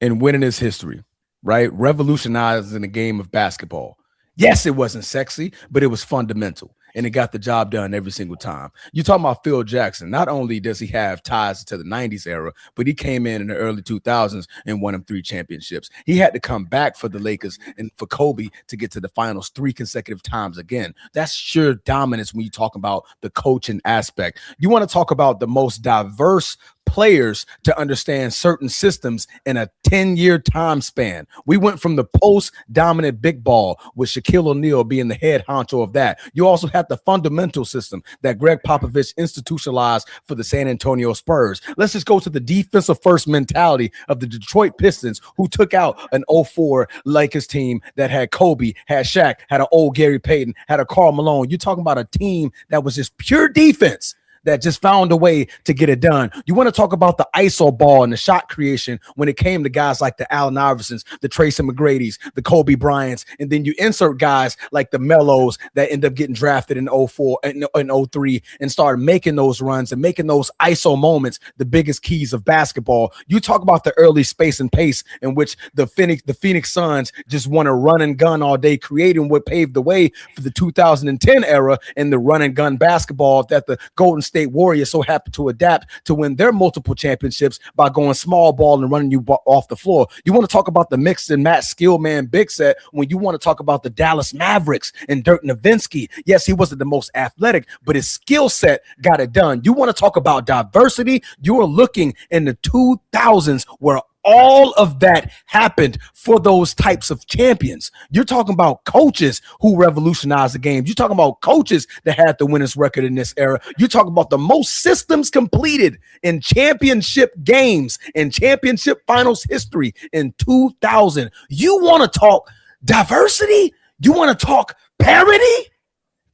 in winning his history, right? Revolutionizing the game of basketball. Yes, it wasn't sexy, but it was fundamental. And it got the job done every single time. You talking about Phil Jackson. Not only does he have ties to the 90s era, but he came in the early 2000s and won him 3 championships. He had to come back for the Lakers and for Kobe to get to the finals 3 consecutive times again. That's sheer dominance when you talk about the coaching aspect. You want to talk about the most diverse players to understand certain systems in a 10-year time span. We went from the post-dominant big ball with Shaquille O'Neal being the head honcho of that. You also have the fundamental system that Greg Popovich institutionalized for the San Antonio Spurs. Let's just go to the defensive first mentality of the Detroit Pistons, who took out an 04 Lakers team that had Kobe, had Shaq, had an old Gary Payton, had a Karl Malone. You're talking about a team that was just pure defense that just found a way to get it done. You want to talk about the ISO ball and the shot creation when it came to guys like the Allen Iversons, the Tracy McGrady's, the Kobe Bryants, and then you insert guys like the Melos that end up getting drafted in 04 and 03 and started making those runs and making those ISO moments the biggest keys of basketball. You talk about the early space and pace in which the Phoenix Suns just want to run and gun all day, creating what paved the way for the 2010 era and the run and gun basketball that the Golden State Warriors so happen to adapt to win their multiple championships by going small ball and running you off the floor. You want to talk about the mix and match skill man big set when you want to talk about the Dallas Mavericks and Dirk Nowitzki. Yes, he wasn't the most athletic, but his skill set got it done. You want to talk about diversity? You are looking in the 2000s where all of that happened for those types of champions. You're talking about coaches who revolutionized the game. You're talking about coaches that had the winners record in this era. You're talking about the most systems completed in championship games in championship finals history in 2000. You want to talk diversity? You want to talk parity?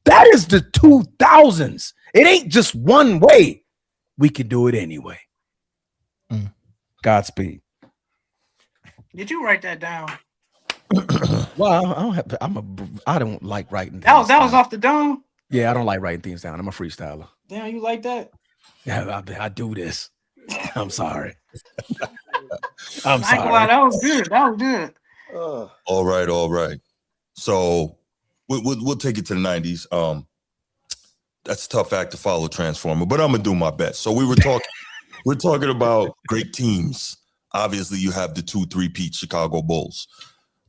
That is the 2000s. It ain't just one way. We can do it anyway. Godspeed. Did you write that down? Well, I don't like writing. That was off the dome. Yeah, I don't like writing things down. I'm a freestyler. Damn, you like that? Yeah, I do this. I'm sorry. I'm Not gonna lie, sorry. that was good. That was good. All right. So we'll take it to the 90s. That's a tough act to follow, Transformer, but I'm gonna do my best. So we're talking about great teams. Obviously, you have the 2-3-peat Chicago Bulls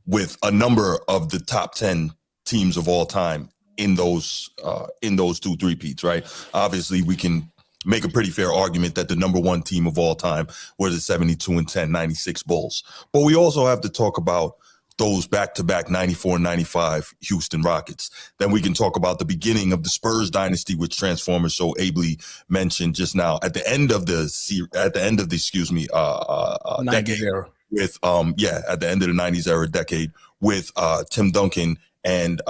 with a number of the top 10 teams of all time in those 2-3-peats, right? Obviously, we can make a pretty fair argument that the number one team of all time were the 72-10 96 Bulls. But we also have to talk about those back-to-back 94-95 Houston Rockets. Then we can talk about the beginning of the Spurs dynasty, which Transformers so ably mentioned just now. At the end of the 90s decade era. With at the end of the 90s era decade with Tim Duncan and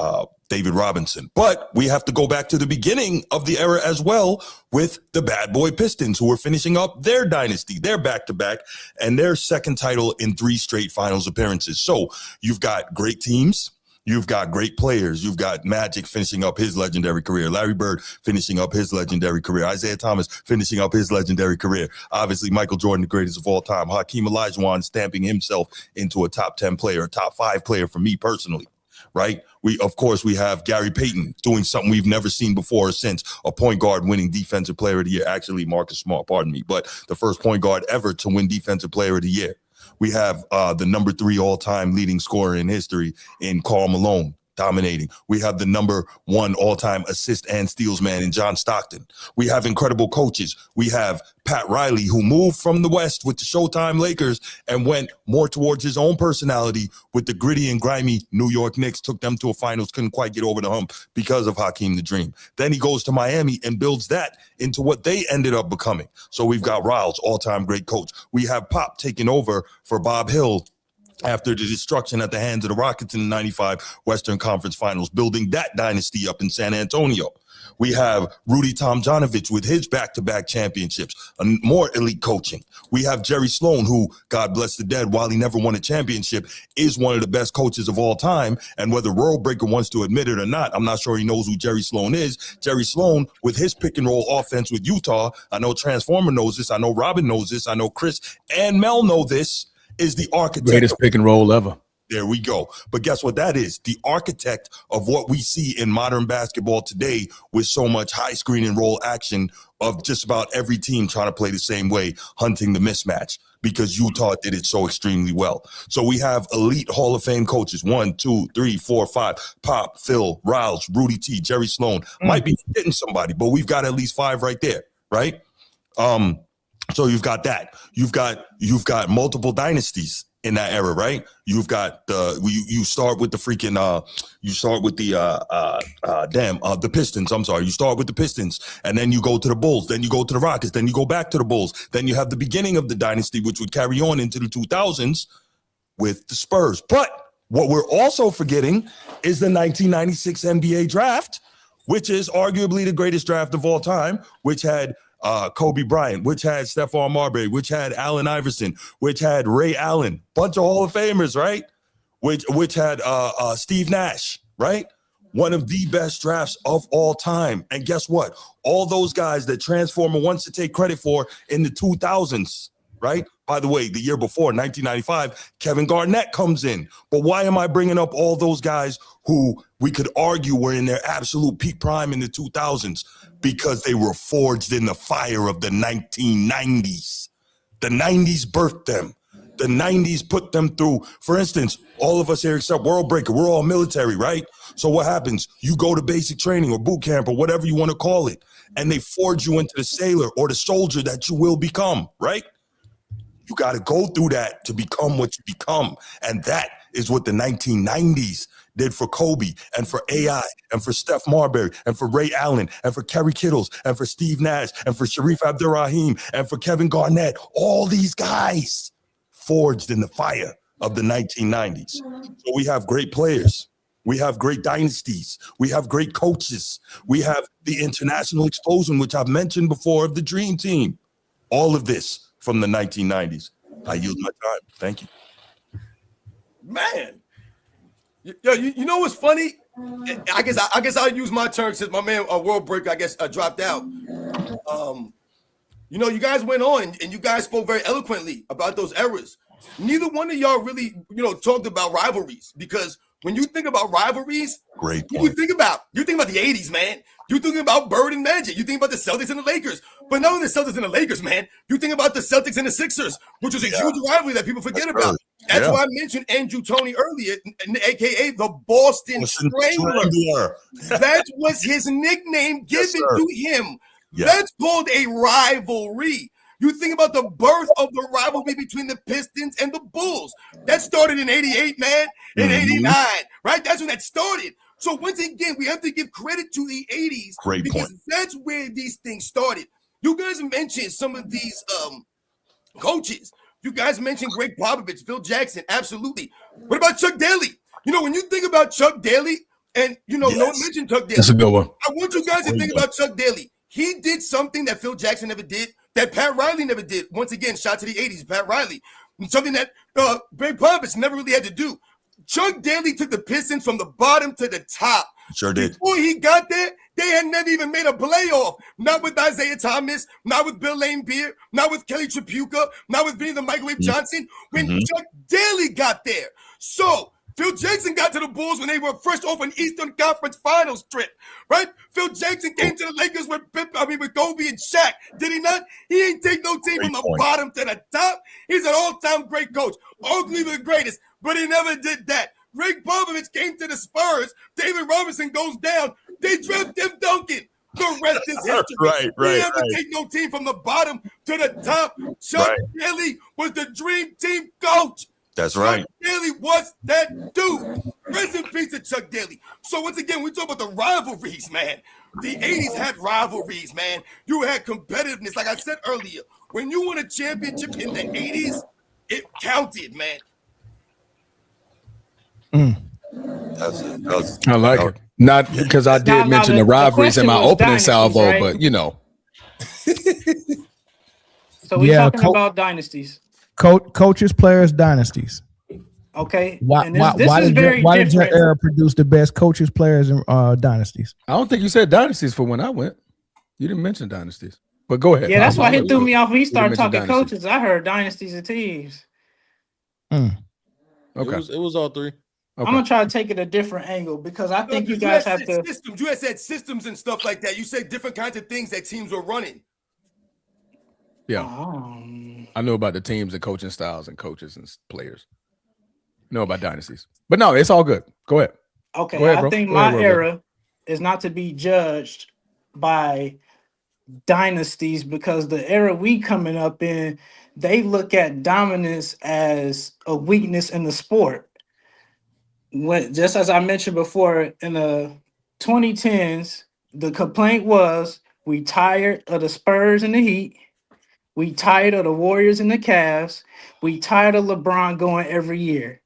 David Robinson. But we have to go back to the beginning of the era as well with the Bad Boy Pistons, who were finishing up their dynasty, their back-to-back, and their second title in 3 straight finals appearances. So you've got great teams. You've got great players. You've got Magic finishing up his legendary career. Larry Bird finishing up his legendary career. Isaiah Thomas finishing up his legendary career. Obviously, Michael Jordan, the greatest of all time. Hakeem Olajuwon stamping himself into a top 10 player, a top 5 player for me personally, right? We have Gary Payton doing something we've never seen before or since, a point guard winning Defensive Player of the Year. Actually, Marcus Smart, pardon me, but the first point guard ever to win Defensive Player of the Year. We have the number 3 all-time leading scorer in history in Karl Malone, dominating. We have the number 1 all-time assist and steals man in John Stockton. We have incredible coaches. We have Pat Riley, who moved from the West with the Showtime Lakers and went more towards his own personality with the gritty and grimy New York Knicks, took them to a finals, couldn't quite get over the hump because of Hakeem the Dream. Then he goes to Miami and builds that into what they ended up becoming. So we've got Riles, all-time great coach. We have Pop taking over for Bob Hill after the destruction at the hands of the Rockets in the 95 Western Conference Finals, building that dynasty up in San Antonio. We have Rudy Tomjanovich with his back-to-back championships, more elite coaching. We have Jerry Sloan, who, God bless the dead, while he never won a championship, is one of the best coaches of all time. And whether World Breaker wants to admit it or not, I'm not sure he knows who Jerry Sloan is. Jerry Sloan, with his pick-and-roll offense with Utah, I know Transformer knows this, I know Robin knows this, I know Chris and Mel know this, is the architect. Greatest pick and roll ever. There we go. But guess what that is? The architect of what we see in modern basketball today, with so much high screen and roll action of just about every team trying to play the same way, hunting the mismatch, because Utah did it so extremely well. So we have elite Hall of Fame coaches, 1, 2, 3, 4, 5, Pop, Phil, Riles, Rudy T, Jerry Sloan. Might be forgetting somebody, but we've got at least 5 right there, right? So you've got that. You've got multiple dynasties in that era, right? You've got you start with the freaking the Pistons. I'm sorry. You start with the Pistons, and then you go to the Bulls, then you go to the Rockets, then you go back to the Bulls, then you have the beginning of the dynasty, which would carry on into the 2000s with the Spurs. But what we're also forgetting is the 1996 NBA draft, which is arguably the greatest draft of all time, which had Kobe Bryant, which had Stephon Marbury, which had Allen Iverson, which had Ray Allen, bunch of Hall of Famers, right? Which had Steve Nash, right? One of the best drafts of all time. And guess what? All those guys that Transformer wants to take credit for in the 2000s, right? By the way, the year before, 1995, Kevin Garnett comes in. But why am I bringing up all those guys who we could argue were in their absolute peak prime in the 2000s? Because they were forged in the fire of the 1990s. The 90s birthed them. The 90s put them through. For instance, all of us here except World Breaker, we're all military, right? So what happens? You go to basic training or boot camp or whatever you want to call it, and they forge you into the sailor or the soldier that you will become, right? You got to go through that to become what you become. And that is what the 1990s did for Kobe and for AI and for Steph Marbury and for Ray Allen and for Kerry Kittles and for Steve Nash and for Sharif Abdurrahim and for Kevin Garnett. All these guys forged in the fire of the 1990s. So we have great players. We have great dynasties. We have great coaches. We have the international explosion, which I've mentioned before, of the Dream Team. All of this from the 1990s. I yield my time. Thank you. Man. Yo, you know what's funny? I guess I'll use my turn since my man World Breaker dropped out. You guys went on and you guys spoke very eloquently about those eras. Neither one of y'all really, talked about rivalries, because when you think about rivalries, great point. You think about the 80s, man. You think about Bird and Magic. You think about the Celtics and the Lakers. But not only the Celtics and the Lakers, man. You think about the Celtics and the Sixers, which was a huge rivalry that people forget about. That's why I mentioned Andrew Toney earlier, a.k.a. the Boston Strangler. That was his nickname given to him. Yes. That's called a rivalry. You think about the birth of the rivalry between the Pistons and the Bulls. That started in 88, man, in 89, right? That's when that started. So once again, we have to give credit to the 80s because that's where these things started. You guys mentioned some of these coaches. You guys mentioned Greg Popovich, Phil Jackson, absolutely. What about Chuck Daly? When you think about Chuck Daly, and no one mentioned Chuck Daly. That's a good one. I want you guys to think about Chuck Daly. He did something that Phil Jackson never did, that Pat Riley never did. Once again, shout to the 80s, Pat Riley. Something that Greg Popovich never really had to do. Chuck Daly took the Pistons from the bottom to the top. Sure did. Before he got there, they had never even made a playoff. Not with Isaiah Thomas, not with Bill Laimbeer, not with Kelly Tripucka, not with Vinny the Microwave Johnson. When Chuck Daly got there. So Phil Jackson got to the Bulls when they were fresh off an Eastern Conference Finals trip, right? Phil Jackson came to the Lakers with Kobe and Shaq. Did he not? He ain't take no team from the bottom to the top. He's an all-time great coach, arguably the greatest, but he never did that. Greg Popovich came to the Spurs. David Robinson goes down. They draft Tim Duncan. The rest is history. He never take no team from the bottom to the top. Chuck Daly was the dream team coach. That's right. Chuck Daly was that dude. Rest in peace to Chuck Daly. So once again, we talk about the rivalries, man. The 80s had rivalries, man. You had competitiveness. Like I said earlier, when you won a championship in the 80s, it counted, man. I like it. Not because I did mention the rivalries in my opening salvo, right? But So we're talking about dynasties. Coaches, players, dynasties. Okay. Why did your era produce the best coaches, players, and dynasties? I don't think you said dynasties for when I went. You didn't mention dynasties. But go ahead. Yeah, that's why he threw me off when he started talking coaches. I heard dynasties and teams. Okay. It was all three. Okay. I'm gonna try to take it a different angle because I think you guys have to. Systems. You had said systems and stuff like that. You said different kinds of things that teams were running. Yeah, I know about the teams and coaching styles and coaches and players. I know about dynasties, but no, it's all good. Go ahead. Okay, go ahead, I think my era is not to be judged by dynasties because the era we coming up in, they look at dominance as a weakness in the sport. Just as I mentioned before, in the 2010s, the complaint was we tired of the Spurs and the Heat. We tired of the Warriors and the Cavs. We tired of LeBron going every year.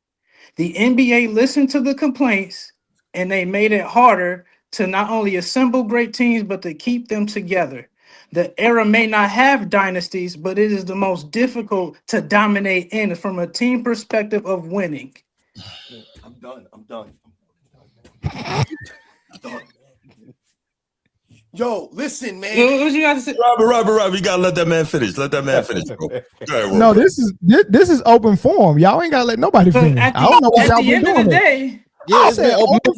The NBA listened to the complaints and they made it harder to not only assemble great teams, but to keep them together. The era may not have dynasties, but it is the most difficult to dominate in from a team perspective of winning. I'm done. Yo, listen, man. What you got to say? Robert, you gotta let that man finish. Let that man finish. Ahead, no, this is open forum. Y'all ain't gotta let nobody finish. I don't know what y'all been doing. Yeah, it's been open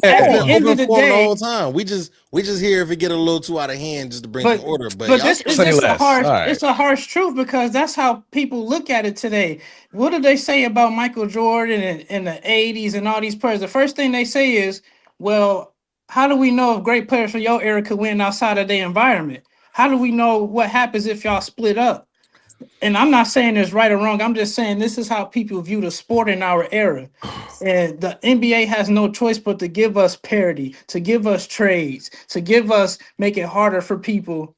forum the whole time. We just here if it get a little too out of hand just to bring some order. But this is just it's a harsh truth because that's how people look at it today. What do they say about Michael Jordan in the 80s and all these players? The first thing they say is, well, how do we know if great players from your era could win outside of their environment? How do we know what happens if y'all split up? And I'm not saying it's right or wrong. I'm just saying this is how people view the sport in our era. And the NBA has no choice but to give us parity, to give us trades, to make it harder for people.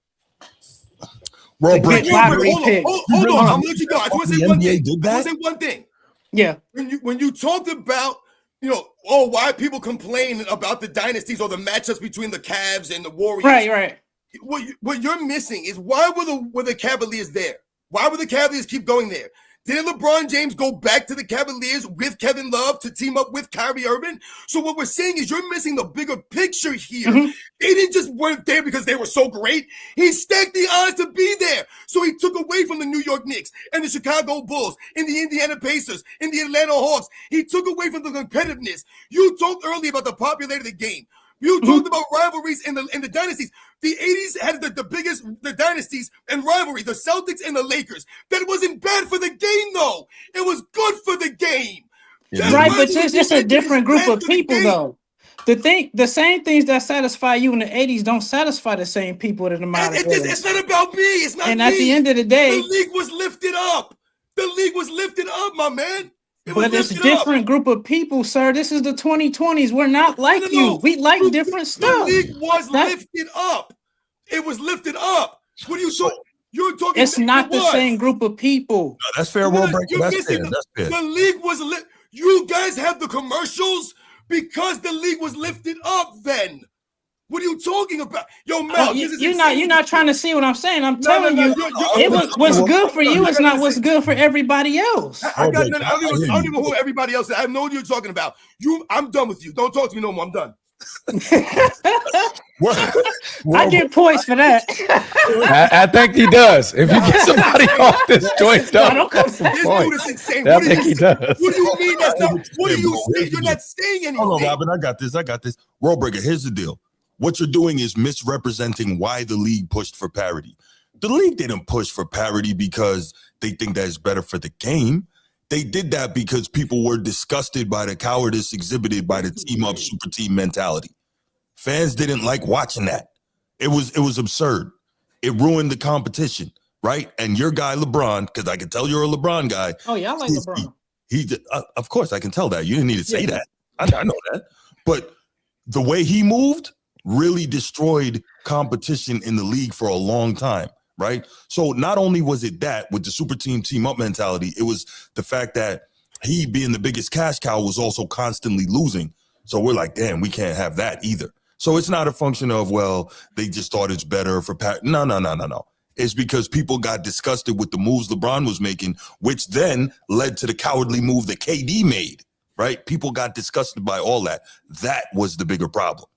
Hold on. I'm gonna let you go. I just want to say one thing. Yeah. When you talked about, why people complain about the dynasties or the matchups between the Cavs and the Warriors. Right. What you're missing is why were the Cavaliers there? Why would the Cavaliers keep going there? Didn't LeBron James go back to the Cavaliers with Kevin Love to team up with Kyrie Irving? So what we're saying is you're missing the bigger picture here. Mm-hmm. They didn't just weren't there because they were so great. He stacked the odds to be there. So he took away from the New York Knicks and the Chicago Bulls and the Indiana Pacers and the Atlanta Hawks. He took away from the competitiveness. You talked earlier about the popularity of the game. You talked about rivalries in the dynasties. The 80s had the biggest dynasties and rivalry, the Celtics and the Lakers. That wasn't bad for the game, though. It was good for the game. Right, but it's a different group of people, though. The same things that satisfy you in the 80s don't satisfy the same people in the modern era. It's not about me. It's not and me. At the end of the day, the league was lifted up. The league was lifted up, my man. But it's a different group of people, sir. This is the 2020s. We're not like you. We like different stuff. The league was lifted up. It was lifted up. What are you talking? You're talking. It's not the same group of people. No, that's fair. World breaker. That's fair. That's fair. The league was lit. You guys have the commercials because the league was lifted up. Then, what are you talking about? Yo, Mel, you're not trying to see what I'm saying. I'm telling you, what's good for you is not what's good for everybody else. I don't even know who everybody else is. I know what you're talking about. I'm done with you. Don't talk to me no more. I'm done. I get points for that. I think he does. If you get somebody off this joint, this dude is insane. I think he does. What do you mean that's not? What are you saying? You're not saying anything. Hold on, Robin. I got this. World breaker. Here's the deal. What you're doing is misrepresenting why the league pushed for parity. The league didn't push for parity because they think that it's better for the game. They did that because people were disgusted by the cowardice exhibited by the team up super team mentality. Fans didn't like watching that. It was absurd. It ruined the competition, right? And your guy LeBron, because I can tell you're a LeBron guy. Oh yeah, I like LeBron. He of course I can tell that. You didn't need to say that. I know that. But the way he moved really destroyed competition in the league for a long time. Right. So not only was it that with the super team up mentality, it was the fact that he being the biggest cash cow was also constantly losing. So we're like, damn, we can't have that either. So it's not a function of, well, they just thought it's better for Pat. No. It's because people got disgusted with the moves LeBron was making, which then led to the cowardly move that KD made. Right. People got disgusted by all that. That was the bigger problem.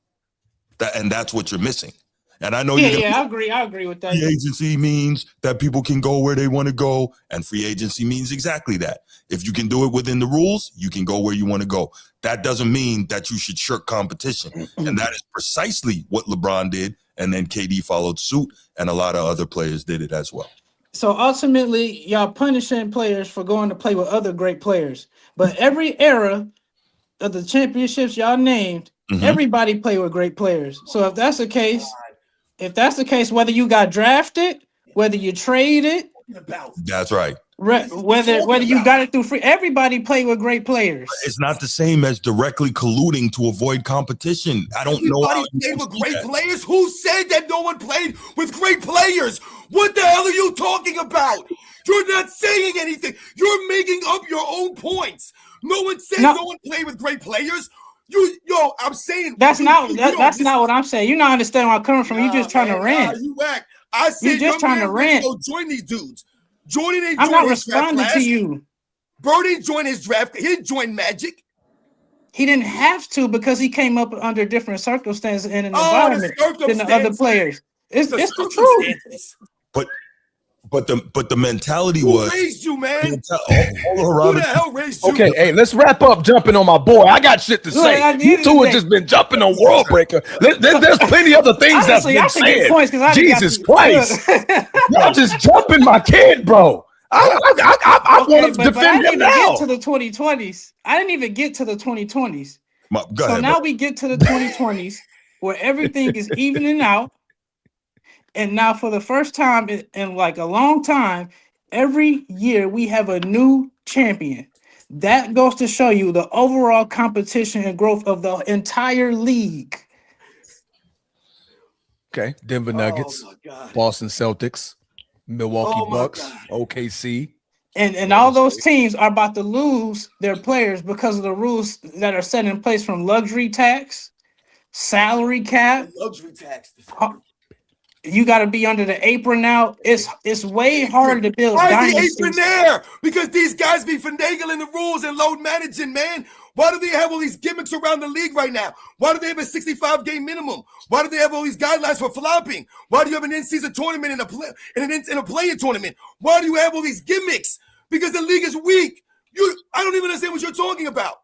And that's what you're missing. And I know I agree with that. Free agency means that people can go where they want to go, and free agency means exactly that. If you can do it within the rules, you can go where you want to go. That doesn't mean that you should shirk competition. And that is precisely what LeBron did, and then KD followed suit, and a lot of other players did it as well. So ultimately, y'all punishing players for going to play with other great players. But every era of the championships y'all named, everybody played with great players. So if that's the case, whether you got drafted, whether you traded, that's right. Whether you got it through free, everybody played with great players. It's not the same as directly colluding to avoid competition. I don't know. Everybody played with great players. Who said that no one played with great players? What the hell are you talking about? You're not saying anything. You're making up your own points. No one said no one played with great players. I'm saying that's not what I'm saying. You're not understanding where I'm coming from. You're just trying to rant. You whack. I said you're just trying to rant. Go join these dudes. Jordan ain't. I'm not responding to you. Bird didn't join his draft. He didn't join Magic. He didn't have to because he came up under different circumstances in an environment than the other players. It's the truth. But the mentality Who was raised you, man? Who the hell raised you? Okay, hey, let's wrap up jumping on my boy. I got shit to say. You two have just been jumping on World Breaker. There's plenty other things that's been said. Jesus Christ. Y'all just jumping my kid, bro. I want to defend him now. Get to the 2020s. I didn't even get to the 2020s. Now we get to the 2020s where everything is evening out. And now for the first time in like a long time, every year we have a new champion. That goes to show you the overall competition and growth of the entire league. Okay. Denver Nuggets, Boston Celtics, Milwaukee Bucks, OKC. And all those teams are about to lose their players because of the rules that are set in place from luxury tax, salary cap. Luxury tax. you got to be under the apron now. It's way harder to build Why is the dynasties. apron there? Because these guys be finagling the rules and load managing, man. Why do they have all these gimmicks around the league right now? Why do they have a 65-game minimum? Why do they have all these guidelines for flopping? Why do you have an in-season tournament and a play-in tournament? Why do you have all these gimmicks? Because the league is weak. I don't even understand what you're talking about.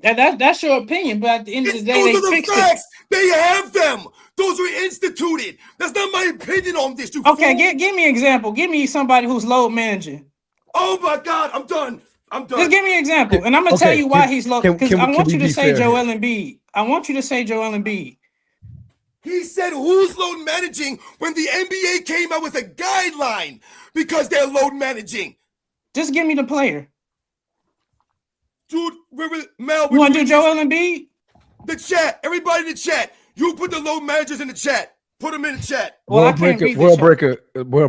That's your opinion, but at the end of the day, those they are the fixed facts. it. They have them. Those were instituted. That's not my opinion on this. Okay, give me an example. Give me somebody who's load managing. Oh my God, I'm done. Just give me an example, and I'm gonna tell you why he's low. Because I want you to say Joel Embiid. I want you to say Joel Embiid. He said, "Who's load managing?" When the NBA came out with a guideline because they're load managing. Just give me the player, dude. Mel, you want to do Joel Embiid? The chat, everybody in the chat. You put the load managers in the chat. Put them in the chat. Well, World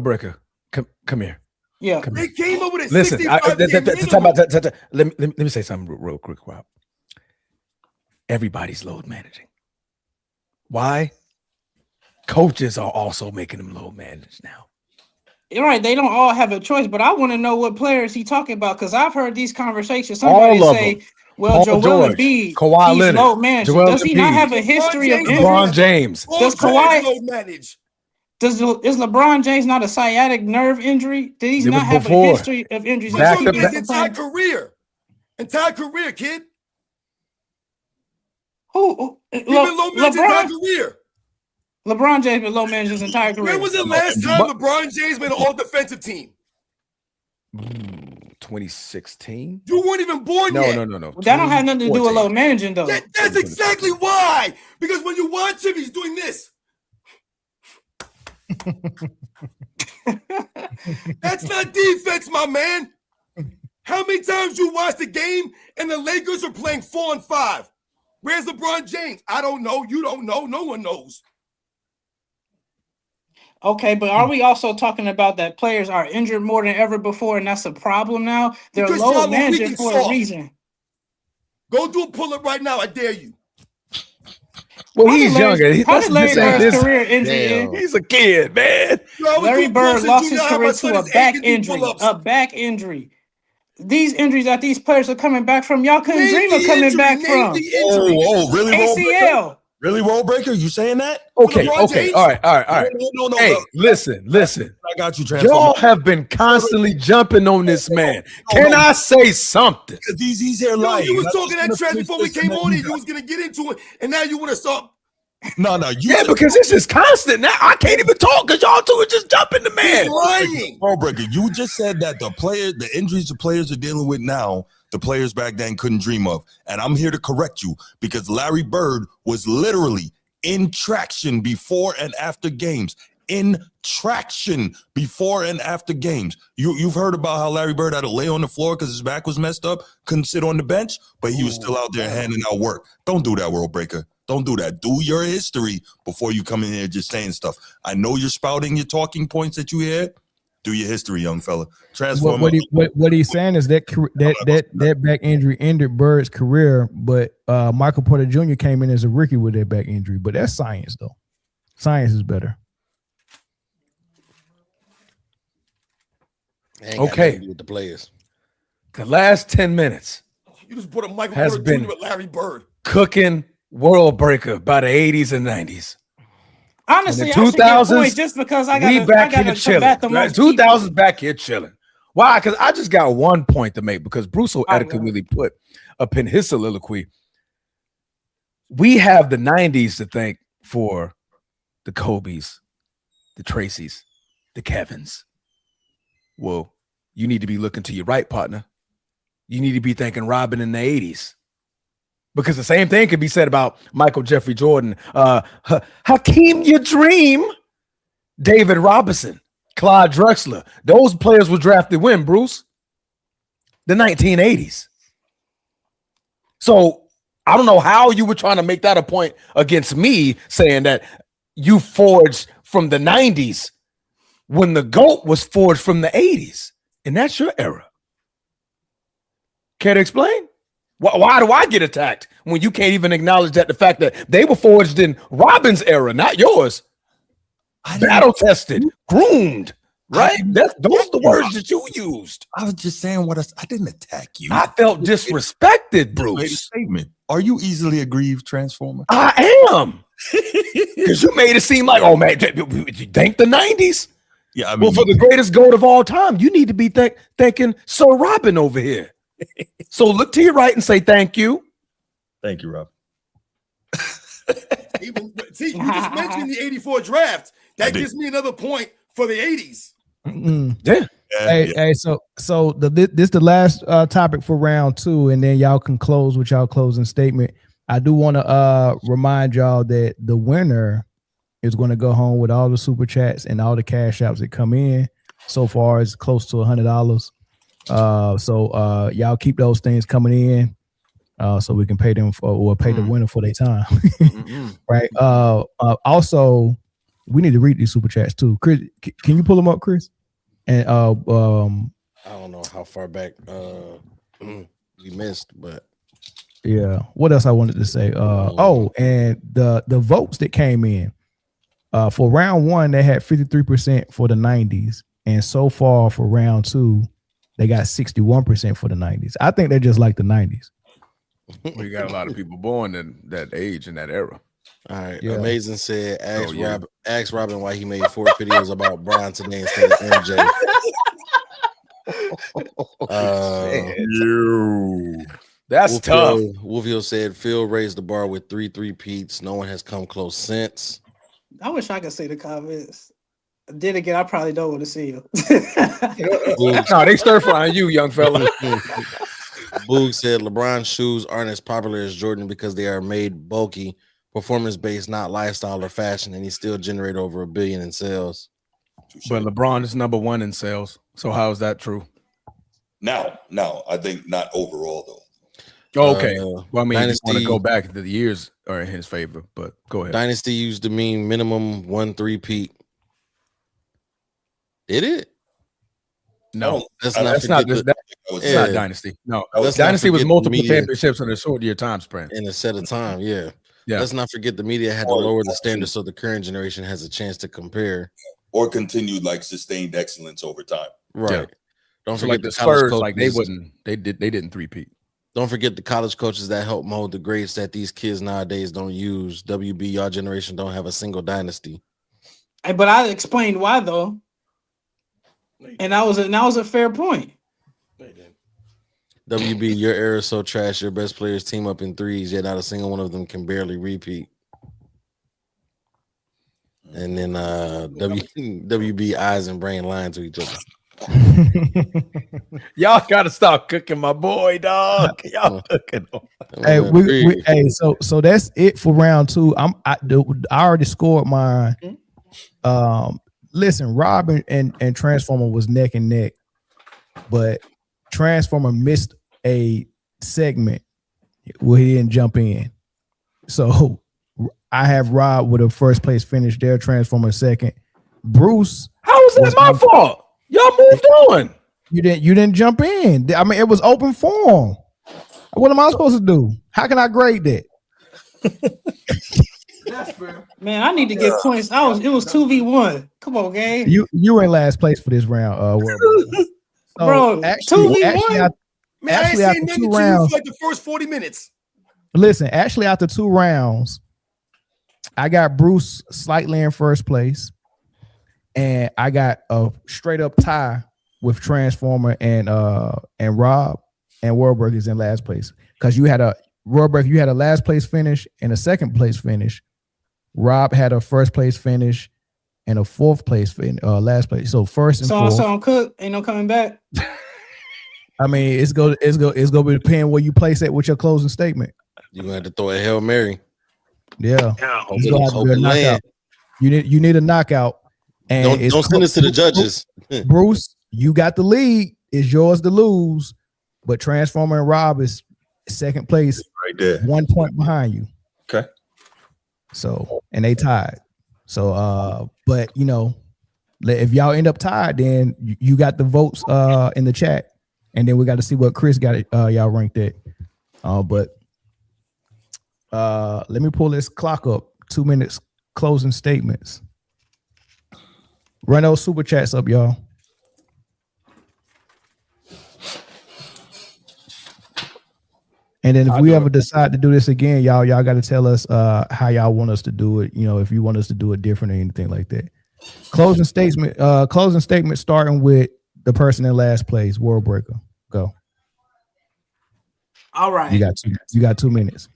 Breaker, come here. Yeah, they came up with a listen. 65 let me say something real quick, Rob. Everybody's load managing. Why? Coaches are also making them load manage now. You're right. They don't all have a choice, but I want to know what players he talking about because I've heard these conversations. Somebody say, "Well, Joel Embiid, Kawhi he's Leonard, load managing. Does he not have a history of injury? LeBron James. Does Kawhi load manage? Is LeBron James not a sciatic nerve injury? Did he not have a history of injuries? His entire career, kid. Who? He's been low managed his entire career. LeBron James been low managed his entire career. When was the last time LeBron James made an all-defensive team? 2016. You weren't even born yet. No. That don't have nothing to do with low managing, though. That's exactly why. Because when you watch him, he's doing this. That's not defense, my man. How many times you watched the game and the Lakers are playing 4-5? Where's LeBron James? I don't know. You don't know. No one knows. Okay, but are we also talking about that players are injured more than ever before, and that's a problem now? They're low managing for a reason. Go do a pull-up right now. I dare you. Well, he's younger. How did Larry Bird's career injury? He's a kid, man. Larry Bird lost his career to a back injury. A back injury. These injuries that these players are coming back from, y'all couldn't dream of coming back from. Oh, really? ACL. Really, Roll Breaker? You saying that? Okay. All right. No. Hey, listen. I got you, Transformer. Y'all have been constantly jumping on this man. Can I say something? Because he's here lying. You was talking that trash before we came on here. You was going to get into it, and now you want to start. No. Because this is constant. Now I can't even talk because y'all two are just jumping the man. He's lying. Roll Breaker, you just said that the injuries the players are dealing with now, the players back then couldn't dream of. And I'm here to correct you because Larry Bird was literally in traction before and after games. In traction before and after games. You've heard about how Larry Bird had to lay on the floor because his back was messed up, couldn't sit on the bench, but he was still out there handing out work. Don't do that, World Breaker. Don't do that. Do your history before you come in here just saying stuff. I know you're spouting your talking points that you hear. Do your history, young fella. Transform. What he's saying is that back injury ended Bird's career, but Michael Porter Jr. came in as a rookie with that back injury. But that's science, though. Science is better. Okay. With the players. The last 10 minutes You just put a Michael has Porter been Jr. with Larry Bird. cooking World Breaker by the 80s and 90s. Honestly, in the 2000s, just because I got we back here chilling. 2000s back here chilling. Why? Because I just got one point to make because Bruce so adequately put up in his soliloquy. We have the 90s to thank for the Kobes, the Tracys, the Kevins. Well, you need to be looking to your right, partner. You need to be thanking Robin in the 80s. Because the same thing could be said about Michael Jeffrey Jordan, Hakeem Your Dream, David Robinson, Clyde Drexler. Those players were drafted when, Bruce? The 1980s. So I don't know how you were trying to make that a point against me saying that you forged from the 90s when the GOAT was forged from the 80s. And that's your era. Care to explain? Why do I get attacked when you can't even acknowledge that the fact that they were forged in Robin's era, not yours? battle tested, groomed. Right? Those are the words that you used. I was just saying I didn't attack you. I felt disrespected, Bruce. Made a statement. Are you easily aggrieved, Transformer? I am. Because you made it seem like, oh man, you thank the 90s? Yeah, I mean, well, for the greatest GOAT of all time, you need to be thanking Sir Robin over here. So look to your right and say thank you. Thank you, Rob. See, you just mentioned the 84 draft. That gives me another point for the 80s. Yeah. Hey, so this the last topic for round 2, and then y'all can close with y'all closing statement. I do want to remind y'all that the winner is going to go home with all the super chats and all the cash apps that come in. So far, it's close to $100. So y'all keep those things coming in, so we can pay them pay the winner for their time. Right. Also, we need to read these super chats too. Chris, can you pull them up, Chris? And I don't know how far back we missed, but yeah. What else I wanted to say? And the votes that came in for round 1, they had 53% for the 90s, and so far for round 2, they got 61% for the 90s. I think they're just like the 90s. We got a lot of people born in that age and that era. All right. Yeah. Amazing said, ask Robin why he made 4 videos about Bron today instead of MJ. That's tough. Wolfio said Phil raised the bar with 3 3-peats. No one has come close since. I wish I could see the comments. Then again, I probably don't want to see them. No, they stir frying you, young fella. Boog said LeBron's shoes aren't as popular as Jordan because they are made bulky, performance-based, not lifestyle or fashion, and he still generated over $1 billion in sales. But LeBron is number 1 in sales. So how is that true? Now, I think not overall though. Oh, okay. Well, I mean, Dynasty, you want to go back, the years are in his favor, but go ahead. Dynasty used to mean minimum 1 3-peat. Did it? No, that's not Dynasty. No, Dynasty was multiple championships in a short year time span. In a set of time, yeah. Let's not forget the media had to lower the standard so the current generation has a chance to compare. Or continued like sustained excellence over time. Right. Yeah. Don't So forget like the Spurs, like they didn't 3-peat. Don't forget the college coaches that help mold the grades that these kids nowadays don't use. WB, your generation don't have a single dynasty. Hey, but I explained why though. And that was a fair point. WB, your era is so trash. Your best players team up in threes, yet not a single one of them can barely repeat. And then WB eyes and brain lying to each other. Y'all gotta stop cooking my boy, dog. Y'all cooking. Hey, so that's it for round 2. I already scored mine. Listen, Rob and Transformer was neck and neck, but Transformer missed a segment where he didn't jump in. So I have Rob with a first place finish there, Transformer second. Bruce, how is that my fault? Y'all moved on. You didn't jump in. I mean, it was open forum. What am I supposed to do? How can I grade that? Man, I need to get points. It was 2v1. Come on, gang. You were in last place for this round. Bro, 2v1. Man, I ain't seen nothing to you for like the first 40 minutes. Listen, actually, after 2 rounds, I got Bruce slightly in first place, and I got a straight up tie with Transformer and Rob, and Warburg is in last place because you had a last place finish and a second place finish. Rob had a first place finish and a fourth place last place. So first and fourth. So on Cook ain't no coming back. I mean, it's gonna be depending where you place it with your closing statement. You're gonna have to throw a Hail Mary. Yeah. It's gonna have to be a knockout. You need a knockout. And don't send this to the judges. Bruce, you got the lead. It's yours to lose. But Transformer and Rob is second place, right there, 1 point behind you. Okay. So, and they tied. So, but you know, if y'all end up tied, then you got the votes in the chat, and then we got to see what Chris got y'all ranked at. But let me pull this clock up. 2 minutes closing statements. Run those super chats up, y'all. And then if we ever decide to do this again, y'all got to tell us how y'all want us to do it. You know, if you want us to do it different or anything like that. Closing statement starting with the person in last place, World Breaker. Go. All right. You got 2 minutes.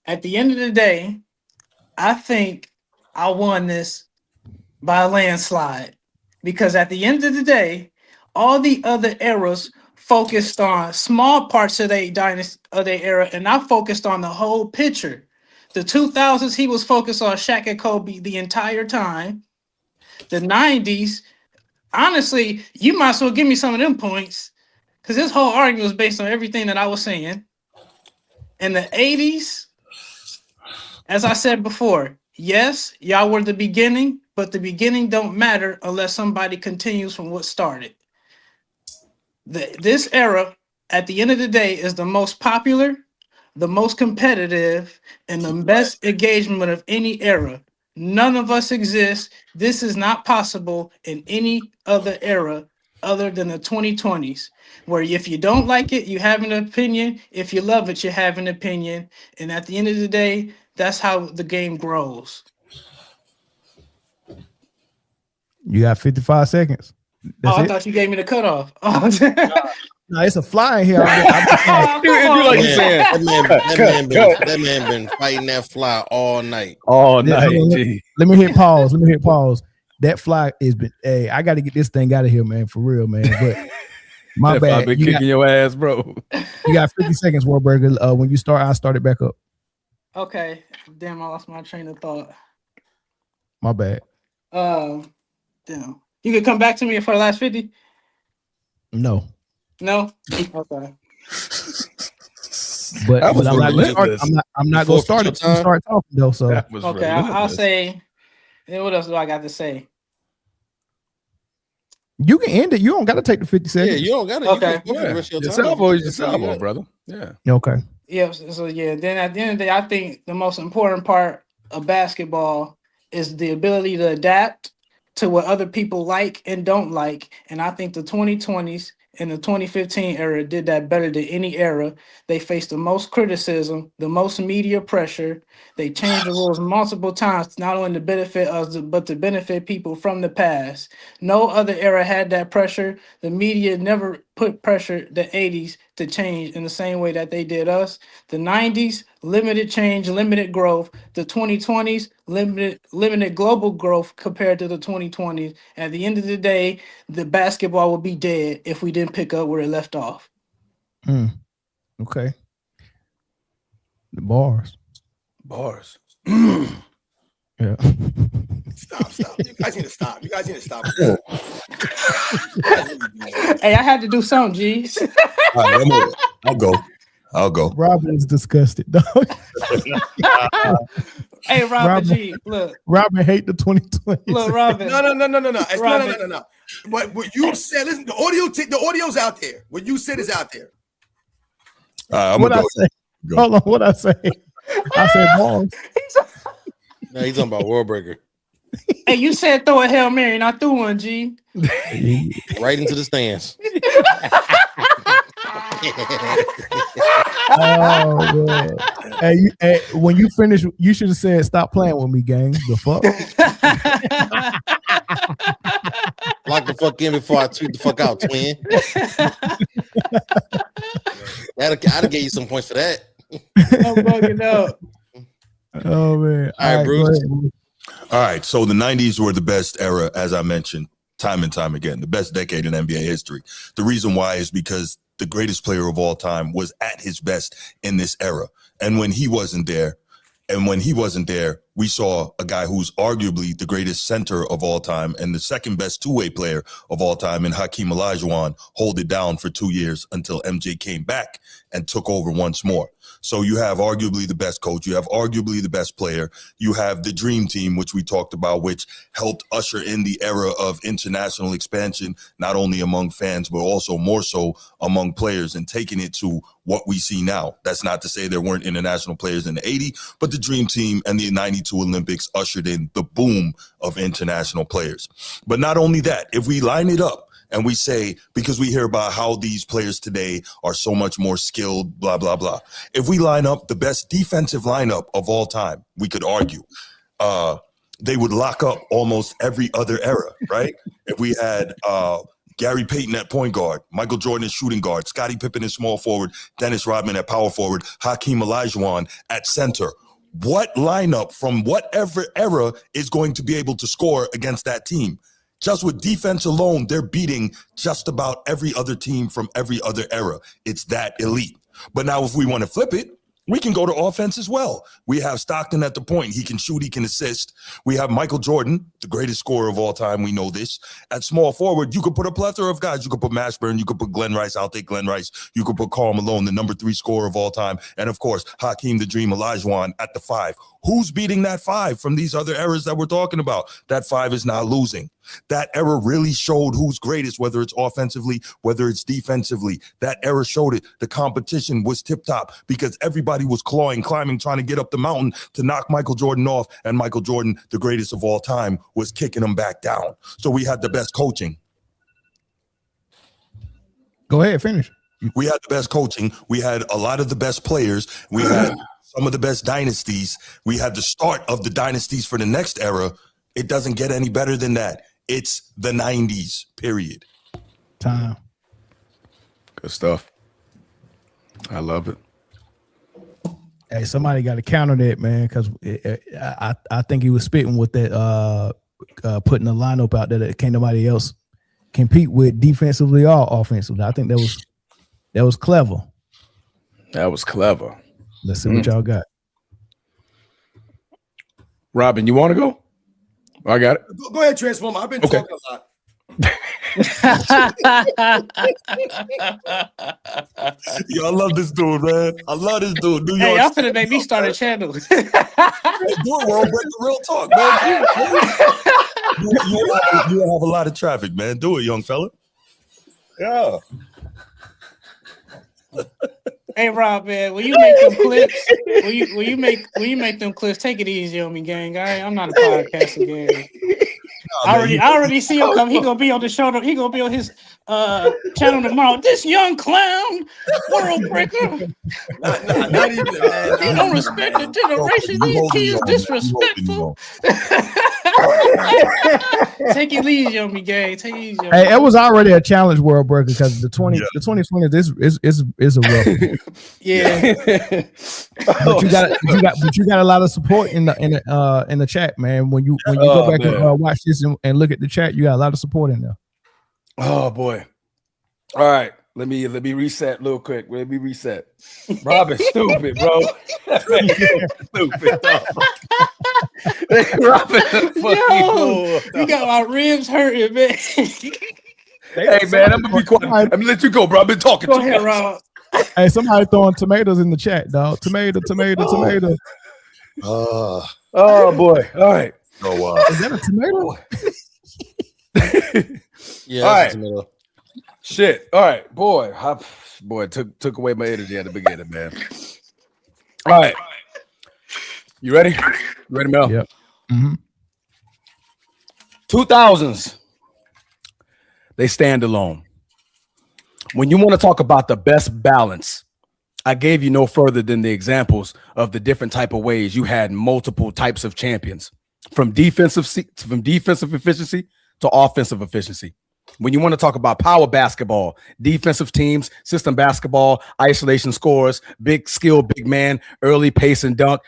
At the end of the day, I think I won this by a landslide. Because at the end of the day, all the other eras focused on small parts of their dynasty of their era, and I focused on the whole picture. The 2000s, he was focused on Shaq and Kobe the entire time. The 90s, honestly, you might as well give me some of them points because this whole argument was based on everything that I was saying. In the 80s, as I said before, yes, y'all were the beginning, but the beginning don't matter unless somebody continues from what started. This era, at the end of the day, is the most popular, the most competitive, and the best engagement of any era. None of us exist. This is not possible in any other era other than the 2020s, where if you don't like it, you have an opinion. If you love it, you have an opinion. And at the end of the day, that's how the game grows. You got 55 seconds. I thought you gave me the cutoff. No, it's a fly in here. That man been fighting that fly all night. All night. Let me hit pause. That fly has been. Hey, I got to get this thing out of here, man. For real, man. But my bad. I've been kicking your ass, bro. You got 50 seconds, Warburger. When you start, I'll start it back up. Okay. Damn, I lost my train of thought. My bad. Damn. You can come back to me for the last 50? No. Okay. But I'm not gonna start it. Start talking though. So okay, I'll say. What else do I got to say? You can end it. You don't got to take the 50 seconds. Yeah, you don't got to. Okay. Your salvo is your salvo, brother. Yeah. Okay. Yeah. So yeah. Then at the end of the day, I think the most important part of basketball is the ability to adapt to what other people like and don't like. And I think the 2020s and the 2015 era did that better than any era. They faced the most criticism, the most media pressure. They changed the rules multiple times, not only to benefit us, but to benefit people from the past. No other era had that pressure. The media never put pressure the 80s to change in the same way that they did us. The 90s, limited change, limited growth. The 2020s, limited global growth compared to the 2020s. At the end of the day, the basketball would be dead if we didn't pick up where it left off. Okay. The bars. Yeah. Stop. You guys need to stop. Hey, I had to do something, G's. All right, I'll go. Robin is disgusted, dog. Hey, Robin G, look. Robin hate the 2020. Look, Robin. No. No. What you said, listen, the audio's out there. What you said is out there. I'm what gonna I say? Hold on, what I say? I said balls. No, he's talking about World Breaker. Hey, you said throw a Hail Mary, and I threw one, G. Right into the stands. Oh man! Hey, when you finish, you should have said, "Stop playing with me, gang." The fuck? Lock the fuck in before I tweet the fuck out, twin. I'd have gave you some points for that. I'm bugging out. Oh man! All right, Bruce. All right, so the 90s were the best era, as I mentioned, time and time again, the best decade in NBA history. The reason why is because the greatest player of all time was at his best in this era. And when he wasn't there, we saw a guy who's arguably the greatest center of all time and the second best two-way player of all time in Hakeem Olajuwon hold it down for 2 years until MJ came back and took over once more. So you have arguably the best coach. You have arguably the best player. You have the dream team, which we talked about, which helped usher in the era of international expansion, not only among fans, but also more so among players and taking it to what we see now. That's not to say there weren't international players in the 80s, but the dream team and the 92 2022 Olympics ushered in the boom of international players. But not only that, if we line it up and we say, because we hear about how these players today are so much more skilled, blah, blah, blah. If we line up the best defensive lineup of all time, we could argue they would lock up almost every other era, right? If we had Gary Payton at point guard, Michael Jordan at shooting guard, Scottie Pippen at small forward, Dennis Rodman at power forward, Hakeem Olajuwon at center. What lineup from whatever era is going to be able to score against that team? Just with defense alone, they're beating just about every other team from every other era. It's that elite. But now if we want to flip it, we can go to offense as well. We have Stockton at the point. He can shoot, he can assist. We have Michael Jordan, the greatest scorer of all time. We know this. At small forward, you could put a plethora of guys. You could put Mashburn. You could put Glenn Rice. I'll take Glenn Rice. You could put Karl Malone, the number 3 scorer of all time. And, of course, Hakeem the Dream Olajuwon at the 5. Who's beating that 5 from these other eras that we're talking about? That 5 is not losing. That era really showed who's greatest, whether it's offensively, whether it's defensively. That era showed it. The competition was tip-top because everybody was clawing, climbing, trying to get up the mountain to knock Michael Jordan off. And Michael Jordan, the greatest of all time, was kicking him back down. So we had the best coaching. Go ahead, finish. We had the best coaching. We had a lot of the best players. We had some of the best dynasties. We had the start of the dynasties for the next era. It doesn't get any better than that. It's the 90s, period. Time. Good stuff. I love it. Hey, somebody got to counter that, man, because I think he was spitting with that, putting a lineup out there that can't nobody else compete with defensively or offensively. I think that was clever. That was clever. Let's see what y'all got. Robin, you want to go? I got it. Go ahead, Transformer. I've been talking a lot. Yo, I love this dude, man. I love this dude. New York. Hey, y'all finna make me start a channel. Do it, World Break the real talk, man. You have a lot of traffic, man. Do it, young fella. Yeah. Hey Rob, man, will you make them clips? Will you make them clips? Take it easy on me, gang. I'm not a podcaster, gang. I already see him come. He gonna be on the show. He gonna be on his channel tomorrow. This young clown, world breaker. Not even, man. He don't respect the generation. These kids disrespectful. Take it easy on me, gang. Take it easy on me. Hey, it was already a challenge, world breaker, because the 2020 is a rough. Yeah. but you got a lot of support in the chat, man. When you go back and watch this and look at the chat, you got a lot of support in there. Oh boy. All right. Let me reset real quick. Let me reset. Robin, stupid, bro. Stupid. Robin, you got my ribs hurting, man. Hey man, I'm gonna be quiet. I'm gonna let you go, bro. I've been talking. Go ahead, Rob. Hey, somebody throwing tomatoes in the chat, dog. Tomato. Oh boy. All right. Oh wow. Is that a tomato? Yeah. All right. Tomato. Shit. All right, boy. Took away my energy at the beginning, man. All right. You ready? You ready, Mel? Yep. Mm-hmm. 2000s. They stand alone. When you want to talk about the best balance, I gave you no further than the examples of the different type of ways you had multiple types of champions, from defensive efficiency to offensive efficiency. When you want to talk about power basketball, defensive teams, system basketball, isolation scores, big skill, big man, early pace and dunk,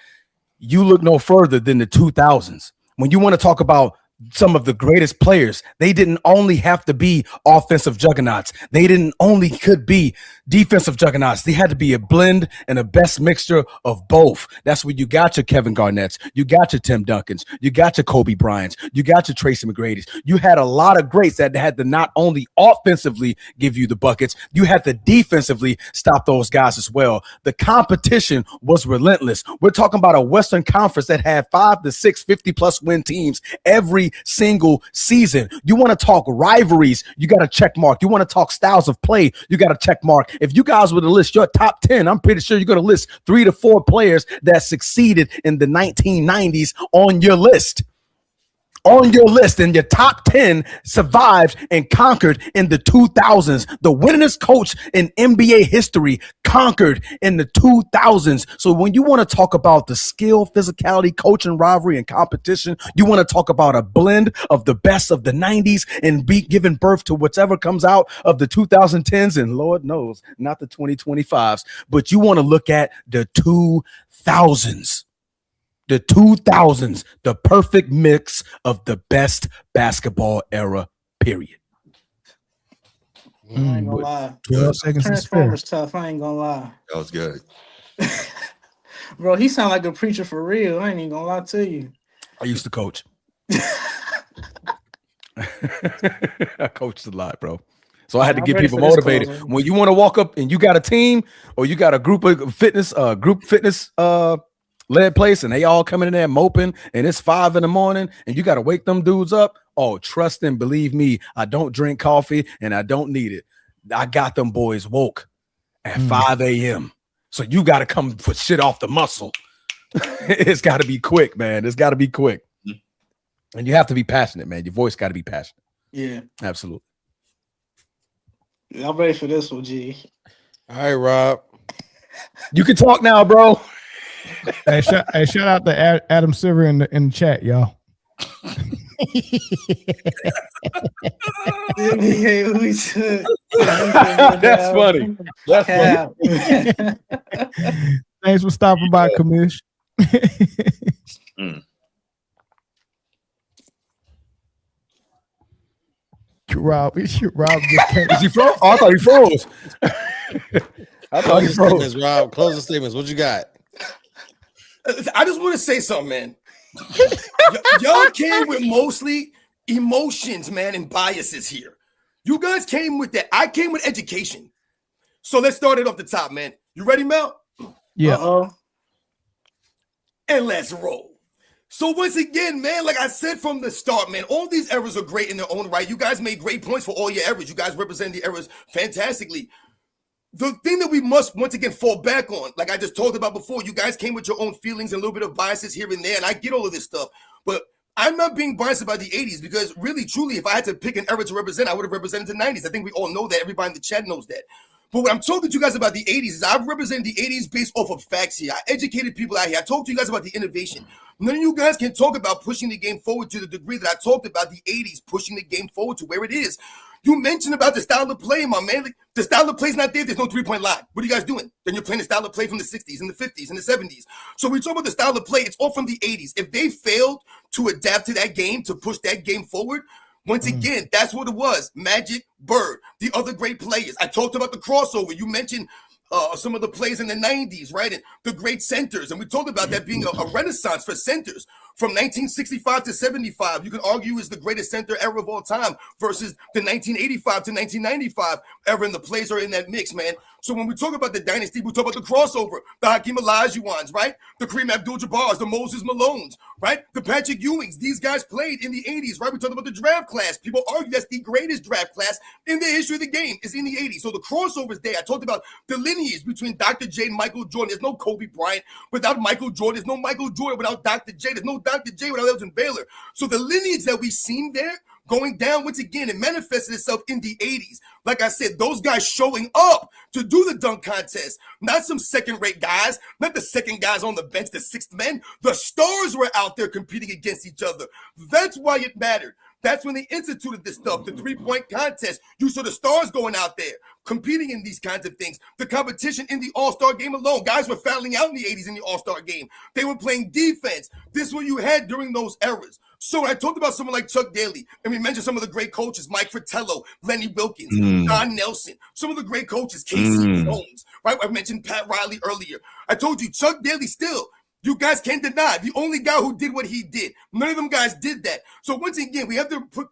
you look no further than the 2000s. When you want to talk about some of the greatest players, they didn't only have to be offensive juggernauts. They didn't only could be defensive juggernauts. They had to be a blend and a best mixture of both. That's where you got your Kevin Garnett's, you got your Tim Duncans, you got your Kobe Bryant's, you got your Tracy McGrady's. You had a lot of greats that had to not only offensively give you the buckets, you had to defensively stop those guys as well. The competition was relentless. We're talking about a Western Conference that had 5 to 6 50-plus win teams every single season. You want to talk rivalries, you got to check mark. You want to talk styles of play, you got to check mark. If you guys were to list your top 10, I'm pretty sure you're going to list 3 to 4 players that succeeded in the 1990s on your list. On your list, and your top 10 survived and conquered in the 2000s. The winningest coach in NBA history conquered in the 2000s. So when you want to talk about the skill, physicality, coaching, rivalry, and competition, you want to talk about a blend of the best of the 90s and be giving birth to whatever comes out of the 2010s, and Lord knows, not the 2025s, but you want to look at the 2000s. The 2000s, the perfect mix of the best basketball era, period. I ain't gonna lie. 12 seconds to spare. Transformers tough. I ain't gonna lie. That was good. Bro, he sound like a preacher for real. I ain't even gonna lie to you. I used to coach. I coached a lot, bro. So I had to get people motivated. When you want to walk up and you got a team or you got a group fitness led place and they all coming in there moping and it's 5 a.m. and you got to wake them dudes up. Oh, trust and believe me, I don't drink coffee and I don't need it. I got them boys woke at 5 a.m. So you got to come put shit off the muscle. It's got to be quick, man. It's got to be quick. And you have to be passionate, man. Your voice got to be passionate. Yeah. Absolutely. I'm ready for this one, G. All right, Rob. You can talk now, bro. Hey, shout out to Adam Silver in the chat, y'all. That's funny. That's funny. Thanks for stopping by, Kamish. Rob just came. Is he froze? Oh, I thought he froze. I thought he froze. Rob, closing statements. What you got? I just want to say something, man. Y'all came with mostly emotions, man, and biases here. You guys came with that. I came with education. So let's start it off the top, man. You ready, Mel? Yeah. Uh-oh. And let's roll. So once again, man, like I said from the start, man, all these errors are great in their own right. You guys made great points for all your errors. You guys represent the errors fantastically. The thing that we must once again fall back on, like I just talked about before, you guys came with your own feelings and a little bit of biases here and there, and I get all of this stuff. But I'm not being biased about the 80s because really, truly, if I had to pick an era to represent, I would have represented the 90s. I think we all know that. Everybody in the chat knows that. But what I'm talking to you guys about the 80s is I've represented the 80s based off of facts here. I educated people out here. I talked to you guys about the innovation. None of you guys can talk about pushing the game forward to the degree that I talked about the 80s, pushing the game forward to where it is. You mentioned about the style of play, my man. Like, the style of play is not there. There's no three-point line. What are you guys doing? Then you're playing the style of play from the 60s and the 50s and the 70s. So we talk about the style of play. It's all from the 80s. If they failed to adapt to that game, to push that game forward, once again, that's what it was. Magic, Bird, the other great players. I talked about the crossover. You mentioned some of the plays in the 90s, right? And the great centers. And we talked about that being a renaissance for centers from 1965 to 75. You can argue is the greatest center era of all time versus the 1985 to 1995 era, and the plays are in that mix, man. So when we talk about the dynasty, we talk about the crossover, the Hakeem Olajuwons, right? The Kareem Abdul-Jabbars, the Moses Malones, right? The Patrick Ewings. These guys played in the 80s, right? We talked about the draft class. People argue that's the greatest draft class in the history of the game is in the 80s. So the crossover's there. I talked about the lineage between Dr. J and Michael Jordan. There's no Kobe Bryant without Michael Jordan. There's no Michael Jordan without Dr. J. There's no Dr. J without Elgin Baylor. So the lineage that we've seen there going down, once again, it manifested itself in the 80s. Like I said, those guys showing up to do the dunk contest, not some second-rate guys, not the second guys on the bench, the sixth men. The stars were out there competing against each other. That's why it mattered. That's when they instituted this stuff, the three-point contest. You saw the stars going out there, competing in these kinds of things. The competition in the All-Star game alone. Guys were fouling out in the 80s in the All-Star game. They were playing defense. This is what you had during those eras. So I talked about someone like Chuck Daly, and we mentioned some of the great coaches, Mike Fratello, Lenny Wilkins, Don Nelson, some of the great coaches, Casey Jones, right? I mentioned Pat Riley earlier. I told you, Chuck Daly still, you guys can't deny, the only guy who did what he did. None of them guys did that. So once again, we have to put,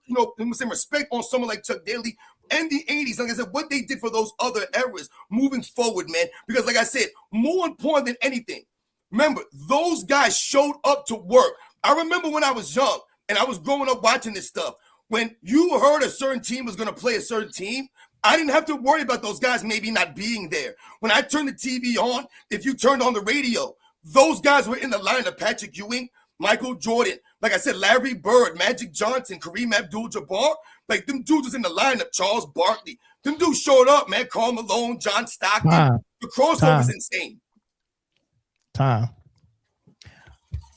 some respect on someone like Chuck Daly and the 80s. Like I said, what they did for those other eras moving forward, man. Because like I said, more important than anything, remember, those guys showed up to work. I remember when I was young and I was growing up watching this stuff. When you heard a certain team was going to play a certain team, I didn't have to worry about those guys maybe not being there. When I turned the TV on, if you turned on the radio, those guys were in the lineup. Patrick Ewing, Michael Jordan, like I said, Larry Bird, Magic Johnson, Kareem Abdul-Jabbar. Like, them dudes was in the lineup. Charles Barkley. Them dudes showed up, man. Karl Malone, John Stockton. The crossover is insane. Time.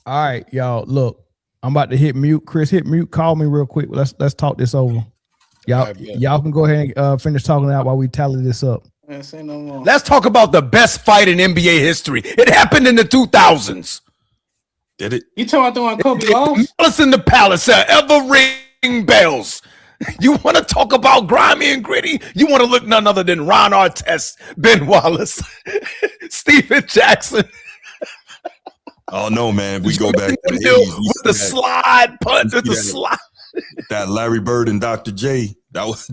All right, y'all. Look, I'm about to hit mute. Chris, hit mute. Call me real quick. Let's talk this over. Y'all can go ahead and finish talking out while we tally this up. Say no more. Let's talk about the best fight in NBA history. It happened in the 2000s. Did it? You talking about the one Kobe lost? Palace in the Palace, ever ring bells. You want to talk about grimy and gritty? You want to look none other than Ron Artest, Ben Wallace, Steven Jackson. Oh no, man! We go back to the 80s. With the slide punt, with the slide. That Larry Bird and Dr. J. That's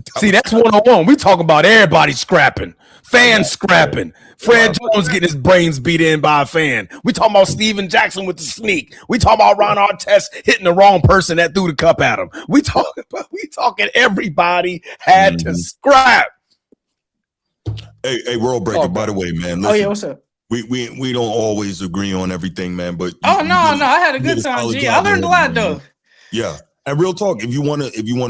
101. We talking about everybody scrapping, fans scrapping. Fred Jones getting his brains beat in by a fan. We talking about Steven Jackson with the sneak. We talking about Ron Artest hitting the wrong person that threw the cup at him. We talking everybody had to scrap. Hey, World Breaker. By the way, man. Listen, what's up? We don't always agree on everything, man. But no, I had a good time, G. I learned a lot though. Yeah. And real talk, if you want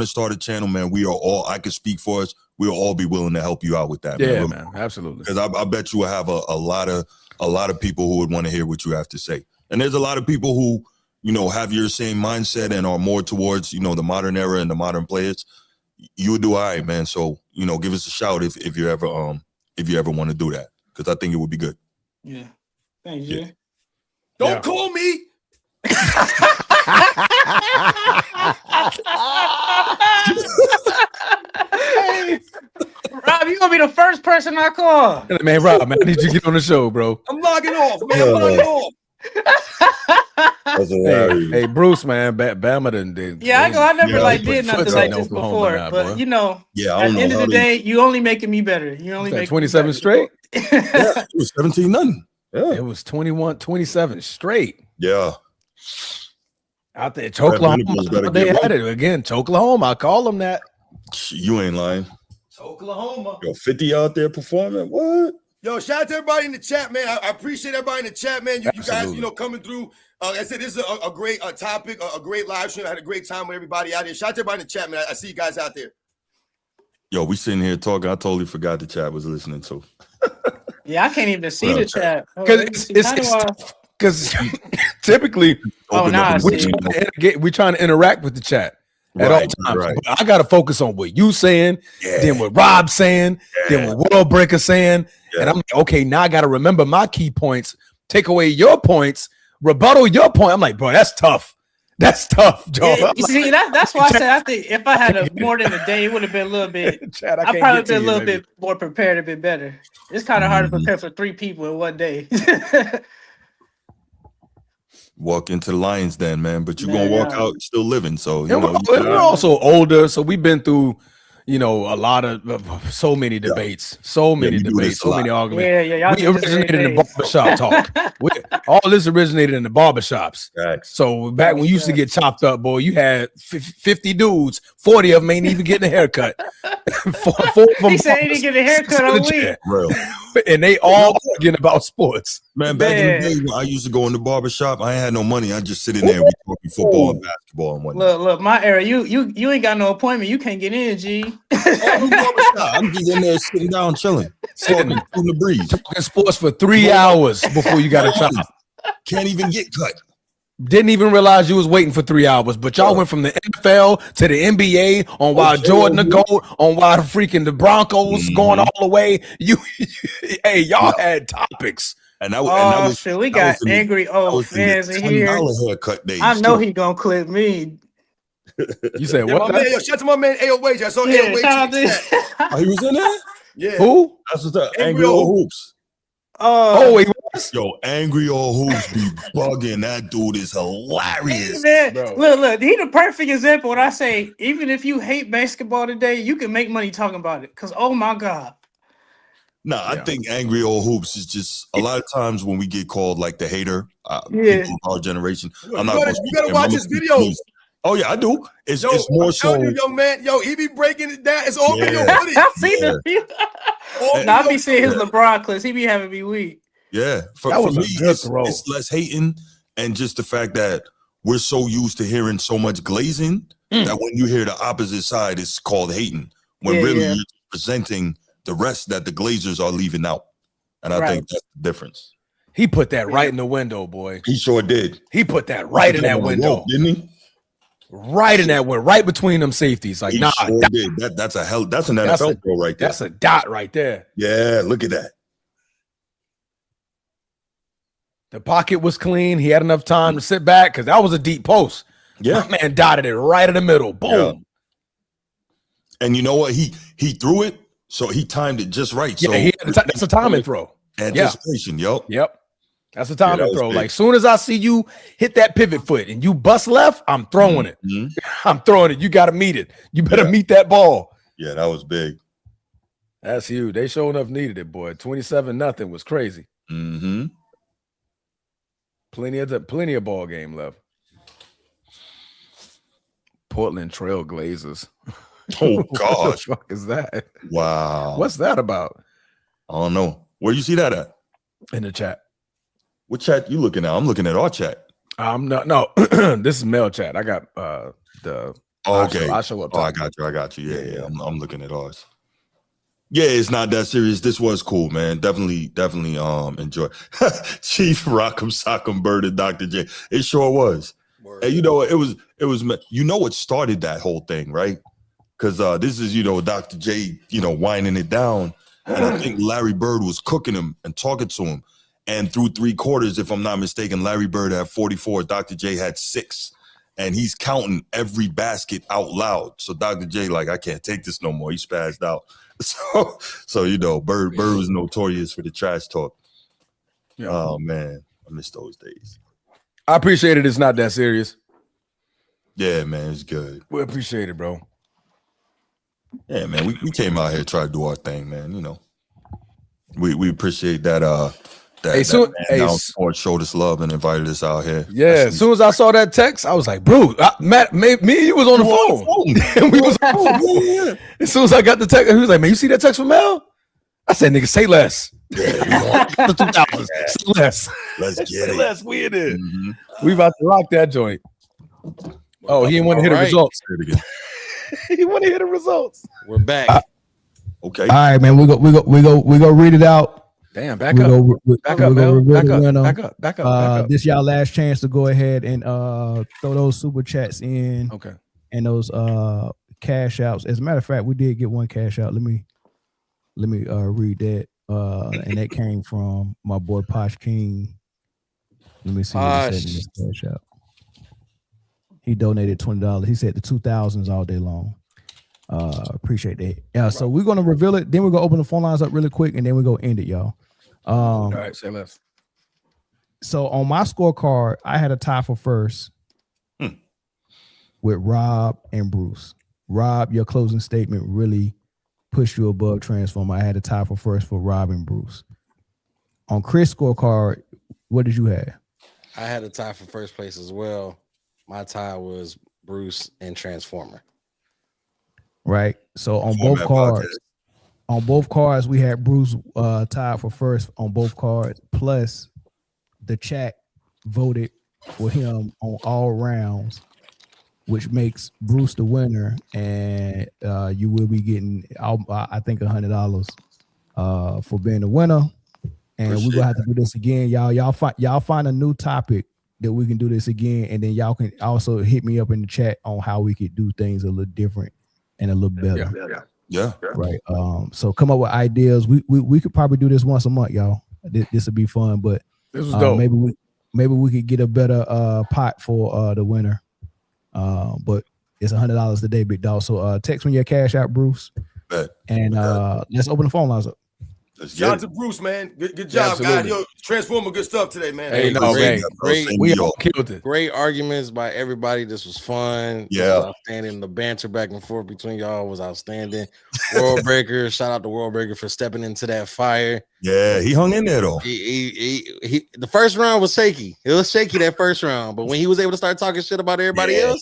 to start a channel, man, we are all, I can speak for us. We'll all be willing to help you out with that. Yeah, man, absolutely. Because I bet you will have a lot of people who would want to hear what you have to say. And there's a lot of people who, have your same mindset and are more towards, the modern era and the modern players. You would do all right, man. So, give us a shout if you ever want to do that. Because I think it would be good. Yeah. Thanks, G. Yeah. Don't call me. Hey, Rob, you gonna be the first person I call. Man, Rob, man, I need you to get on the show, bro. I'm logging off, man. I'm logging off. Hey, Bruce, man, Bama did. Yeah, I never did nothing like this before. But at the end of the day, you only making me better. You only make 27 straight. It was 17-0. Yeah, it was 21-27 straight. Yeah. Out there, Oklahoma. They had it again. Oklahoma. I call them that. You ain't lying. Oklahoma. 50 out there performing. What? Yo, shout out to everybody in the chat, man. I appreciate everybody in the chat, man. You guys, coming through. Like I said, this is a great topic, a great live stream. I had a great time with everybody out here. Shout out to everybody in the chat, man. I see you guys out there. Yo, we sitting here talking. I totally forgot the chat was listening to. Yeah, I can't even see the chat. Because typically, we're trying to interact with the chat at all times. Right. But I got to focus on what you saying, then what Rob's saying, then what World Breaker saying, and I'm like, okay, now I got to remember my key points, take away your points, rebuttal your point. I'm like, bro, that's tough. That's tough, Joe. Yeah, you see, that's why I said I think if I had more than a day, it would have been a little bit. I'd probably been a little bit more prepared, a bit better. It's kind of hard to prepare for 3 people in one day. Walk into the Lions den, man. But you're gonna walk out still living. So we're also older, so we've been through, a lot of so many debates, so many arguments. Yeah. We originated in the barbershop talk. All this originated in the barbershops. So back when you used to get chopped up, boy, you had 50 dudes, 40 of them ain't even getting a haircut. 4 of them he said he didn't get a haircut all week. And they all arguing about sports. Man, back in the day when I used to go in the barbershop, I ain't had no money. I just sit in there and we talking football and basketball and whatnot. Look, my era, you ain't got no appointment. You can't get in, G. I'm just in there sitting down, chilling, talking the breeze. Talking sports for 3 hours before you got a chop. Can't even get cut. Didn't even realize you was waiting for 3 hours, but y'all went from the NFL to the NBA on why Jordan the GOAT, on why the Broncos going all the way. Y'all had topics. And that was shit, we got angry old fans in here. Haircut days, I know he gonna clip me. You said what? Shout out to my man AOH. I saw AOH. He was in there? Yeah. Who? That's what's up. Angry Old Hoops. He was? Yo, Angry Old Hoops be bugging. That dude is hilarious. Man, look, he the perfect example when I say, even if you hate basketball today, you can make money talking about it. Because, oh my God. Nah, I think Angry Old Hoops is just a lot of times when we get called like the hater, people of our generation. I'm not. You gotta watch his videos. Oh yeah, I do. It's more I'm so. telling you, young man. Yo, he be breaking it down. It's all in your hoodie. I seen the. Now I be seeing his LeBron clips. He be having me weak. Yeah, for me, it's less hating and just the fact that we're so used to hearing so much glazing that when you hear the opposite side, it's called hating. When really you're presenting the rest that the Glazers are leaving out, and I think that's the difference. He put that right in the window, boy. He sure did. He put that right in that window, didn't he? Right in that window, right between them safeties. Like, he sure did. That's an NFL throw right there. That's a dot right there. Yeah, look at that. The pocket was clean. He had enough time to sit back because that was a deep post. Yeah, my man dotted it right in the middle. Boom. Yeah. And you know what? He threw it, so he timed it just right. Yeah, so that's a timing throw. Anticipation, Yep. That's a timing throw. Like, soon as I see you hit that pivot foot and you bust left, I'm throwing it. I'm throwing it. You got to meet it. You better meet that ball. Yeah, that was big. That's huge. They sure enough needed it, boy. 27-0 was crazy. Mm-hmm. Plenty of ball game left. Portland Trail Blazers. Oh gosh, what the fuck is that? Wow, what's that about? I don't know. Where you see that at? In the chat. What chat you looking at? I'm looking at our chat. I'm not. No, this is mail chat. I got the. Oh, okay, I show up. Oh, I got you. Yeah. I'm looking at ours. Yeah, it's not that serious. This was cool, man. Definitely enjoy. Chief Rock'em Sock'em Bird and Dr. J. It sure was. Word. And you know it was what started that whole thing, right? Because this is Dr. J winding it down, and I think Larry Bird was cooking him and talking to him, and through 3 quarters, if I'm not mistaken, Larry Bird had 44, Dr. J had 6, and he's counting every basket out loud. So Dr. J I can't take this no more. He spazzed out. So Bird was notorious for the trash talk. Yeah. Oh man, I miss those days. I appreciate it. It's not that serious. Yeah, man, it's good. We appreciate it, bro. Yeah, man, we came out here to try to do our thing, man. We appreciate that. That showed us love and invited us out here. Yeah, as soon as I saw that text, I was like, bro, Matt, me and you was on the phone. And we was on the phone. Yeah. As soon as I got the text, he was like, man, you see that text from Mel? I said, nigga, say less. The 2000s. Say less. Let's get say it. Less. We in it. Mm-hmm. We about to rock that joint. Oh, he didn't want to hear the results. He want to hear the results. We're back. Okay. All right, man. We go read it out. Damn, back up. Back up. This y'all last chance to go ahead and throw those super chats in. Okay. And those cash outs. As a matter of fact, we did get one cash out. Let me read that. And that came from my boy Posh King. Let me see what he said in this cash out. He donated $20. He said the 2000s all day long. Appreciate that. Yeah, so we're gonna reveal it. Then we're gonna open the phone lines up really quick, and then we're gonna end it, y'all. All right, say less. So on my scorecard, I had a tie for first with Rob and Bruce. Rob, your closing statement really pushed you above Transformer. I had a tie for first for Rob and Bruce. On Chris' scorecard, what did you have? I had a tie for first place as well. My tie was Bruce and Transformer. Right. So on both cards, we had Bruce tied for first on both cards. Plus, the chat voted for him on all rounds, which makes Bruce the winner. And you will be getting, I think, $100 for being the winner. And we're gonna have to do this again, y'all. Y'all find a new topic that we can do this again, and then y'all can also hit me up in the chat on how we could do things a little different and a little better. Yeah. Right. So come up with ideas. We could probably do this once a month, y'all. This would be fun, but this was dope. Maybe we could get a better pot for the winner. But it's $100 today, big dog. So text me your cash out, Bruce. Bet. And let's open the phone lines up. Shout out to Bruce, man. Good job, guys. Yo, Transformer, good stuff today, man. Hey, no, we all killed it. Great arguments by everybody. This was fun. Yeah. This was outstanding. The banter back and forth between y'all was outstanding. World Breaker, shout out to World Breaker for stepping into that fire. Yeah, he hung in there though. The first round was shaky. It was shaky that first round, but when he was able to start talking shit about everybody else,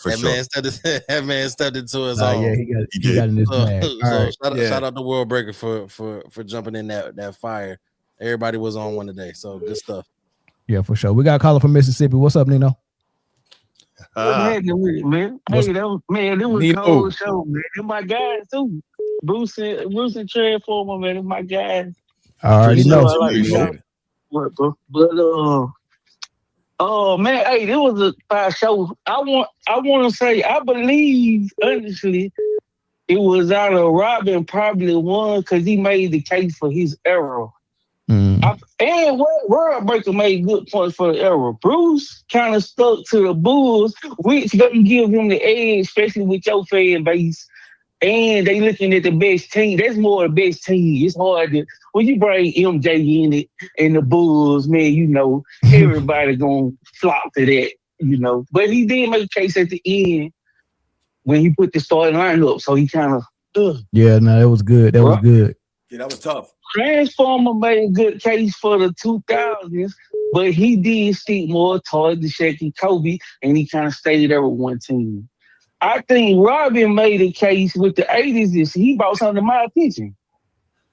for sure. That man stepped into his Yeah, own. he got in his bag. Shout out to World Breaker for jumping in that fire. Everybody was on one today, so good stuff. Yeah, for sure. We got a caller from Mississippi. What's up, Nino? Man. Hey, it was a cold show, man. They're my guys too. Bruce and Transformer, man. They're my guys. I already know. Oh man, hey, there was a fire show. I want to say, I believe honestly, it was out of Robin probably won because he made the case for his era. And World Breaker made good points for the era. Bruce kind of stuck to the Bulls, which doesn't give him the edge, especially with your fan base. And they looking at the best team. That's more the best team. It's hard to when you bring MJ in it and the Bulls, man. You know everybody gonna flock to that. You know, but he did make a case at the end when he put the starting lineup. So he kind of Yeah, no, that was good. That was good. Yeah, that was tough. Transformer made a good case for the 2000s, but he did stick more towards the Shaq and Kobe, and he kind of stayed there with one team. I think Robin made a case with the 80s. He brought something to my attention.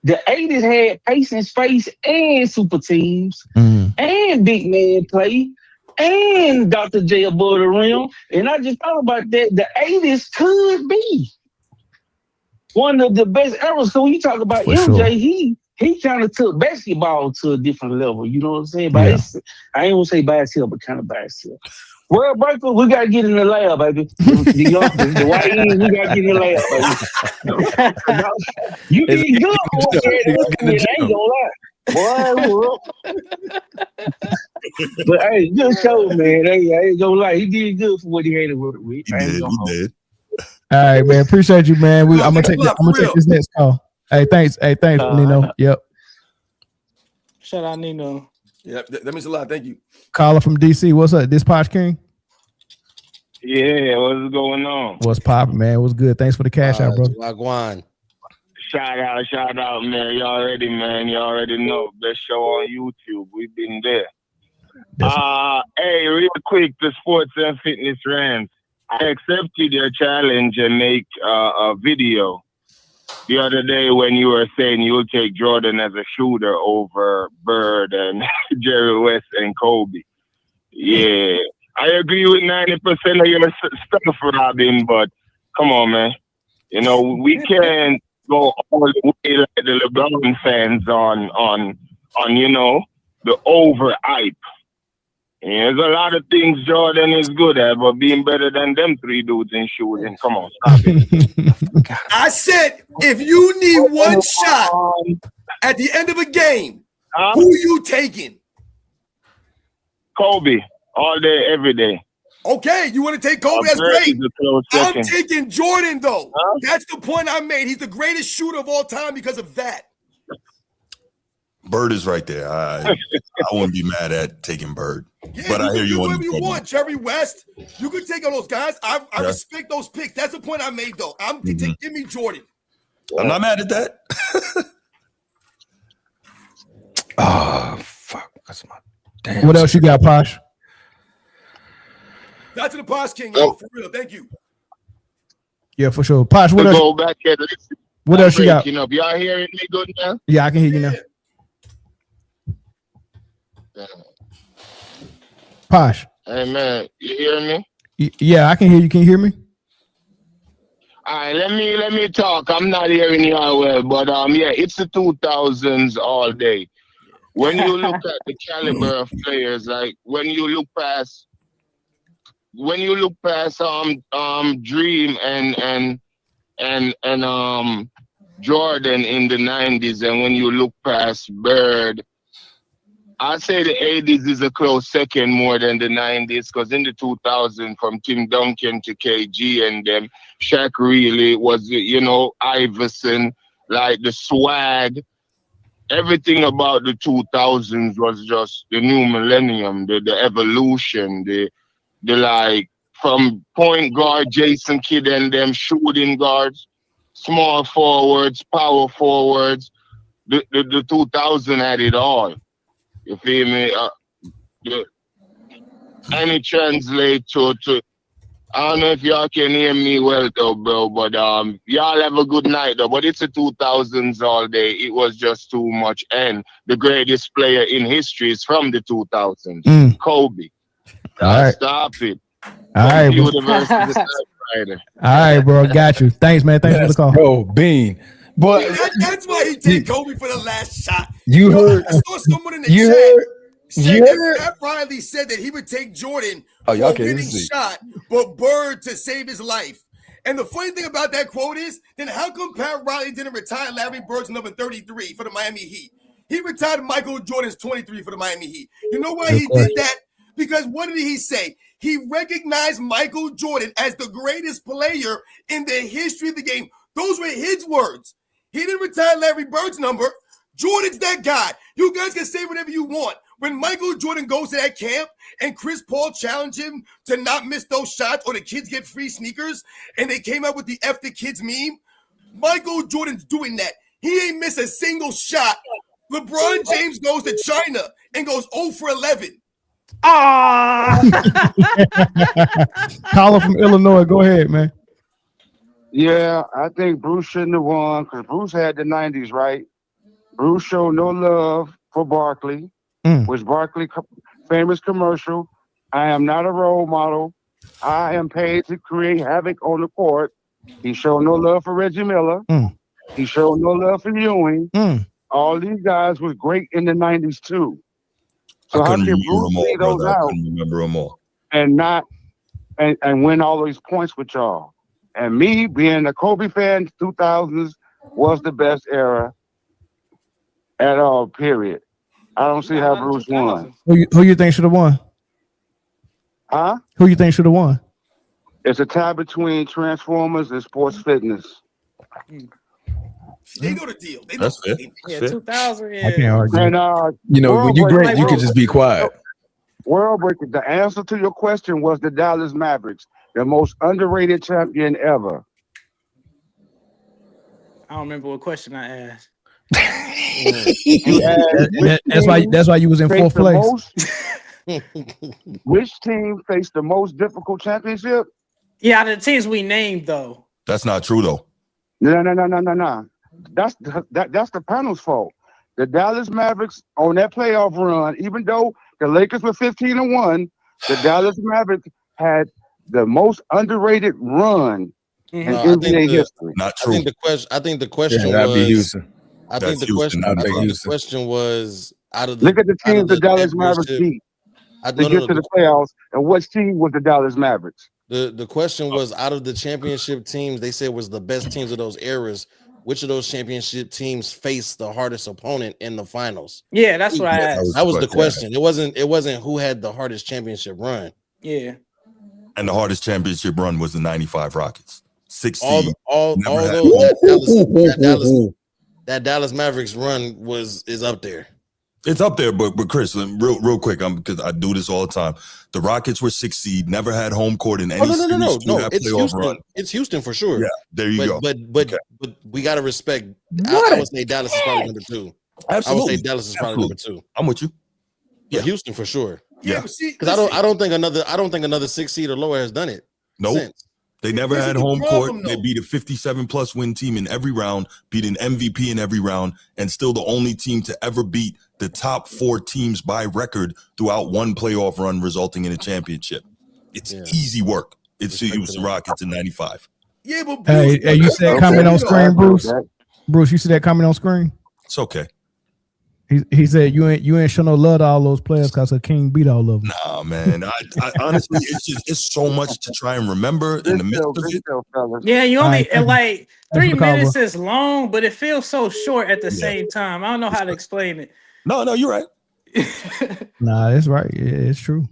The 80s had pace and space and super teams and big man play and Dr. J above the rim. And I just thought about that. The 80s could be one of the best eras. So when you talk about MJ, he kind of took basketball to a different level. You know what I'm saying? I ain't gonna say by itself, but kind of by itself. World Breaker, we gotta get in the lab, baby. The white end, we gotta get in the lab, baby. You did good for what you had. I ain't gonna lie. Boy, but hey, good show, man. Hey, I ain't gonna lie. He did good for what he had to work with. He did. All right, man. Appreciate you, man. I'm gonna take this next call. Hey, thanks. Nino. Yep. Shout out Nino. Yep, that means a lot. Thank you. Caller from DC. What's up? This Posh King? Yeah, what's going on? What's poppin', man? What's good? Thanks for the cash out, bro. Wagwan. Shout out, man. You already know. Best show on YouTube. We've been there. Hey, real quick, the sports and fitness rants. I accepted your challenge and make a video the other day when you were saying you'll take Jordan as a shooter over Bird and Jerry West and Kobe. Yeah, I agree with 90% of your stuff, Robin, but come on, man. You know, we can't go all the way like the LeBron fans on you know, the overhype. Yeah, there's a lot of things Jordan is good at, but being better than them three dudes in shooting. Come on, stop it. I said, if you need one shot at the end of a game, who you taking? Kobe, all day, every day. Okay, you want to take Kobe? That's great. I'm taking Jordan, though. That's the point I made. He's the greatest shooter of all time because of that. Bird is right there. I wouldn't be mad at taking Bird. Yeah, but I hear you whatever you want, Jerry West. You can take all those guys. I respect those picks. That's the point I made, though. Give me Jordan. I'm not mad at that. Fuck. That's my damn. What else you got, Posh? That's the Posh King. For real. Thank you. Yeah, for sure. Posh, what else? Go back here. What else you got? You know, y'all hearing me good now? Yeah, I can hear you now. Posh. Hey man, you hearing me? Yeah, I can hear you. Can you hear me? All right, let me talk. I'm not hearing you all well, but yeah, it's the 2000s all day. When you look at the caliber of players, like when you look past Dream and Jordan in the 90s, and when you look past Bird, I'd say the 80s is a close second more than the 90s, because in the 2000s, from Tim Duncan to KG and them, Shaq really was, you know, Iverson, like the swag. Everything about the 2000s was just the new millennium, the evolution, the like from point guard Jason Kidd and them, shooting guards, small forwards, power forwards, the 2000 had it all. You feel me? And it translates to I don't know if y'all can hear me well though, bro, but y'all have a good night though. But it's the 2000s all day. It was just too much. And the greatest player in history is from the 2000s, Kobe. All right. Stop it. All right, bro. University All right, bro. Got you. Thanks, man. Thanks for the call. Yo, Bean. But that's why he did Kobe for the last shot. You heard. I saw someone in the You chat heard. said that Pat Riley said that he would take Jordan for a winning shot, but Bird to save his life. And the funny thing about that quote is, then how come Pat Riley didn't retire Larry Bird's number 33 for the Miami Heat? He retired Michael Jordan's 23 for the Miami Heat. You know why he did that? Because what did he say? He recognized Michael Jordan as the greatest player in the history of the game. Those were his words. He didn't retire Larry Bird's number. Jordan's that guy. You guys can say whatever you want. When Michael Jordan goes to that camp and Chris Paul challenged him to not miss those shots or the kids get free sneakers, and they came out with the F the kids meme, Michael Jordan's doing that. He ain't missed a single shot. LeBron James goes to China and goes 0 for 11. Caller from Illinois. Go ahead, man. Yeah, I think Bruce shouldn't have won because Bruce had the 90s, right? Bruce showed no love for Barkley, which Barkley famous commercial. I am not a role model. I am paid to create havoc on the court. He showed no love for Reggie Miller. He showed no love for Ewing. All these guys was great in the 90s too. So how can Bruce see those out? I couldn't remember them all. And not and win all these points with y'all? And me being a Kobe fan, 2000s was the best era at all, period. I don't see how Bruce won. Who you think should have won? Huh? Who you think should have won? It's a tie between Transformers and Sports Fitness. They know the deal. That's fair. Yeah, 2000. I can't argue. And, you know, when you're great, you can just be quiet. World Breaker, the answer to your question was the Dallas Mavericks, the most underrated champion ever. I don't remember what question I asked. That's why you was in fourth place. Which team faced the most difficult championship? Yeah, out of the teams we named, though. That's not true, though. No. That's the panel's fault. The Dallas Mavericks on that playoff run, even though the Lakers were 15-1, the Dallas Mavericks had the most underrated run in NBA history. Not true. I think the question was out of the. Look at the teams the Dallas Mavericks beat to get to the playoffs, and what team was the Dallas Mavericks? The question was out of the championship teams they said was the best teams of those eras. Which of those championship teams faced the hardest opponent in the finals? Yeah, that's what I asked. That was the question. It wasn't who had the hardest championship run. Yeah. And the hardest championship run was the 95 Rockets. 6 seed. That Dallas Mavericks run is up there. It's up there, but Chris, real quick, because I do this all the time. The Rockets were 6 seed, never had home court in any series. No. It's Houston. Run. It's Houston for sure. Yeah, there you go. But we gotta respect. I would say Dallas is probably number 2. Absolutely. I would say Dallas is probably number 2. I'm with you. Yeah, Houston for sure. Yeah, because I don't think another 6 seed or lower has done it. Nope. Since. They never had home court. They beat a 57+ win team in every round, beat an MVP in every round, and still the only team to ever beat the top 4 teams by record throughout one playoff run, resulting in a championship. It's easy work. It was the Rockets in 95. Yeah, but Bruce, hey, you see that comment on screen, Bruce? Bruce, you see that comment on screen? It's okay. He said you ain't show no love to all those players because King beat all of them. Nah, man. I honestly, it's so much to try and remember in the midst of it. Yeah, you only like 3 minutes is long, but it feels so short at the same time. I don't know how to explain it. No, you're right. Nah, it's right. It's true.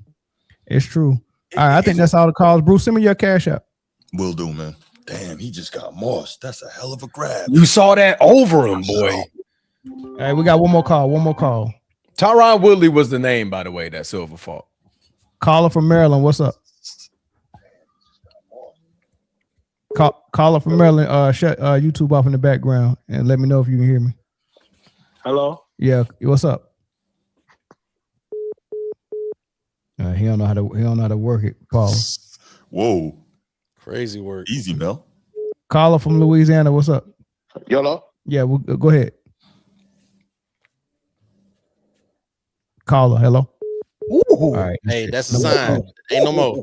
It's true. All right, I think that's all the calls. Bruce, send me your cash app. Will do, man. Damn, he just got mossed. That's a hell of a grab. You saw that over him, boy. All right, we got one more call. Tyron Woodley was the name, by the way, that silver fault. Caller from Maryland, what's up? Caller from Maryland, shut YouTube off in the background and let me know if you can hear me. Hello? Yeah, what's up? He don't know how to work it, Paul. Whoa. Crazy work. Easy, Mel. Caller from Louisiana, what's up? Hello? Yeah, go ahead. Caller, hello. Ooh. All right. Hey, that's a sign. Ain't no more.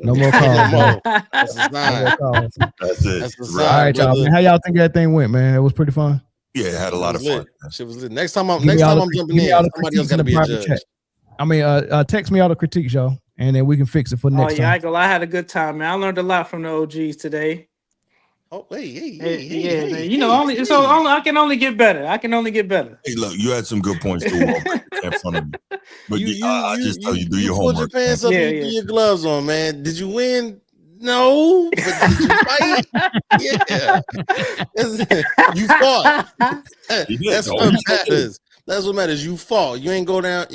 No more Ain't calls. no more. man. That's a No more sign. calls. That's it. That's the Right. sign. All right, y'all. brother. Man, how y'all think that thing went, man? It was pretty fun. Yeah, it had a lot of fun. Shit was lit. Next time I'm Give me all the- jumping give me all in, the somebody else critiques in got to the be a private judge. chat. I mean, text me all the critiques, y'all, and then we can fix it for Oh next yeah, time. I had a good time, man. I learned a lot from the OGs today. Oh, hey, Man. You know, I can only get better. I can only get better. Hey, look, you had some good points too. In front of me. But I just tell you, do your pulled homework. your pants man. up and you threw your gloves on, man. Did you win? No, but did you fight? Yeah, you fought. That's what matters. That's what matters. You fought. You ain't go down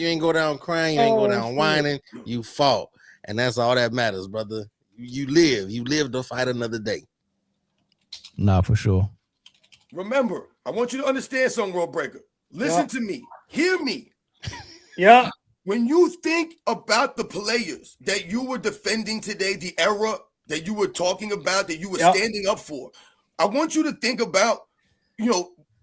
crying. You ain't go down whining. You fought, and that's all that matters, brother. You live to fight another day. Nah, for sure. Remember, I want you to understand something, World Breaker. Listen to me. Hear me. Yeah. When you think about the players that you were defending today, the era that you were talking about, that you were standing up for, I want you to think about,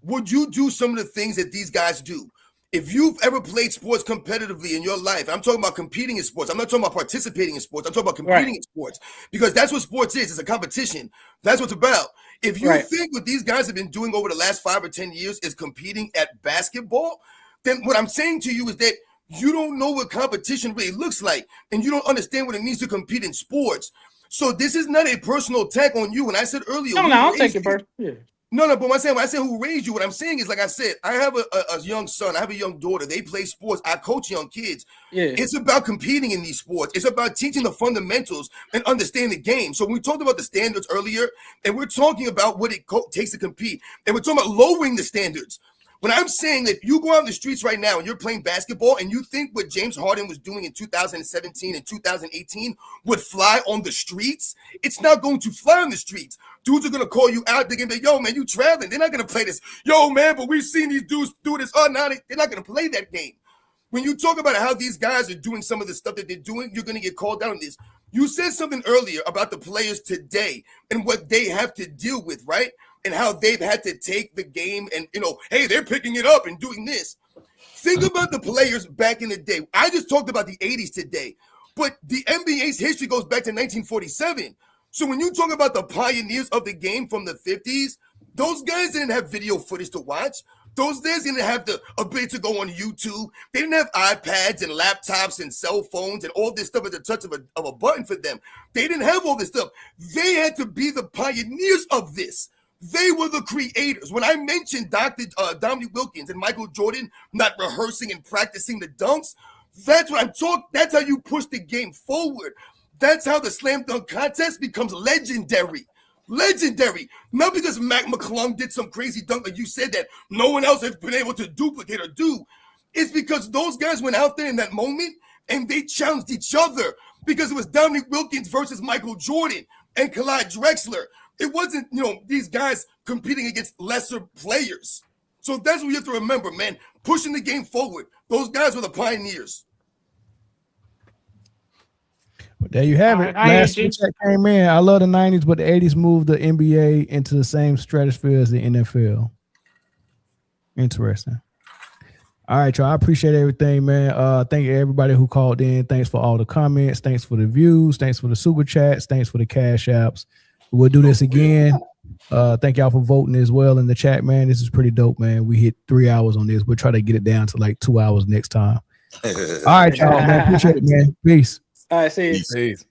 would you do some of the things that these guys do? If you've ever played sports competitively in your life, I'm talking about competing in sports. I'm not talking about participating in sports. I'm talking about competing in sports, because that's what sports is. It's a competition. That's what it's about. If you think what these guys have been doing over the last 5 or 10 years is competing at basketball, then what I'm saying to you is that you don't know what competition really looks like, and you don't understand what it means to compete in sports. So this is not a personal attack on you. And I said earlier, I'll take it personal. Yeah. No, but when I say who raised you, what I'm saying is, like I said, I have a young son, I have a young daughter. They play sports. I coach young kids. Yeah. It's about competing in these sports. It's about teaching the fundamentals and understanding the game. So when we talked about the standards earlier, and we're talking about what it takes to compete, and we're talking about lowering the standards. When I'm saying that you go out in the streets right now and you're playing basketball and you think what James Harden was doing in 2017 and 2018 would fly on the streets, it's not going to fly on the streets. Dudes are going to call you out. They're going to be, yo, man, you traveling. They're not going to play this. Yo, man, but we've seen these dudes do this. Oh, no, they're not going to play that game. When you talk about how these guys are doing some of the stuff that they're doing, you're going to get called out on this. You said something earlier about the players today and what they have to deal with, right? And how they've had to take the game and, hey, they're picking it up and doing this. Think about the players back in the day. I just talked about the 80s today, but the NBA's history goes back to 1947. So when you talk about the pioneers of the game from the 50s, those guys didn't have video footage to watch. Those guys didn't have the ability to go on YouTube. They didn't have iPads and laptops and cell phones and all this stuff at the touch of a button for them. They didn't have all this stuff. They had to be the pioneers of this. They were the creators. When I mentioned Dr. Dominique Wilkins and Michael Jordan not rehearsing and practicing the dunks, that's what I'm talking. That's how you push the game forward. That's how the slam dunk contest becomes legendary. Legendary. Not because Mac McClung did some crazy dunk like you said that no one else has been able to duplicate or do. It's because those guys went out there in that moment and they challenged each other, because it was Dominique Wilkins versus Michael Jordan and Clyde Drexler. It wasn't, these guys competing against lesser players. So that's what you have to remember, man. Pushing the game forward. Those guys were the pioneers. But there you have it. Last week that came in. I love the 90s, but the 80s moved the NBA into the same stratosphere as the NFL. Interesting. All right, y'all. I appreciate everything, man. Thank you everybody who called in. Thanks for all the comments. Thanks for the views. Thanks for the super chats. Thanks for the cash apps. We'll do this again. Thank y'all for voting as well in the chat, man. This is pretty dope, man. We hit 3 hours on this. We'll try to get it down to like 2 hours next time. All right, y'all, man. Appreciate it, man. Peace. All right, see you. Peace.